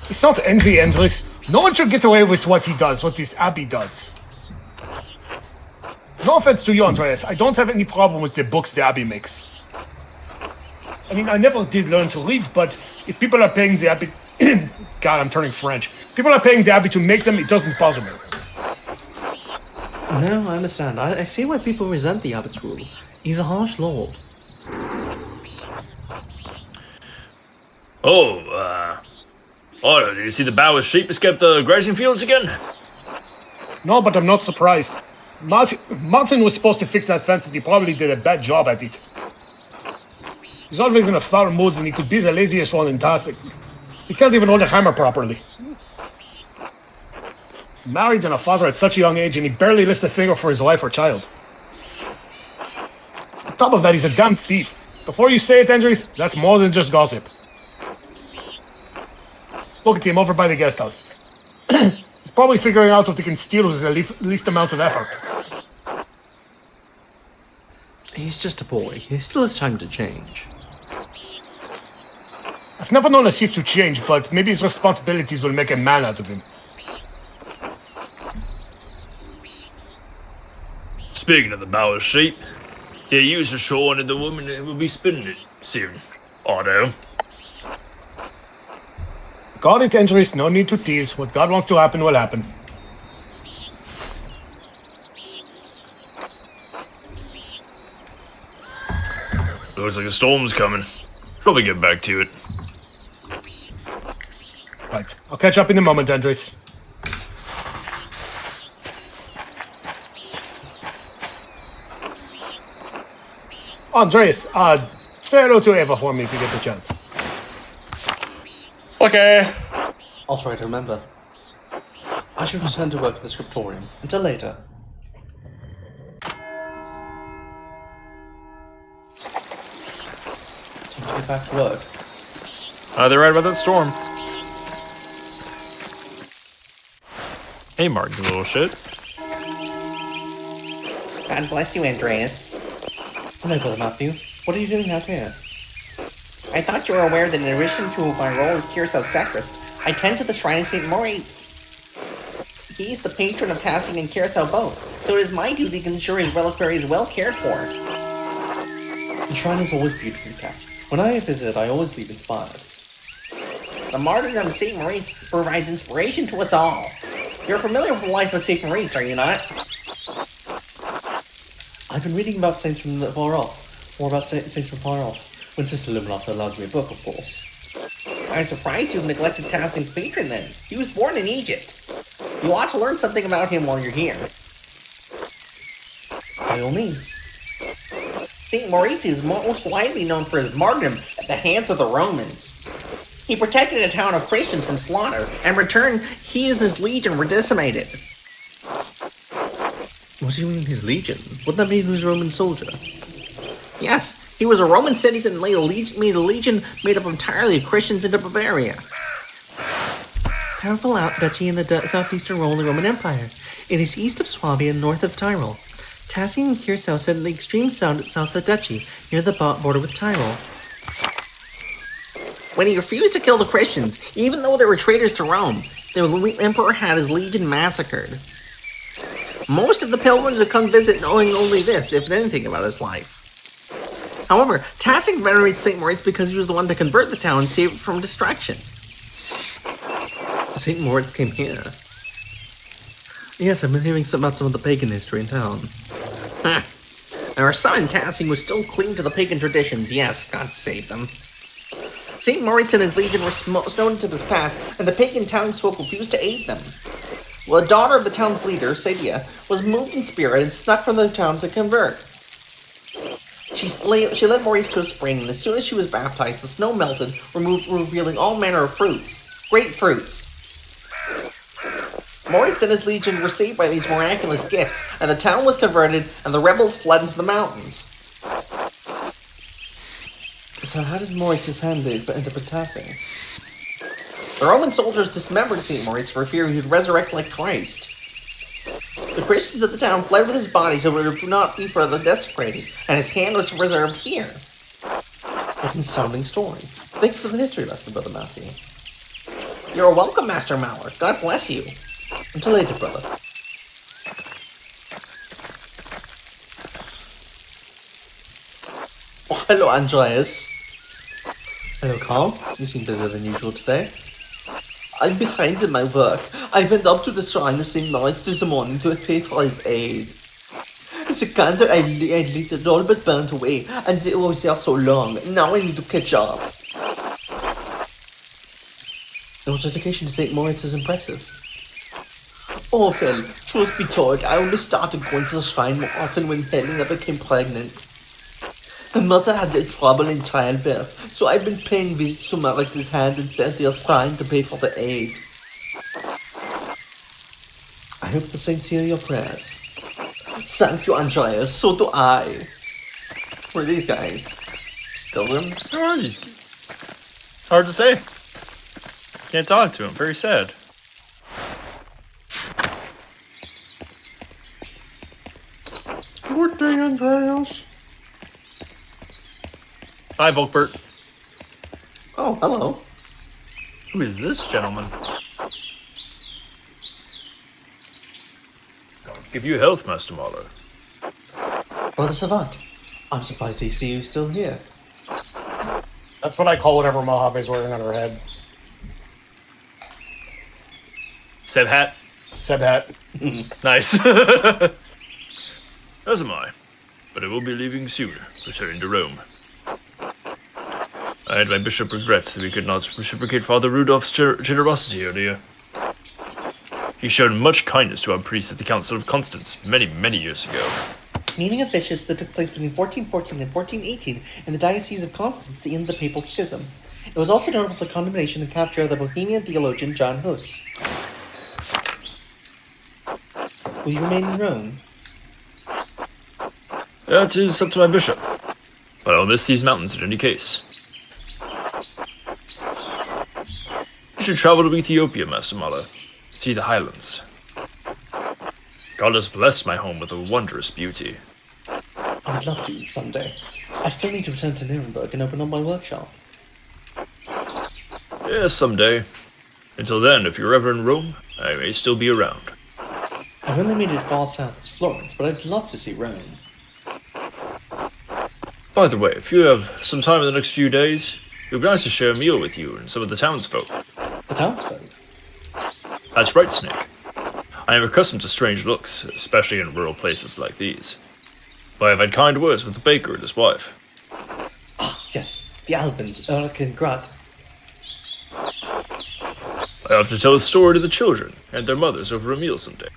It's not envy, Andres. No one should get away with what he does, what this abbey does. No offense to you, Andreas. I don't have any problem with the books the abbey makes. I mean, I never did learn to read, but if people are paying the abbey... God, I'm turning French. People are paying the abbey to make them, it doesn't bother me. No, I understand. I see why people resent the abbot's rule. He's a harsh lord. Otto, did you see the Bowers sheep escape the grazing fields again? No, but I'm not surprised. Martin was supposed to fix that fence and he probably did a bad job at it. He's always in a foul mood and he could be the laziest one in Tastic. He can't even hold a hammer properly. Married and a father at such a young age and he barely lifts a finger for his wife or child. On top of that, he's a damn thief. Before you say it, Andres, that's more than just gossip. Look at him over by the guest house. He's probably figuring out what he can steal with the least amount of effort. He's just a boy. He still has time to change. I've never known a thief to change, but maybe his responsibilities will make a man out of him. Speaking of the Bowers sheep, the ewes are shorn and the woman will be spinning it soon. Otto. Got it, Andres. No need to tease. What God wants to happen will happen. looks like a storm's coming. Probably get back to it. Right. I'll catch up in a moment, Andres. Andres, say hello to Eva for me if you get the chance. Okay. I'll try to remember. I should return to work at the scriptorium. Until later. Time to get back to work. They're right about that storm. Hey, Martin, you little shit. God bless you, Andreas. Hello, Brother Matthew. What are you doing out here? I thought you were aware that in addition to my role as Curacao sacrist, I tend to the shrine of St. Moritz. He's the patron of Tassing and Curacao both, so it is my duty to ensure his reliquary is well cared for. The shrine is always beautifully kept. When I visit, I always leave inspired. The martyrdom of St. Moritz provides inspiration to us all. You're familiar with the life of St. Moritz, are you not? I've been reading about saints from far off. More about saints from far off. When Sister Illuminata allows me a book, of course. I'm surprised you've neglected Tassing's patron then. He was born in Egypt. You ought to learn something about him while you're here. By all means. St. Moritz is most widely known for his martyrdom at the hands of the Romans. He protected a town of Christians from slaughter, and in return, he and his legion were decimated. What do you mean his legion? Wouldn't that mean he was a Roman soldier? Yes, he was a Roman citizen and made a legion made up entirely of Christians into Bavaria. Powerful duchy in the southeastern role of the Roman Empire. It is east of Swabia and north of Tyrol. Tassing and Curacao sit in the extreme south of the duchy, near the border with Tyrol. When he refused to kill the Christians, even though they were traitors to Rome, the emperor had his legion massacred. Most of the pilgrims would come visit knowing only this, if anything, about his life. However, Tassing venerates St. Moritz because he was the one to convert the town and save it from destruction. St. Moritz came here. Yes, I've been hearing about some of the pagan history in town. Our son, Tassing, was still cling to the pagan traditions. Yes, God save them. St. Moritz and his legion were snowed into this past, and the pagan townsfolk refused to aid them. Well, a daughter of the town's leader, Sadia, was moved in spirit and snuck from the town to convert. She led Maurice to a spring, and as soon as she was baptized, the snow melted, revealing all manner of fruits. Great fruits. Moritz and his legion were saved by these miraculous gifts, and the town was converted, and the rebels fled into the mountains. So how did Moritz hand end up Tassing? The Roman soldiers dismembered St. Moritz for fear he would resurrect like Christ. The Christians of the town fled with his body so it would not be further desecrated, and his hand was preserved here. What an astounding story. Thank you for the history lesson, Brother Matthew. You're welcome, Master Mallard. God bless you. Until later, brother. Oh, hello, Andreas. Hello, Carl. You seem busier than usual today. I'm behind in my work. I went up to the shrine of St. Moritz this morning to pay for his aid. The candle I lit had all but burnt away, and they were there so long. Now I need to catch up. Your dedication to St. Moritz is impressive. Oh, well, truth be told, I only started going to the shrine more often when Helena became pregnant. Her mother had trouble in childbirth, so I've been paying visits to Maritz's hand and sent their shrine to pay for the aid. I hope the saints hear your prayers. Thank you, Andreas. So do I. Who are these guys? Pilgrims? Who are these? Hard to say. Can't talk to him. Very sad. Good day, Andreas. Hi, Volkbert. Oh, hello. Who is this gentleman? Give you health, Master Marlowe. Brother Savant. I'm surprised to see you still here. That's what I call whatever Mojave's wearing on her head. Seb hat. Seb hat. Nice. As am I. But I will be leaving soon, returning to Rome. I and my bishop regret that we could not reciprocate Father Rudolph's generosity earlier. He showed much kindness to our priests at the Council of Constance many, many years ago. Meeting of bishops that took place between 1414 and 1418 in the Diocese of Constance at the end of the Papal Schism. It was also notable for the condemnation and capture of the Bohemian theologian John Hus. Will you remain in Rome? That is up to my bishop. But I'll miss these mountains in any case. You should travel to Ethiopia, Master Mala. See the highlands. God has blessed my home with a wondrous beauty. I would love to, someday. I still need to return to Nuremberg and open up my workshop. Yes, someday. Until then, if you're ever in Rome, I may still be around. I've only made it far south as Florence, but I'd love to see Rome. By the way, if you have some time in the next few days, it would be nice to share a meal with you and some of the townsfolk. The townsfolk? That's right, Snake. I am accustomed to strange looks, especially in rural places like these. But I've had kind words with the baker and his wife. Ah, yes, the Albans, Ulrich and Grat. I have to tell a story to the children and their mothers over a meal someday.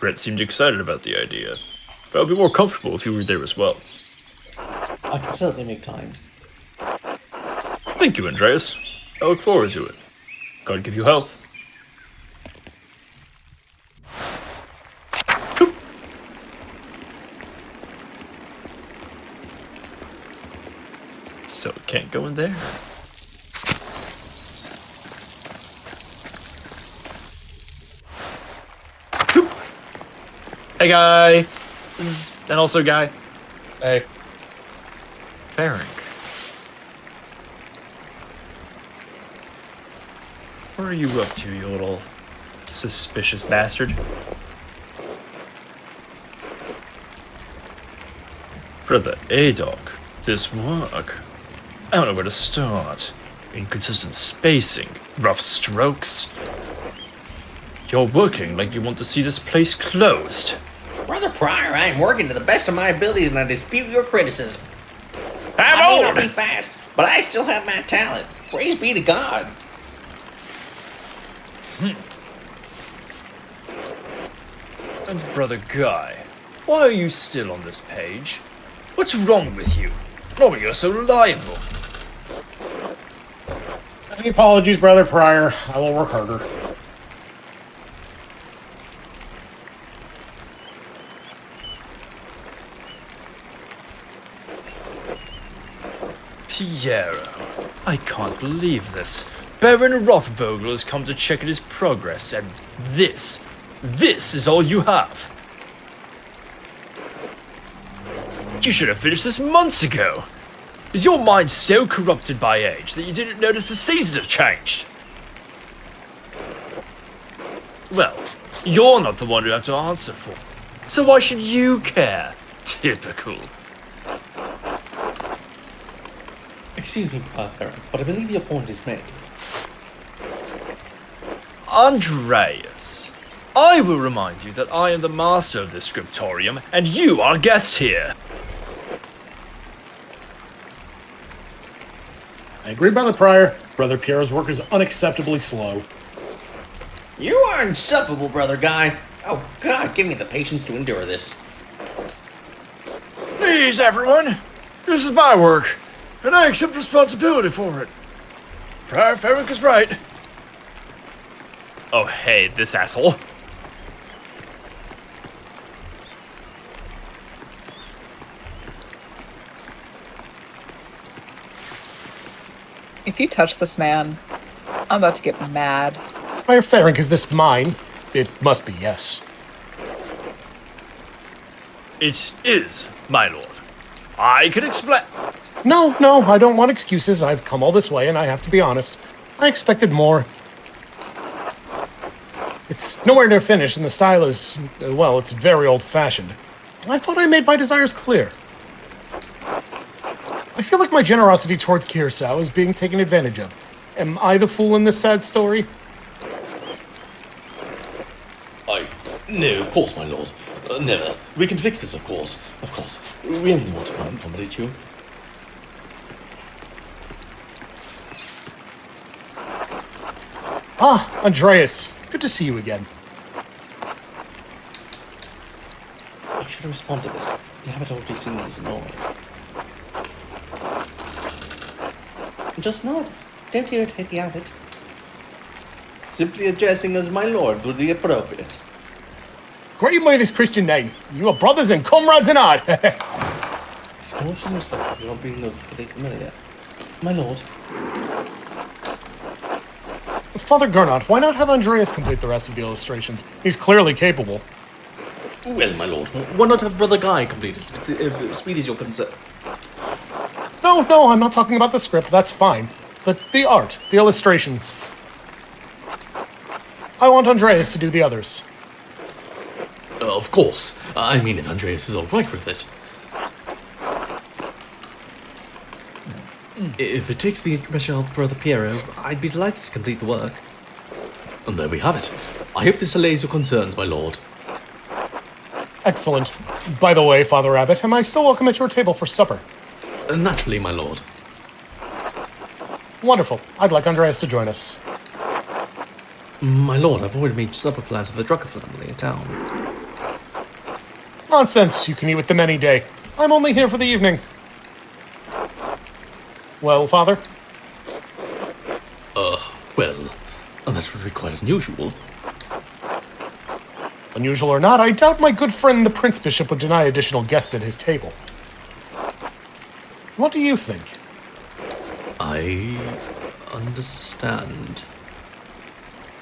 Brett seemed excited about the idea, but I'd be more comfortable if you were there as well. I can certainly make time. Thank you, Andreas. I look forward to it. God give you health. So can't go in there. Hey, guy. And also, guy. Hey. Ferenc. What are you up to, you little suspicious bastard? Brother Adok, this work. I don't know where to start. Inconsistent spacing, rough strokes. You're working like you want to see this place closed. Brother Pryor, I am working to the best of my abilities and I dispute your criticism. I'm I may not old! be fast, but I still have my talent. Praise be to God. And Brother Guy, why are you still on this page? What's wrong with you? Oh, you're so reliable. Any apologies, Brother Pryor. I will work harder. Piero, I can't believe this. Baron Rothvogel has come to check on his progress, and this is all you have. You should have finished this months ago. Is your mind so corrupted by age that you didn't notice the seasons have changed? Well, you're not the one you have to answer for, so why should you care? Typical. Excuse me, Brother, but I believe your point is made. Andreas, I will remind you that I am the master of this scriptorium, and you are a guest here. I agree, Brother Pryor. Brother Piero's work is unacceptably slow. You are insufferable, Brother Guy. Oh, God, give me the patience to endure this. Please, everyone, this is my work, and I accept responsibility for it. Prior Ferenc is right. Oh, hey, this asshole. If you touch this man, I'm about to get mad. Prior Ferenc, is this mine? It must be, yes. It is, my lord. I can explain. No, I don't want excuses. I've come all this way, and I have to be honest. I expected more. It's nowhere near finished, and the style is, well, it's very old-fashioned. I thought I made my desires clear. I feel like my generosity towards Kirsau is being taken advantage of. Am I the fool in this sad story? No, of course, my lord. Never. We can fix this, of course. Of course. We only want to accommodate you. Ah, Andreas. Good to see you again. I should have responded to this. The abbot already seems as annoyed. Just nod. Don't irritate the abbot. Simply addressing as my lord would be appropriate. Great by this Christian name. You are brothers and comrades in art. If you want some respect, you're not being looked familiar. My lord. Father Gernot, why not have Andreas complete the rest of the illustrations? He's clearly capable. Well, my lord. Why not have Brother Guy complete it, if speed is your concern? No, I'm not talking about the script. That's fine. But the art, the illustrations. I want Andreas to do the others. Of course. I mean, if Andreas is alright with it. If it takes the pressure off Brother Piero, I'd be delighted to complete the work. And there we have it. I hope this allays your concerns, my lord. Excellent. By the way, Father Abbot, am I still welcome at your table for supper? Naturally, my lord. Wonderful. I'd like Andreas to join us. My lord, I've already made supper plans for the Drucker family in town. Nonsense. You can eat with them any day. I'm only here for the evening. Well, Father? Well, that would be quite unusual. Unusual or not, I doubt my good friend the Prince Bishop would deny additional guests at his table. What do you think? I understand.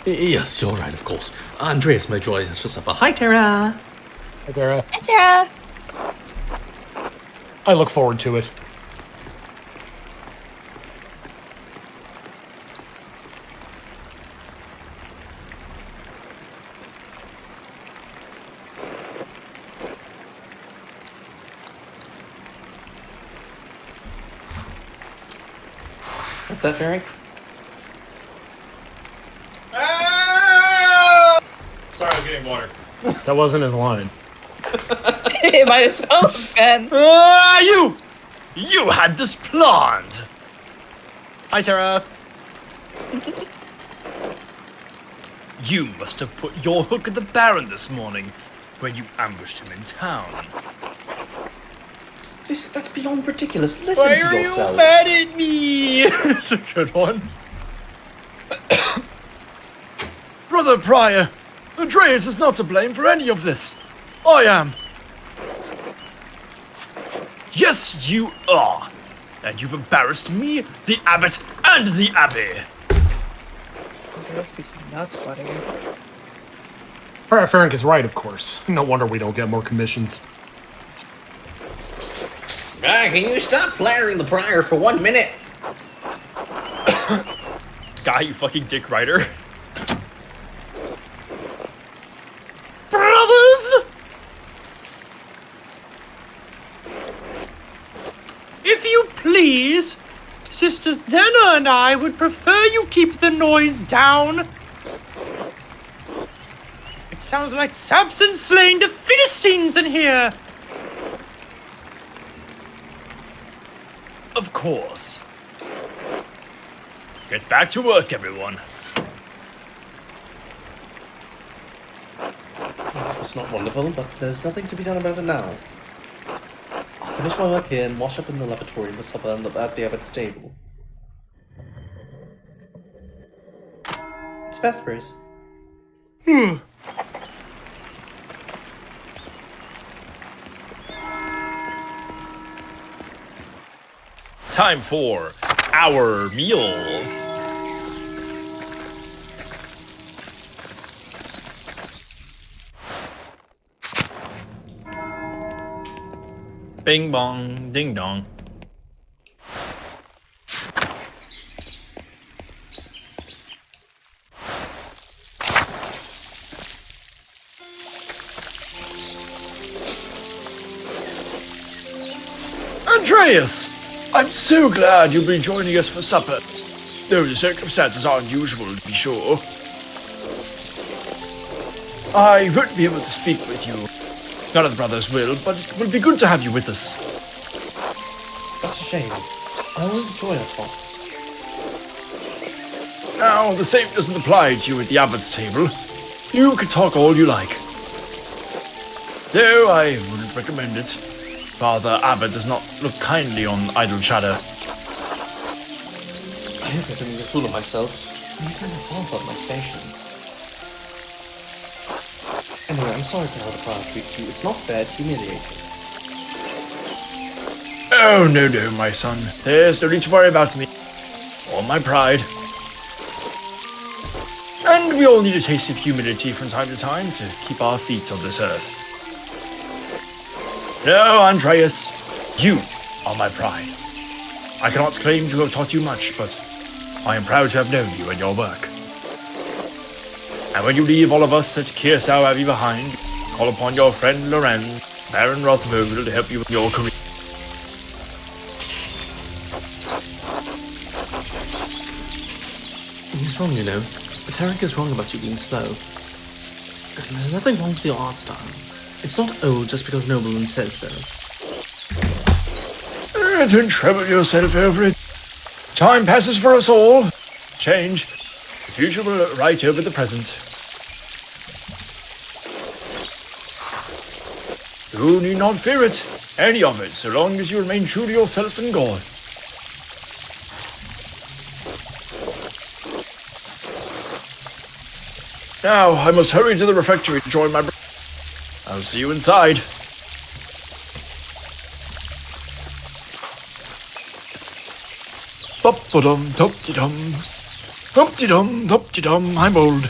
Yes, you're right, of course. Andreas may join us for supper. Hi, Tara! Hi, Tara. Hi, Tara. I look forward to it. Is that Eric? Sorry, I'm getting water. That wasn't his line. It might as well have been. You had this planned. Hi, Tara. You must have put your hook at the Baron this morning, when you ambushed him in town. That's beyond ridiculous. Listen Why to are yourself. you mad at me? It's a good one. Brother Prior, Andreas is not to blame for any of this. I am. Yes, you are. And you've embarrassed me, the abbot, and the abbey. Andreas, these nuts, buddy. Friar Ferenc is right, of course. No wonder we don't get more commissions. Can you stop flattering the prior for 1 minute? Guy, you fucking dick rider. Brothers! If you please, Sisters Denna and I would prefer you keep the noise down. It sounds like Samson slaying the Philistines in here. Of course. Get back to work, everyone. It's not wonderful, but there's nothing to be done about it now. I'll finish my work here and wash up in the lavatory for supper at the abbot's table. It's Vespers. Time for our meal. Bing bong, ding dong. Andreas! I'm so glad you'll be joining us for supper. Though the circumstances are unusual, to be sure. I won't be able to speak with you. None of the brothers will, but it will be good to have you with us. That's a shame. I always enjoy our talks. Now, the same doesn't apply to you at the abbot's table. You can talk all you like. Though I wouldn't recommend it. Father Abbot does not look kindly on idle chatter. I hope I don't make a fool of myself. These men are far above my station. Anyway, I'm sorry for how the crowd treats you. It's not fair, it's humiliating. Oh, no, my son. There's no need to worry about me. Or my pride. And we all need a taste of humility from time to time to keep our feet on this earth. No, Andreas, you are my pride. I cannot claim to have taught you much, but I am proud to have known you and your work. And when you leave all of us at Kiersau Abbey behind, call upon your friend Lorenz, Baron Rothvogel, to help you in your career. He's wrong, you know. Theric is wrong about you being slow. There's nothing wrong with your art style. It's not old just because Nobleman says so. Don't trouble yourself over it. Time passes for us all. Change. The future will look right over the present. You need not fear it, any of it, so long as you remain true to yourself and God. Now, I must hurry to the refectory to join my brother. I'll see you inside. Bop-ba-dum, dop-de-dum. Dop-de-dum, dop-de-dum, I'm old.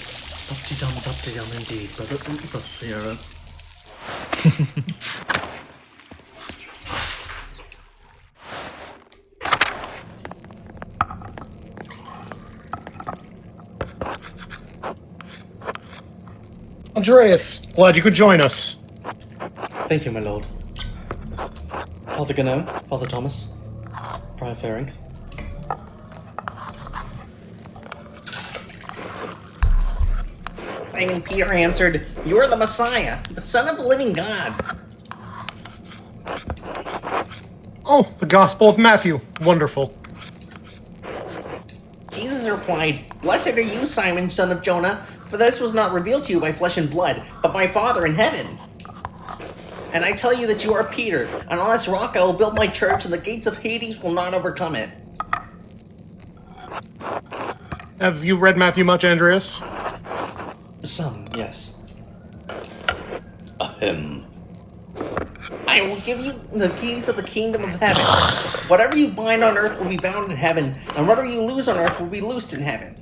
Dum-de-dum, indeed, brother Fiero. Andreas, glad you could join us. Thank you, my lord. Father Gano, Father Thomas, Prior Faring. Simon Peter answered, "You are the Messiah, the Son of the living God." Oh, the Gospel of Matthew. Wonderful. Jesus replied, "Blessed are you, Simon, son of Jonah, for this was not revealed to you by flesh and blood, but by Father in heaven. And I tell you that you are Peter, and on this rock I will build my church, and the gates of Hades will not overcome it." Have you read Matthew much, Andreas? Some, yes. Ahem. "I will give you the keys of the kingdom of heaven. Whatever you bind on earth will be bound in heaven, and whatever you loose on earth will be loosed in heaven."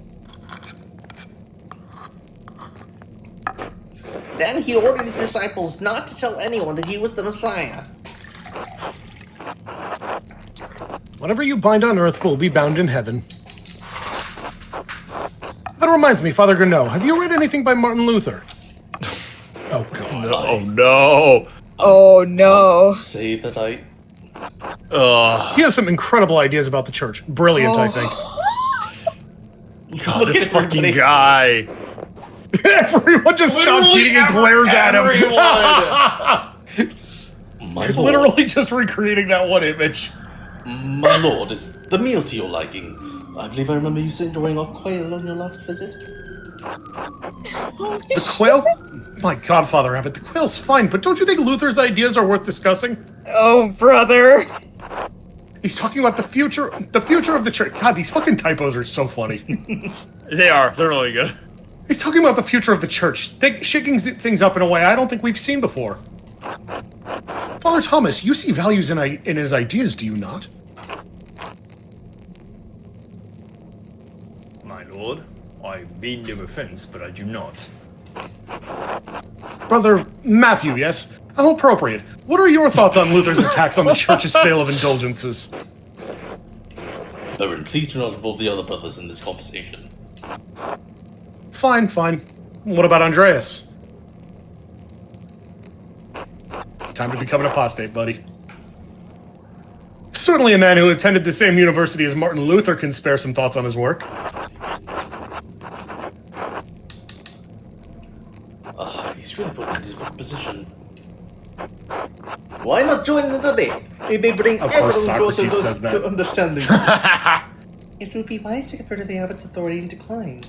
Then he ordered his disciples not to tell anyone that he was the Messiah. Whatever you bind on earth will be bound in heaven. That reminds me, Father Gano, have you read anything by Martin Luther? Oh, God. Oh, no. Oh no. Say that I... He has some incredible ideas about the church. Brilliant, I think. God, this fucking everybody. guy. Everyone just stops eating and glares at him. My He's lord, literally just recreating that one image. my lord, is the meal to your liking? I believe I remember you enjoying our quail on your last visit. The quail? My God, Father Abbot, the quail's fine, but don't you think Luther's ideas are worth discussing? Oh, brother. He's talking about the future of the church. God, these fucking typos are so funny. They are. They're really good. He's talking about the future of the church, shaking things up in a way I don't think we've seen before. Father Thomas, you see values in his ideas, do you not? My lord, I mean no offense, but I do not. Brother Matthew, yes? How appropriate. What are your thoughts on Luther's attacks on the church's sale of indulgences? Baron, please do not involve the other brothers in this conversation. Fine. What about Andreas? Time to become an apostate, buddy. Certainly a man who attended the same university as Martin Luther can spare some thoughts on his work. He's really put me in a difficult position. Why not join the debate? It may bring Of course everyone closer Socrates says that. to understanding. It would be wise to get rid of the abbot's authority and decline.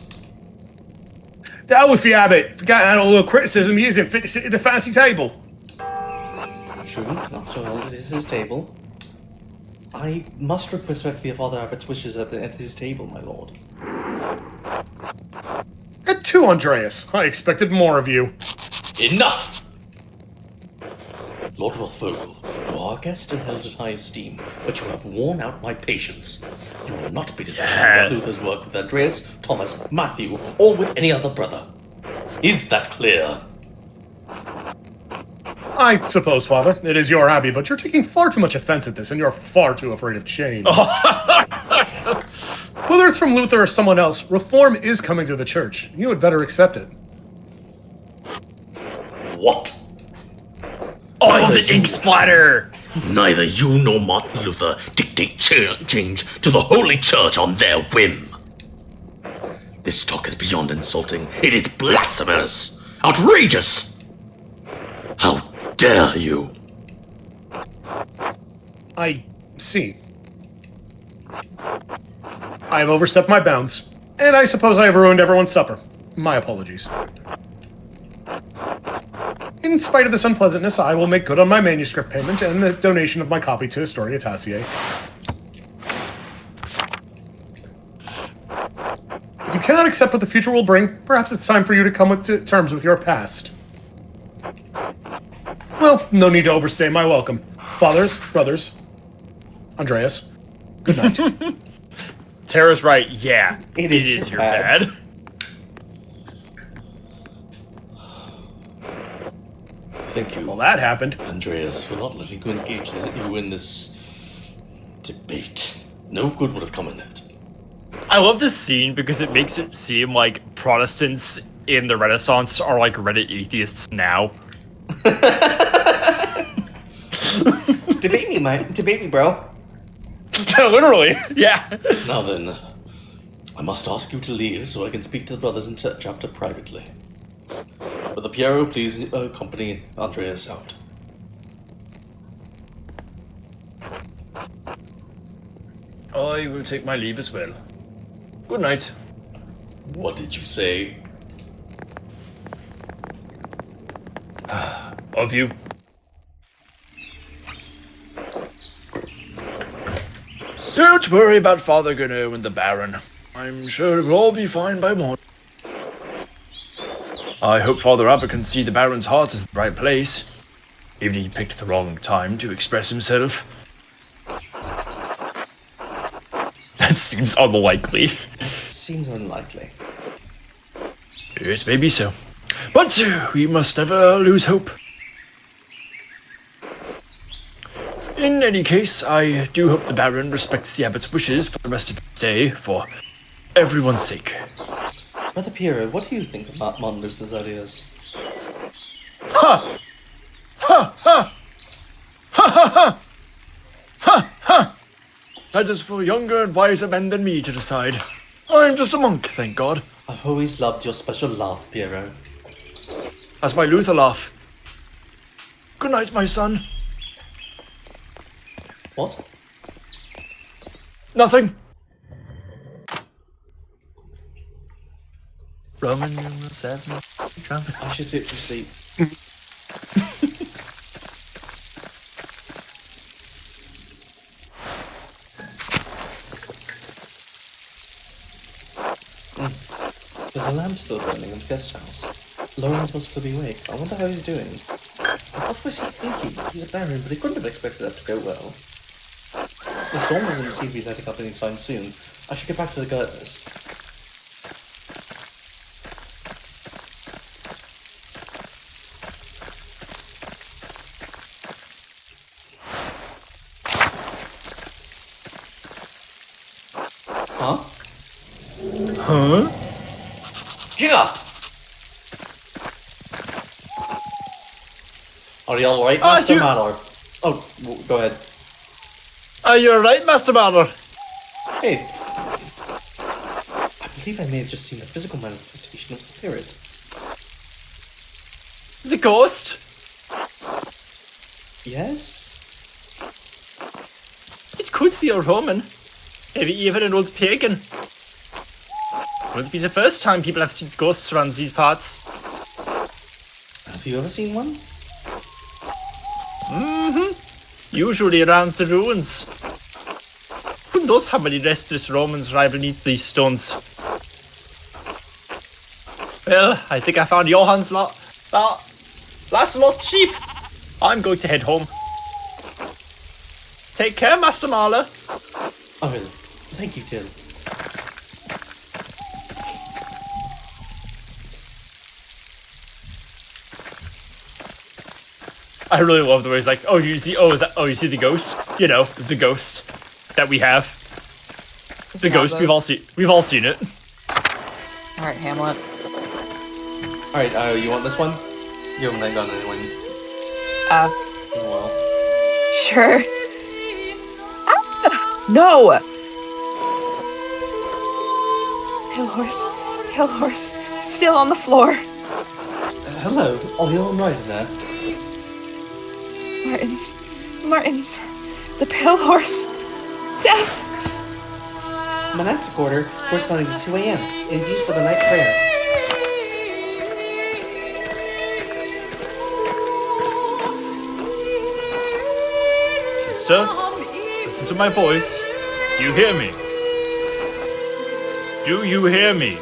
That was the abbot. Forgot a little criticism. He isn't fit to sit at the fancy table. True, not so old it is his table. I must respect the Father Abbot's wishes at his table, my lord. At 2, Andreas. I expected more of you. Enough! Lord Rothvogel, you are a guest and held in high esteem, but you have worn out my patience. You will not be discussing Luther's work with Andreas, Thomas, Matthew, or with any other brother. Is that clear? I suppose, Father, it is your abbey, but you're taking far too much offense at this, and you're far too afraid of change. Whether it's from Luther or someone else, reform is coming to the church. You had better accept it. What? Oh, the ink splatter! Neither you nor Martin Luther dictate change to the Holy Church on their whim. This talk is beyond insulting. It is blasphemous! Outrageous! How dare you? I see. I have overstepped my bounds, and I suppose I have ruined everyone's supper. My apologies. In spite of this unpleasantness, I will make good on my manuscript payment and the donation of my copy to Historia Tassiae. If you cannot accept what the future will bring, perhaps it's time for you to come to terms with your past. Well, no need to overstay my welcome. Fathers, brothers, Andreas, good night. Tara's right, yeah. It is your your dad. dad. Thank you, Well, that happened. Andreas, for not letting you engage you in this debate. No good would have come in it. I love this scene because it makes it seem like Protestants in the Renaissance are like Reddit atheists now. Debate me, bro. Literally, yeah. Now then, I must ask you to leave so I can speak to the brothers in chapter privately. Brother Piero, please accompany Andreas out. I will take my leave as well. Good night. What did you say? Of you. Don't worry about Father Gano and the Baron. I'm sure it will all be fine by morning. I hope Father Abbot can see the Baron's heart is the right place, even if he picked the wrong time to express himself. That seems unlikely. Seems unlikely. It may be so. But we must never lose hope. In any case, I do hope the Baron respects the Abbot's wishes for the rest of his day, for everyone's sake. Brother Piero, what do you think about Martin Luther's ideas? Ha! Ha! Ha! Ha! Ha! Ha! Ha! Ha! That is for younger and wiser men than me to decide. I'm just a monk, thank God. I've always loved your special laugh, Piero. That's my Luther laugh. Good night, my son. What? Nothing. Roman numeral 7. I should take some sleep. There's a lamp still burning in the guest house. Lawrence must still be awake. I wonder how he's doing. What was he thinking? He's a baron, but he couldn't have expected that to go well. The storm doesn't seem to be letting up anytime soon. I should get back to the gardeners. Huh? Huh? Get up! Are you alright, Master Malor? Oh, go ahead. You're right, Master Banner. Hey. I believe I may have just seen a physical manifestation of spirit. The ghost? Yes? It could be a Roman. maybe even an old pagan. Wouldn't be the first time people have seen ghosts around these parts. Have you ever seen one? Usually around the ruins. Who knows how many restless Romans lie beneath these stones? Well, I think I found Johann's last lost sheep. I'm going to head home. Take care, Master Marla. I will. Thank you, Till. I really love the way he's like, oh, you see the ghost? You know, the ghost that we have. The ghost, we've all seen it. All right, Hamlet. Alright, you want this one? You haven't let gone anyone in a while. Sure. Ah! No! Hill horse, still on the floor. Hello. Oh, you're all right in there. Martins, the pale horse, death. Monastic order corresponding to 2 a.m. It is used for the night prayer. Sister, listen to my voice. Do you hear me? Do you hear me?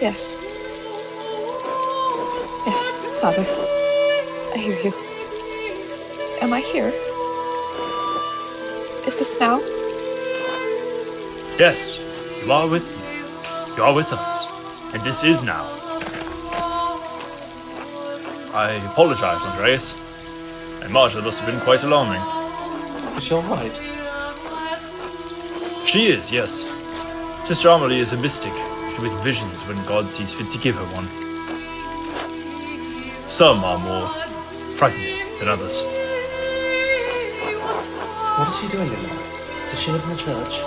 Yes. Yes, Father. I hear you. Am I here? Is this now? Yes, you are with me. You are with us. And this is now. I apologize, Andreas. And Marta must have been quite alarming. Is she alright? She is, yes. Sister Amelie is a mystic, with visions when God sees fit to give her one. Some are more frightening than others. What is she doing in there? Does she live in the church?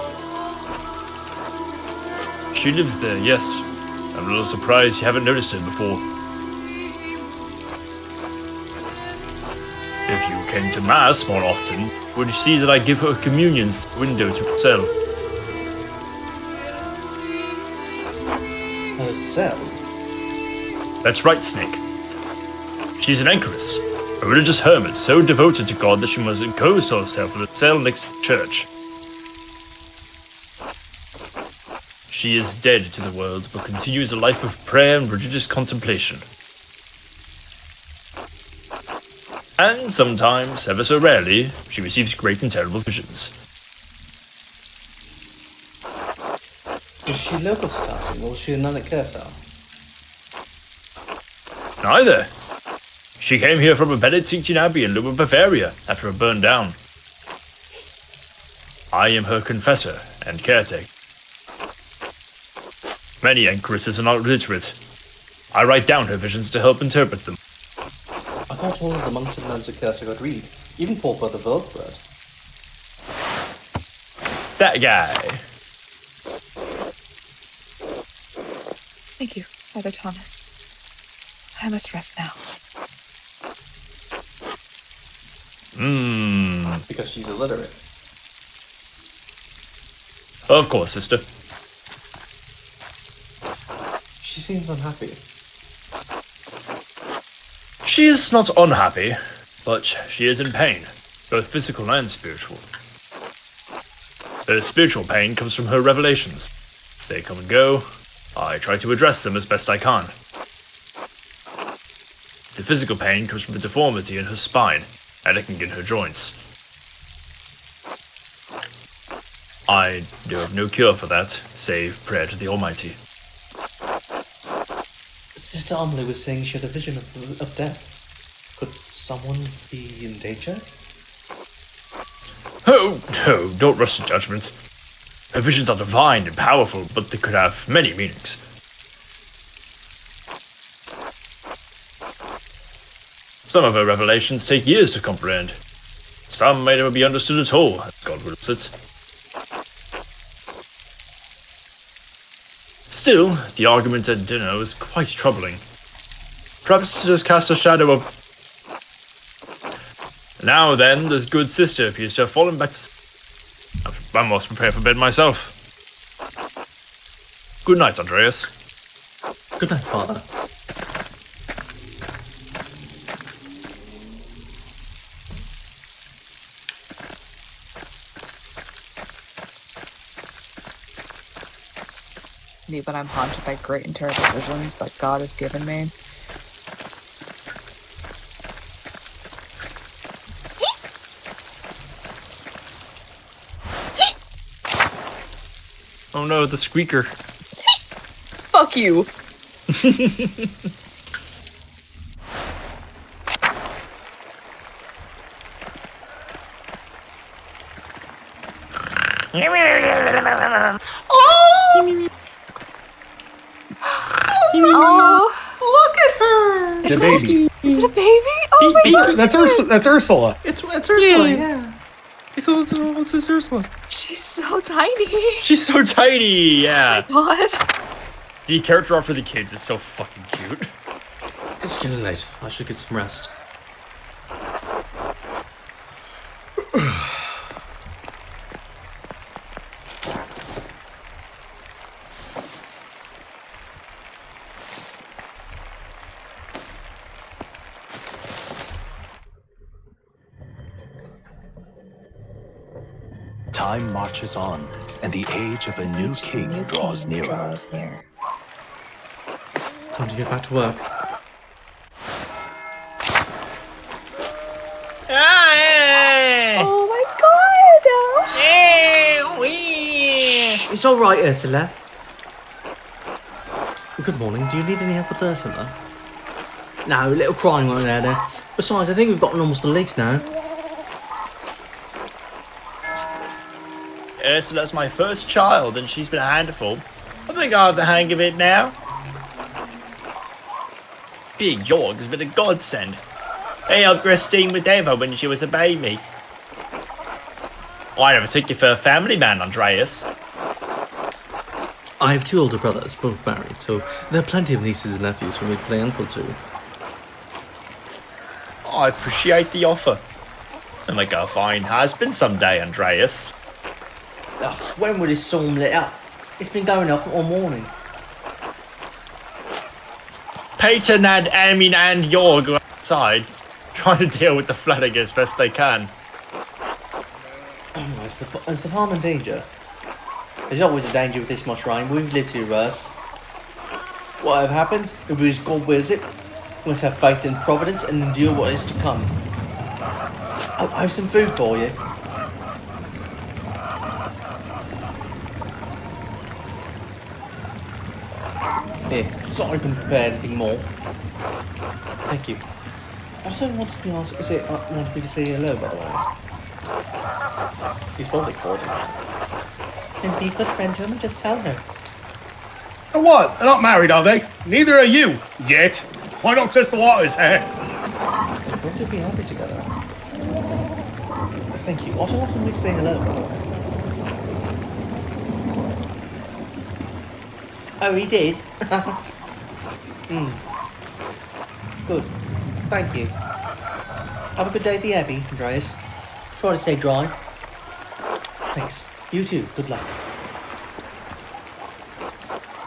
She lives there, yes. I'm a little surprised you haven't noticed her before. If you came to Mass more often, would you see that I give her communions through the window to her cell? Her cell? That's right, Snake. She's an anchoress, a religious hermit so devoted to God that she must enclose herself in a cell next to the church. She is dead to the world, but continues a life of prayer and religious contemplation. And sometimes, ever so rarely, she receives great and terrible visions. Was she local to Tarsi, or was she a nun at Kersal? Neither. She came here from a Benedictine abbey in Lower Bavaria after it burned down. I am her confessor and caretaker. Many anchoresses are not literate. I write down her visions to help interpret them. I thought all of the monks and nuns at Kersal could read. Even poor Brother Wildbred. That guy. Thank you, Father Thomas. I must rest now. Because she's illiterate. Of course, sister. She seems unhappy. She is not unhappy, but she is in pain, both physical and spiritual. Her spiritual pain comes from her revelations. They come and go. I try to address them as best I can. The physical pain comes from a deformity in her spine, and aching in her joints. I know of no cure for that, save prayer to the Almighty. Sister Amelie was saying she had a vision of death. Could someone be in danger? Oh, no, don't rush to judgment. Her visions are divine and powerful, but they could have many meanings. Some of her revelations take years to comprehend. Some may never be understood at all, as God wills it. Still, the argument at dinner was quite troubling. Perhaps it has cast a shadow of... Now then, this good sister appears to have fallen back to I must prepare for bed myself. Good night, Andreas. Good night, Father. Me, but I'm haunted by great and terrible visions that God has given me. Oh no, the squeaker. Fuck you! Oh, Look at her! The baby. is it a baby? Oh my god! That's Ursula. It's Ursula, yeah. What's this Ursula? She's so tiny. She's so tiny, yeah. God. The character art for the kids is so fucking cute. It's getting late. I should get some rest. Time marches on, and the age of a new king draws nearer. Time to get back to work. Oh my god! It's alright, Ursula. Good morning. Do you need any help with Ursula? No, a little crying won't hurt her. Besides, I think we've gotten almost the legs now. Ursula's my first child, and she's been a handful. I think I have the hang of it now. Big York has been a godsend. He helped Christine with Eva when she was a baby. I never took you for a family man, Andreas. I have two older brothers, both married, so there are plenty of nieces and nephews for me to play uncle to. I appreciate the offer. And like a fine husband someday, Andreas. Ugh, when will this storm let up? It's been going off all morning. Peter, Nad, Amin, and Jorg are outside, trying to deal with the flooding as best they can. Oh, is the farm in danger? There's always a danger with this much rain. We've lived here worse. Whatever happens, if we as God wills it, we must have faith in Providence and endure what is to come. I have some food for you. Here, sorry I couldn't prepare anything more. Thank you. Also, I wanted to ask, wanted me to say hello, by the way? He's probably called him. Then be a good friend to him and just tell her. And what? They're not married, are they? Neither are you. Yet. Why not test the waters, eh? They'll probably be happy together. Thank you. Also wanted me to say hello, by the way. Oh, he did? Good. Thank you. Have a good day at the Abbey, Andreas. Try to stay dry. Thanks. You too. Good luck.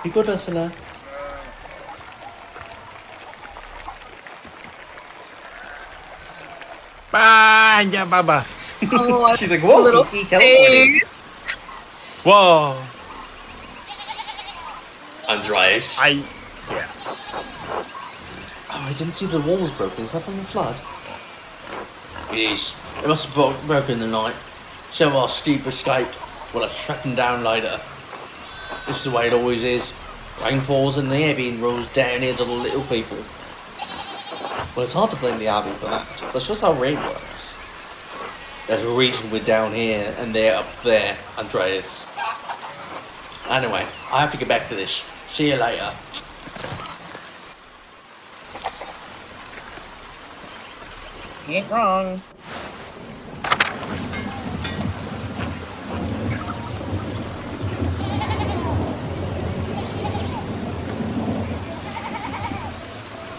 Be good, Ursula. Bye, yeah, bye. Oh, She's like, whoa, little he teleported. Whoa. Andreas. Yeah. Oh, I didn't see the wall was broken. Is that from the flood? It is. It must have broken in the night. Some of our steep escaped. We'll have to track them down later. This is the way it always is. Rain falls in the Abbey and rolls down into the little people. Well, it's hard to blame the Abbey for that. That's just how rain works. There's a reason we're down here and they're up there, Andreas. Anyway, I have to get back to this. See you later. ain't wrong.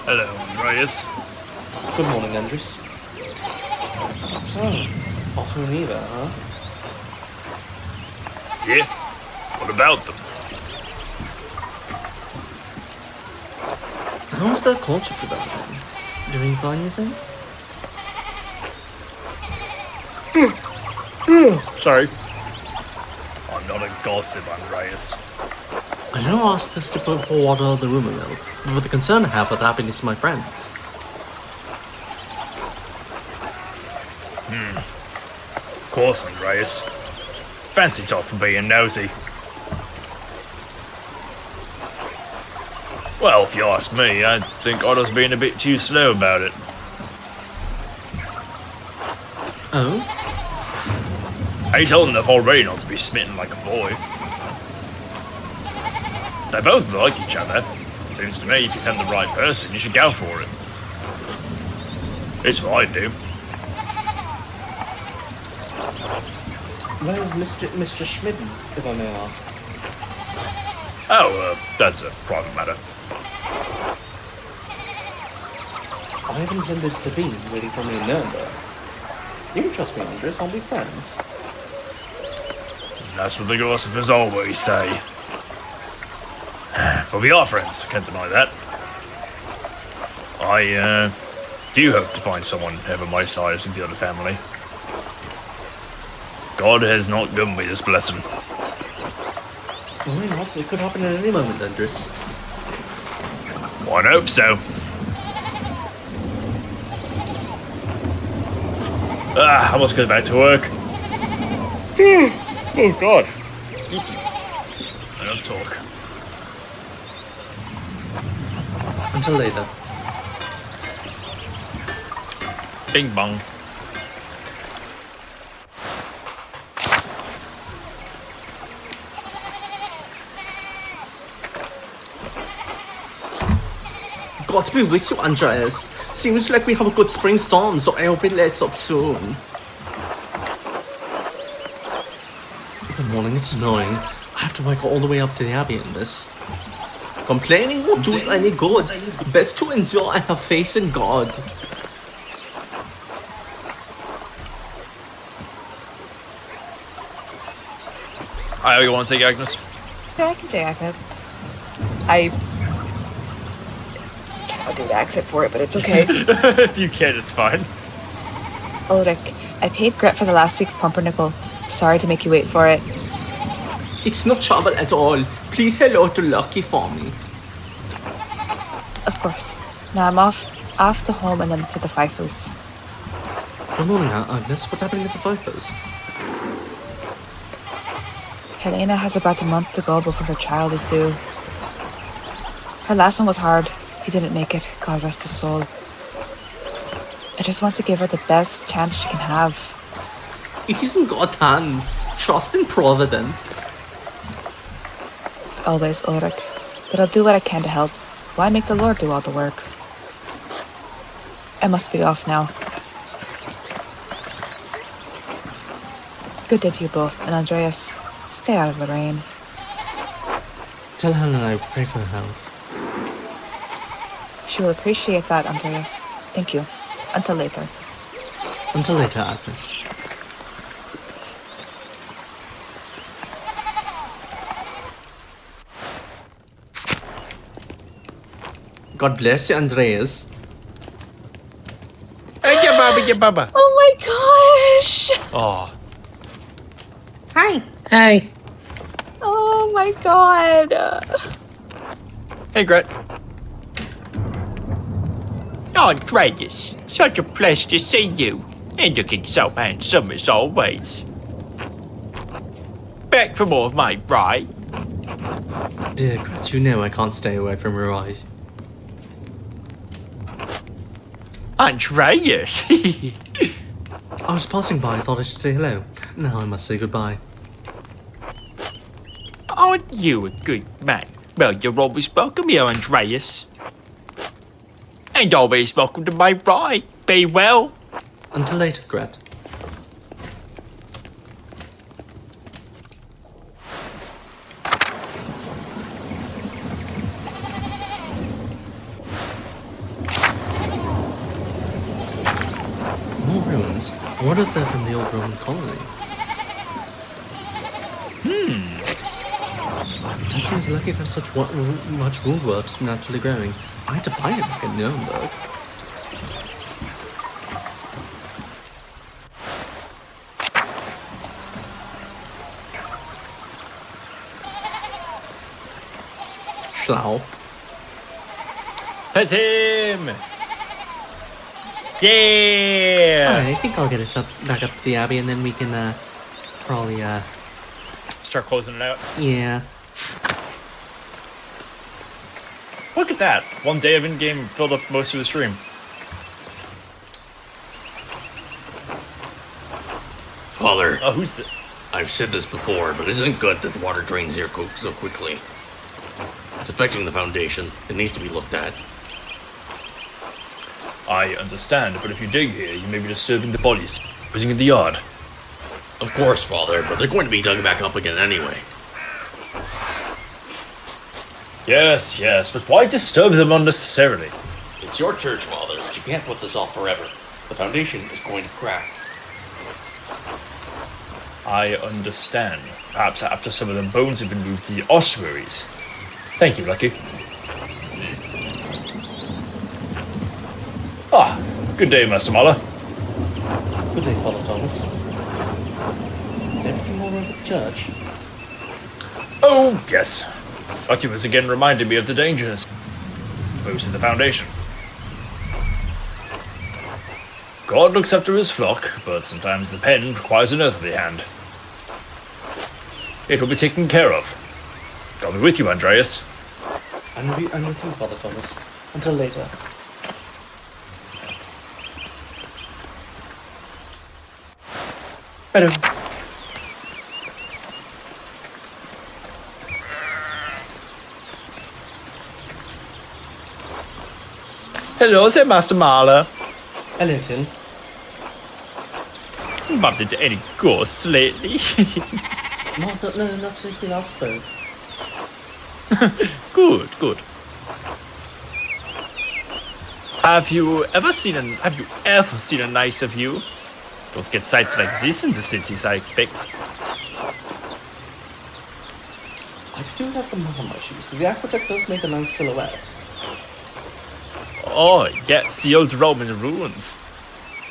Hello, Andreas. Good morning, Andres. So, Otto and Eva, huh? Yeah? What about them? How's their culture developing? Doing you find anything? Sorry. I'm not a gossip, Andreas. I don't ask this to put water on the rumor mill, but with the concern I have for the happiness of my friends. Of course, Andreas. Fancy talk for being nosy. Well, if you ask me, I think Otto's being a bit too slow about it. Oh? I told enough already not to be smitten like a boy. They both like each other. Seems to me if you find the right person, you should go for it. It's what I do. Where's Mr. Schmidden, if I may ask? Oh, that's a private matter. I have intended Sabine waiting for me in Nuremberg. You can trust me, Andres, I'll be friends. That's what the gossipers always say. But we are friends, can't deny that. I do hope to find someone ever my size in the other family. God has not given me this blessing. Why not? It could happen at any moment, Andres. One hope so. I must go back to work. Oh God. Enough talk. Until later. Bing bong. God be with you, Andreas. Seems like we have a good spring storm, so I hope it lets up soon. Good morning, it's annoying. I have to wake all the way up to the Abbey in this. Complaining won't do any good. Best to endure and have faith in God. You want to take Agnes? Yeah, I can take Agnes. I cannot do the accent for it, but it's okay. If you can, it's fine. Ulrich, I paid Gret for the last week's pumpernickel. Sorry to make you wait for it. It's no trouble at all. Please hello to Lucky for me. Of course. Now I'm off to home and then to the Pfeiffers. Good morning, Agnes. What's happening with the Vipers? Helena has about a month to go before her child is due. Her last one was hard. He didn't make it. God rest his soul. I just want to give her the best chance she can have. It is in God's hands. Trust in Providence. Always, Ulrich. But I'll do what I can to help. Why make the Lord do all the work? I must be off now. Good day to you both, and Andreas, stay out of the rain. Tell Helen I pray for her health. She will appreciate that, Andreas. Thank you. Until later. Until later, Agnes. God bless you, Andreas. Hey, your baba. Oh my gosh! Oh, Hi. Hey. Oh my god! hey, Gret. Oh, Andreas, such a pleasure to see you. And looking so handsome as always. Back for more of my bride. Dear Gret, you know I can't stay away from your eyes. Andreas! I was passing by, I thought I should say hello. Now I must say goodbye. Aren't you a good man? Well, you're always welcome here, Andreas. And always welcome to my bride. Be well. Until later, Gret. More ruins. What if they're from the old Roman colony? It does seem lucky to have such much woundwork naturally growing. I had to buy it back in Nuremberg. Schlau. Pet him! Yeah! Alright, I think I'll get us back up to the Abbey and then we can, probably, Start closing it out. yeah. Look at that! One day of in-game filled up most of the stream. Father, Oh, who's the... I've said this before, but it isn't good that the water drains here so quickly. It's affecting the foundation. It needs to be looked at. I understand, but if you dig here, you may be disturbing the bodies using in the yard. Of course, Father, but they're going to be dug back up again anyway. Yes, yes, but why disturb them unnecessarily? It's your church, Father, but you can't put this off forever. The foundation is going to crack. I understand. Perhaps after some of the bones have been moved to the ossuaries. Thank you, Lucky. Ah, good day, Master Mala. Good day, Father Thomas. Everything all right with the church? Oh, yes. Lucky was again reminding me of the dangers posed to the Foundation. God looks after his flock, but sometimes the pen requires an earthly hand. It will be taken care of. I'll be with you, Andreas. I'm with you, Father Thomas. Until later. Hello. Hello there, Master Marla. Hello, Tin. Bumped into any ghosts lately? No, not since we last spoke. Good, good. Have you ever seen a nicer view? Don't get sights like this in the cities, I expect. I do have them on my shoes, but the aqueduct does make a nice silhouette. Oh, yes, the old Roman ruins.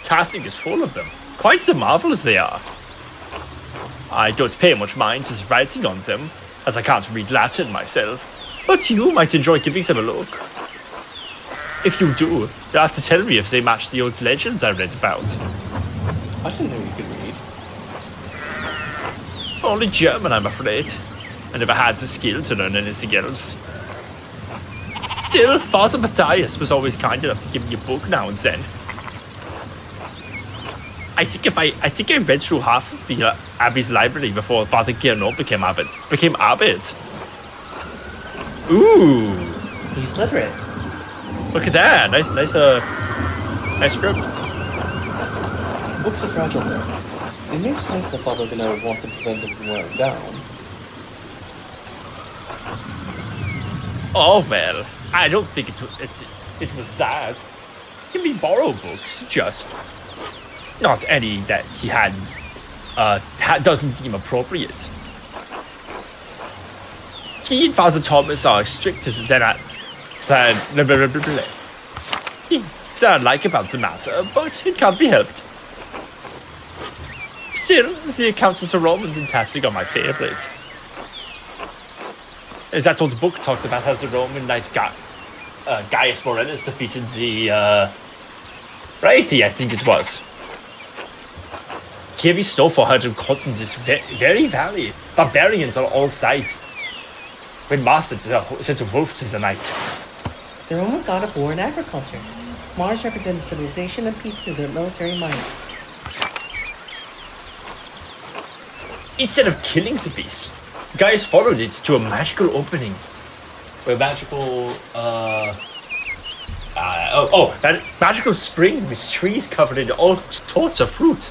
Tassing is full of them. Quite the marvelous they are. I don't pay much mind to the writing on them, as I can't read Latin myself, but you might enjoy giving them a look. If you do, you'll have to tell me if they match the old legends I read about. I didn't know you could read. Only German, I'm afraid. I never had the skill to learn anything else. Still, Father Matthias was always kind enough to give me a book now and then. I think I read through half of the Abbey's library before Father Guillermo became abbot. Ooh, He's literate. look at that! Nice script. Books are fragile things. It makes sense that Father Guillermo wanted to prevent them from wearing down. Oh well, I don't think it was that. Can we borrow books? Just not any that he doesn't deem appropriate. He and Father Thomas are strict as that I like about the matter, but it can't be helped. Still, the accounts of the Romans and Tassig are my favorite. Is that old book talked about how the Roman knight Gaius Morellus defeated the Righty, I think it was. Here we stole 400 cots in this very valley. Barbarians on all sides. When Mars sent a wolf to the night. The Roman god of war and agriculture. Mars represented civilization and peace through their military might. Instead of killing the beast, Gaius followed it to a magical opening. A magical, that magical spring with trees covered in all sorts of fruit.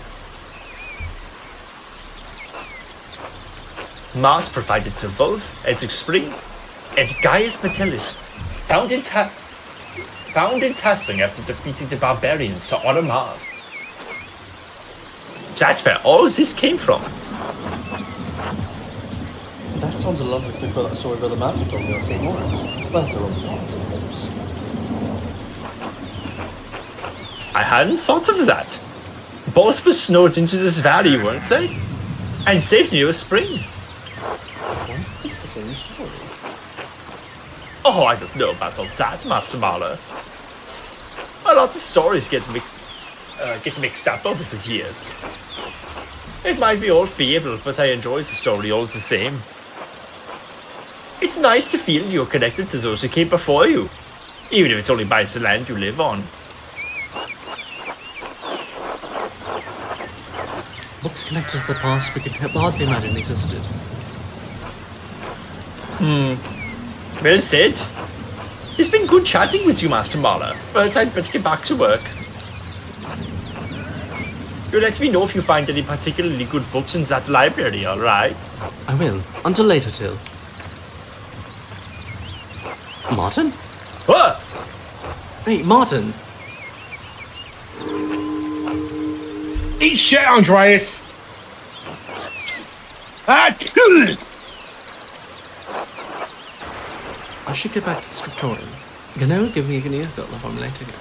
Mars provided the wolf and the spring, and Gaius Metellus found in Tassing after defeating the barbarians to honor Mars. That's where all this came from. That sounds a lot like the story about the man who told me on St. Lawrence. Well, there only was, of course. I hadn't thought of that. Both were snowed into this valley, weren't they? And safe near a spring. What is the same story? Oh, I don't know about all that, Master Marla. A lot of stories get mixed up over the years. It might be all fable, but I enjoy the story all the same. It's nice to feel you're connected to those who came before you, even if it's only by the land you live on. Books connect us to the past we could hardly imagine existed. Well said. It's been good chatting with you, Master Marla, but I'd better get back to work. You let me know if you find any particularly good books in that library, alright? I will. Until later, Till. Martin? What? Hey, Martin! Eat shit, Andreas! I should get back to the scriptorium. You know, give me a guinea if I'm late again.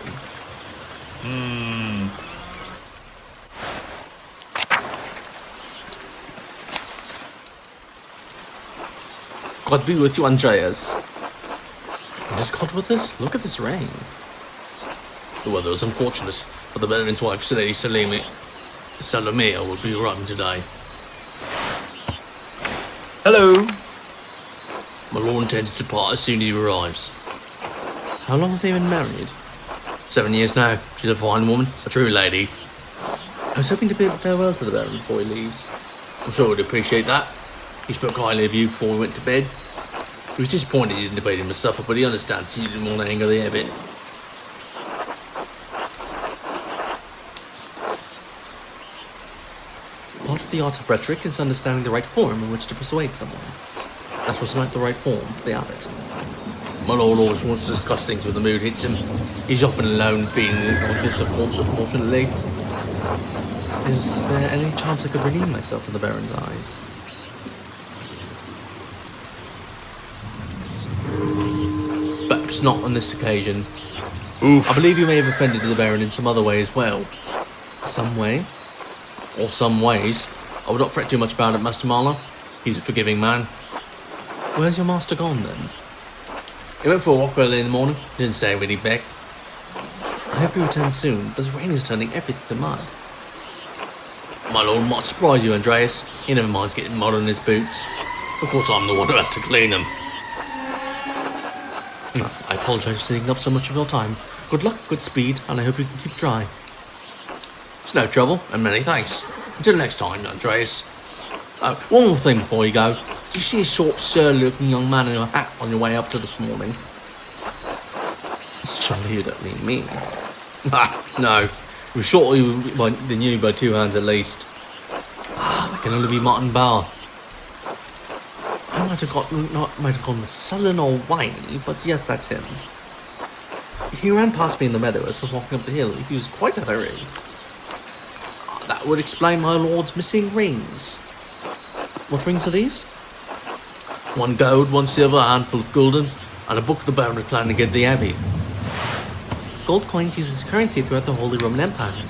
God be with you, Andreas. And is God with us? Look at this rain. The weather was unfortunate, but the baron's wife, Lady Salomea, will be arriving today. Hello. My lord intends to depart as soon as he arrives. How long have they been married? 7 years now. She's a fine woman, a true lady. I was hoping to bid farewell to the baron before he leaves. I'm sure he'd appreciate that. He spoke highly of you before we went to bed. He was disappointed he didn't debate him to suffer, but he understands he didn't want to anger the abbot. Part of the art of rhetoric is understanding the right form in which to persuade someone. That was not the right form for the abbot. My lord always wants to discuss things when the mood hits him. He's often alone, feeling like this, of course, unfortunately. Is there any chance I could redeem myself in the Baron's eyes? Perhaps not on this occasion. Oof. I believe you may have offended the Baron in some other way as well. Some way? Or some ways. I would not fret too much about it, Master Marla. He's a forgiving man. Where's your master gone, then? He went for a walk early in the morning. Didn't say when he'd back. I hope he returns soon, but this rain is turning everything to mud. My lord might surprise you, Andreas. He never minds getting mud on his boots. Of course, I'm the one who has to clean them. I apologise for taking up so much of your time. Good luck, good speed, and I hope you can keep dry. It's no trouble, and many thanks. Until next time, Andreas. One more thing before you go. Did you see a short, surly-looking young man in a hat on your way up to this morning? Surely you don't mean me. No. He was shorter than you by 2 hands at least. That can only be Martin Barr. I might have gone sullen or whiny, but yes, that's him. He ran past me in the meadow as I was walking up the hill. He was quite a hurry. That would explain my lord's missing rings. What rings are these? 1 gold, 1 silver, a handful of golden, and a book the Baron was planning to get the Abbey. Gold coins used as currency throughout the Holy Roman Empire.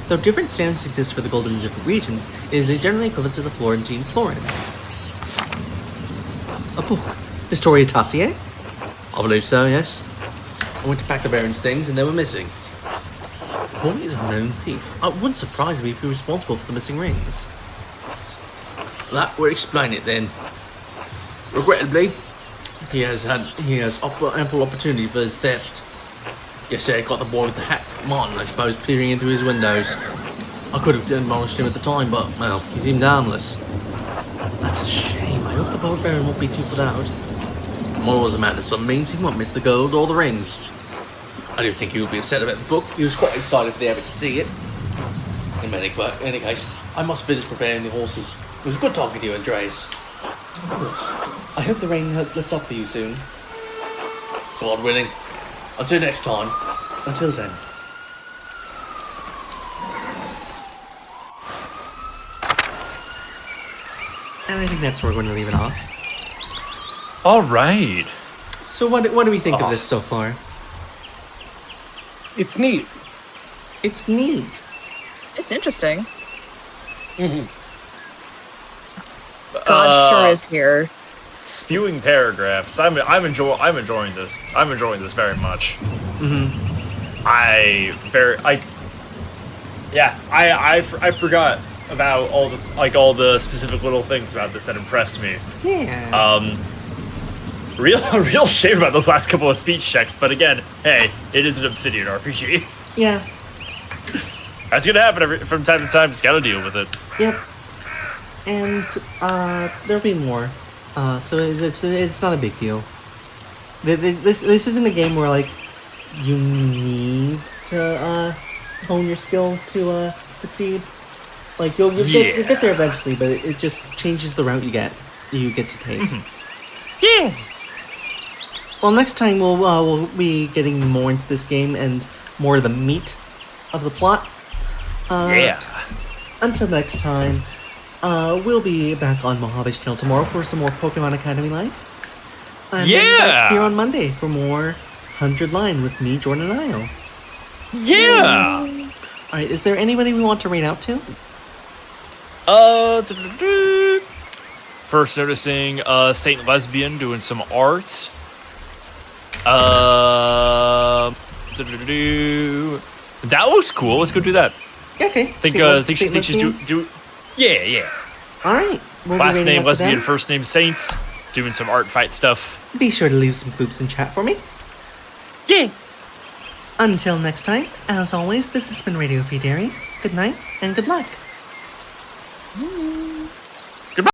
Though different standards exist for the gold in different regions, it is generally equivalent to the Florentine florin. A book? Historia Tassier? I believe so, yes. I went to pack the Baron's things and they were missing. The boy is a known thief. It wouldn't surprise me if he was responsible for the missing rings. That would explain it then. Regrettably, he has ample opportunity for his theft. Yesterday I got the boy with the hat, Martin, I suppose, peering in through his windows. I could have admonished him at the time, but, well, he seemed harmless. That's a shame. I hope the boat Baron won't be too put out. Moore was a man of some means. He won't miss the gold or the rings. I don't think he would be upset about the book. He was quite excited for the Abbot to see it. In any case, I must finish preparing the horses. It was good talking to you, Andreas. Of course. I hope the rain lets up for you soon. God willing. Until next time. Until then. And I think that's where we're going to leave it off. All right. So what do we think of this so far? It's neat. It's neat. It's interesting. Mm-hmm. God sure is here. Spewing paragraphs. I'm enjoying this. I'm enjoying this very much. I forgot about all the specific little things about this that impressed me. Yeah. Real shame about those last couple of speech checks, but again, hey, it is an Obsidian RPG. Yeah. That's gonna happen from time to time. Just gotta deal with it. Yep. And there'll be more. So it's not a big deal. This isn't a game where like you need to hone your skills to succeed. Like you'll get there eventually, but it just changes the route you get to take. Yeah. Well, next time we'll be getting more into this game and more of the meat of the plot. Until next time, we'll be back on Mojave's channel tomorrow for some more Pokemon Academy Live. And then back here on Monday for more 100 Line with me, Jordan, and Io. Yeah. All right, is there anybody we want to read out to? First noticing Saint Lesbian doing some art. That looks cool. Let's go do that. Okay. Think she's do. Yeah. All right. We'll Last name Lesbian, first name Saints. Doing some art fight stuff. Be sure to leave some bloops in chat for me. Yeah. Until next time, as always, this has been Radio P. Dairy. Good night and good luck.